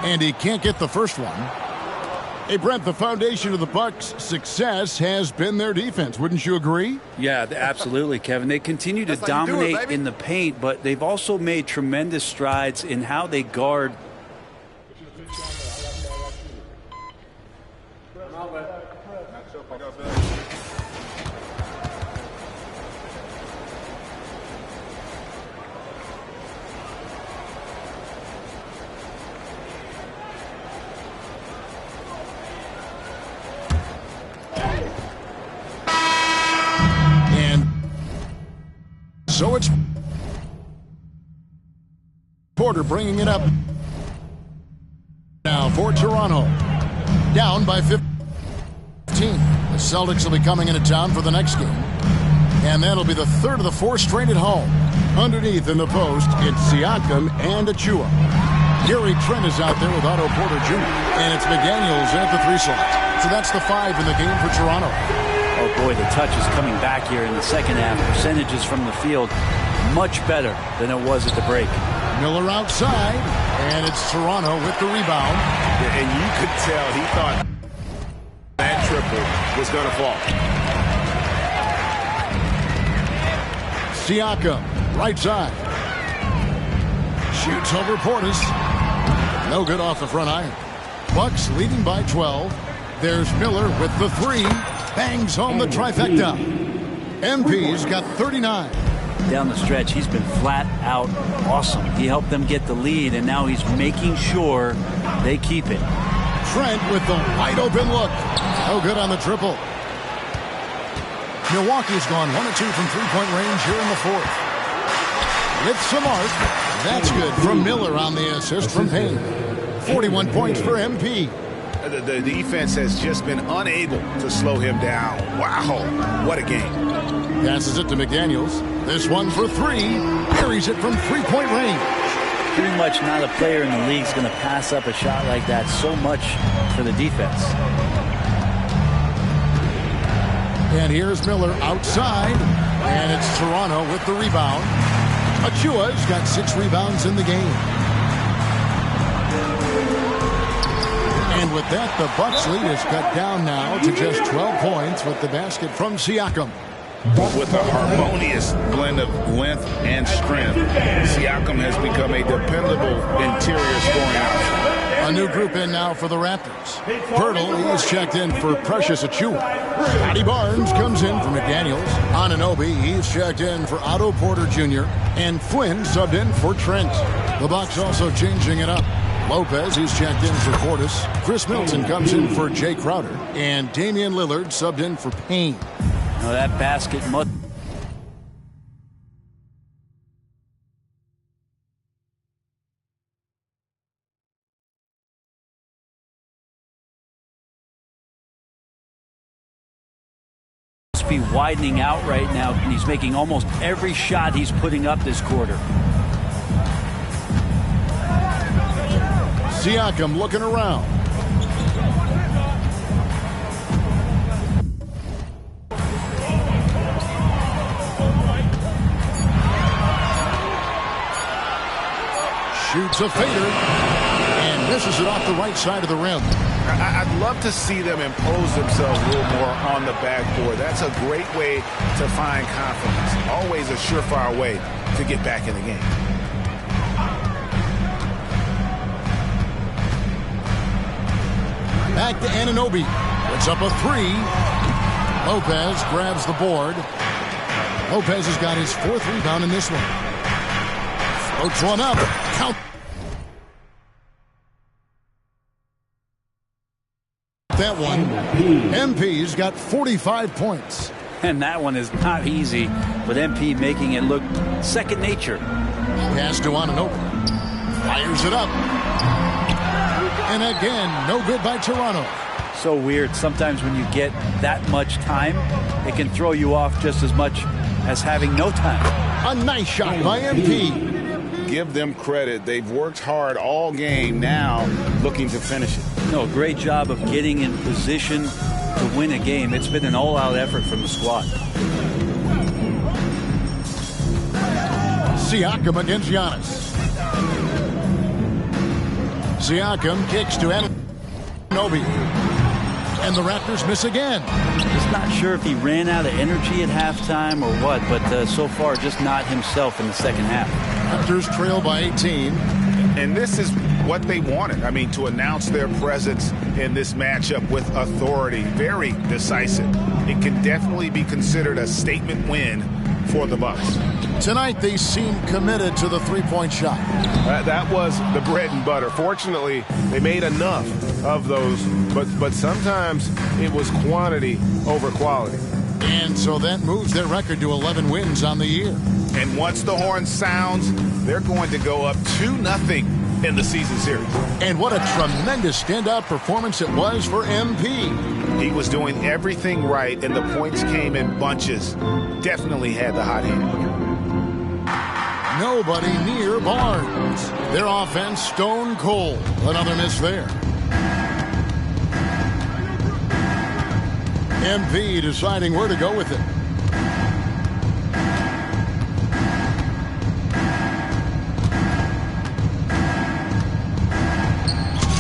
And he can't get the first one. Hey, Brent, the foundation of the Bucks' success has been their defense. Wouldn't you agree? Yeah, absolutely, Kevin. They continue to dominate in the paint, but they've also made tremendous strides in how they guard. So it's Porter bringing it up now for Toronto. Down by 15. The Celtics will be coming into town for the next game. And that'll be the third of the four straight at home. Underneath in the post, it's Siakam and Achua. Gary Trent is out there with Otto Porter Jr. And it's McDaniels at the 3 slot. So that's the 5 in the game for Toronto. Oh, boy, the touch is coming back here in the second half. Percentages from the field much better than it was at the break. Miller outside, and it's Toronto with the rebound. And you could tell he thought that triple was going to fall. Siakam, right side. Shoots over Portis. No good off the front iron. Bucks leading by 12. There's Miller with the 3. Bangs home the trifecta. MP's got 39. Down the stretch, he's been flat out awesome. He helped them get the lead, and now he's making sure they keep it. Trent with the wide open look. No good on the triple. Milwaukee's gone 1 of 2 from 3-point range here in the 4th. With some arc. That's good from Miller on the assist from Payne. 41 points for MP. The defense has just been unable to slow him down. Wow, what a game. Passes it to McDaniels. This one for 3. Buries it from 3-point range. Pretty much not a player in the league is going to pass up a shot like that so much for the defense. And here's Miller outside. And it's Toronto with the rebound. Achua's got 6 rebounds in the game. And with that, the Bucks lead is cut down now to just 12 points with the basket from Siakam. With a harmonious blend of length and strength, Siakam has become a dependable interior scoring option. A new group in now for the Raptors. Pirtle is checked in for Precious Achiuwa. Scotty Barnes comes in for McDaniels. Anunoby, he's checked in for Otto Porter Jr. And Flynn subbed in for Trent. The Bucks also changing it up. Lopez, he's checked in for Portis. Chris Middleton comes in for Jay Crowder. And Damian Lillard subbed in for Payne. Now that basket must... be widening out right now, and he's making almost every shot he's putting up this quarter. Siakam looking around. Shoots a fader and misses it off the right side of the rim. I'd love to see them impose themselves a little more on the backboard. That's a great way to find confidence. Always a surefire way to get back in the game. Back to Anunoby. Puts up a 3. Lopez grabs the board. Lopez has got his 4th rebound in this one. Floats one up. Count. That one. MP's got 45 points. And that one is not easy, with MP making it look second nature. Pass to Anunoby. Fires it up. And again, no good by Toronto. So weird. Sometimes when you get that much time, it can throw you off just as much as having no time. A nice shot by MP. Give them credit. They've worked hard all game, now looking to finish it. No, great job of getting in position to win a game. It's been an all-out effort from the squad. Siakam against Giannis. Siakam kicks to Anunoby. And the Raptors miss again. Just not sure if he ran out of energy at halftime or what, but so far just not himself in the second half. Raptors trail by 18. And this is what they wanted. I mean, to announce their presence in this matchup with authority. Very decisive. It can definitely be considered a statement win for the Bucks. Tonight, they seem committed to the three-point shot. That was the bread and butter. Fortunately, they made enough of those, but sometimes it was quantity over quality. And so that moves their record to 11 wins on the year. And once the horn sounds, they're going to go up 2-0 in the season series. And what a tremendous standout performance it was for MP. He was doing everything right, and the points came in bunches. Definitely had the hot hand. Nobody near Barnes. Their offense stone cold. Another miss there. MP deciding where to go with it.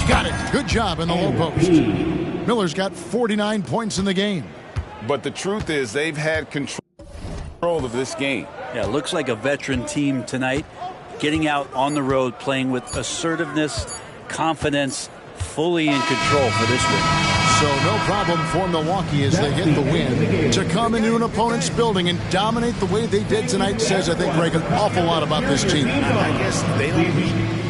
Got it. Good job in the low post. Miller's got 49 points in the game. But the truth is they've had control of this game. Yeah, looks like a veteran team tonight, getting out on the road, playing with assertiveness, confidence, fully in control for this win. So no problem for Milwaukee as they hit the win. To come into an opponent's building and dominate the way they did tonight says, I think, Greg, an awful lot about this team. I guess they don't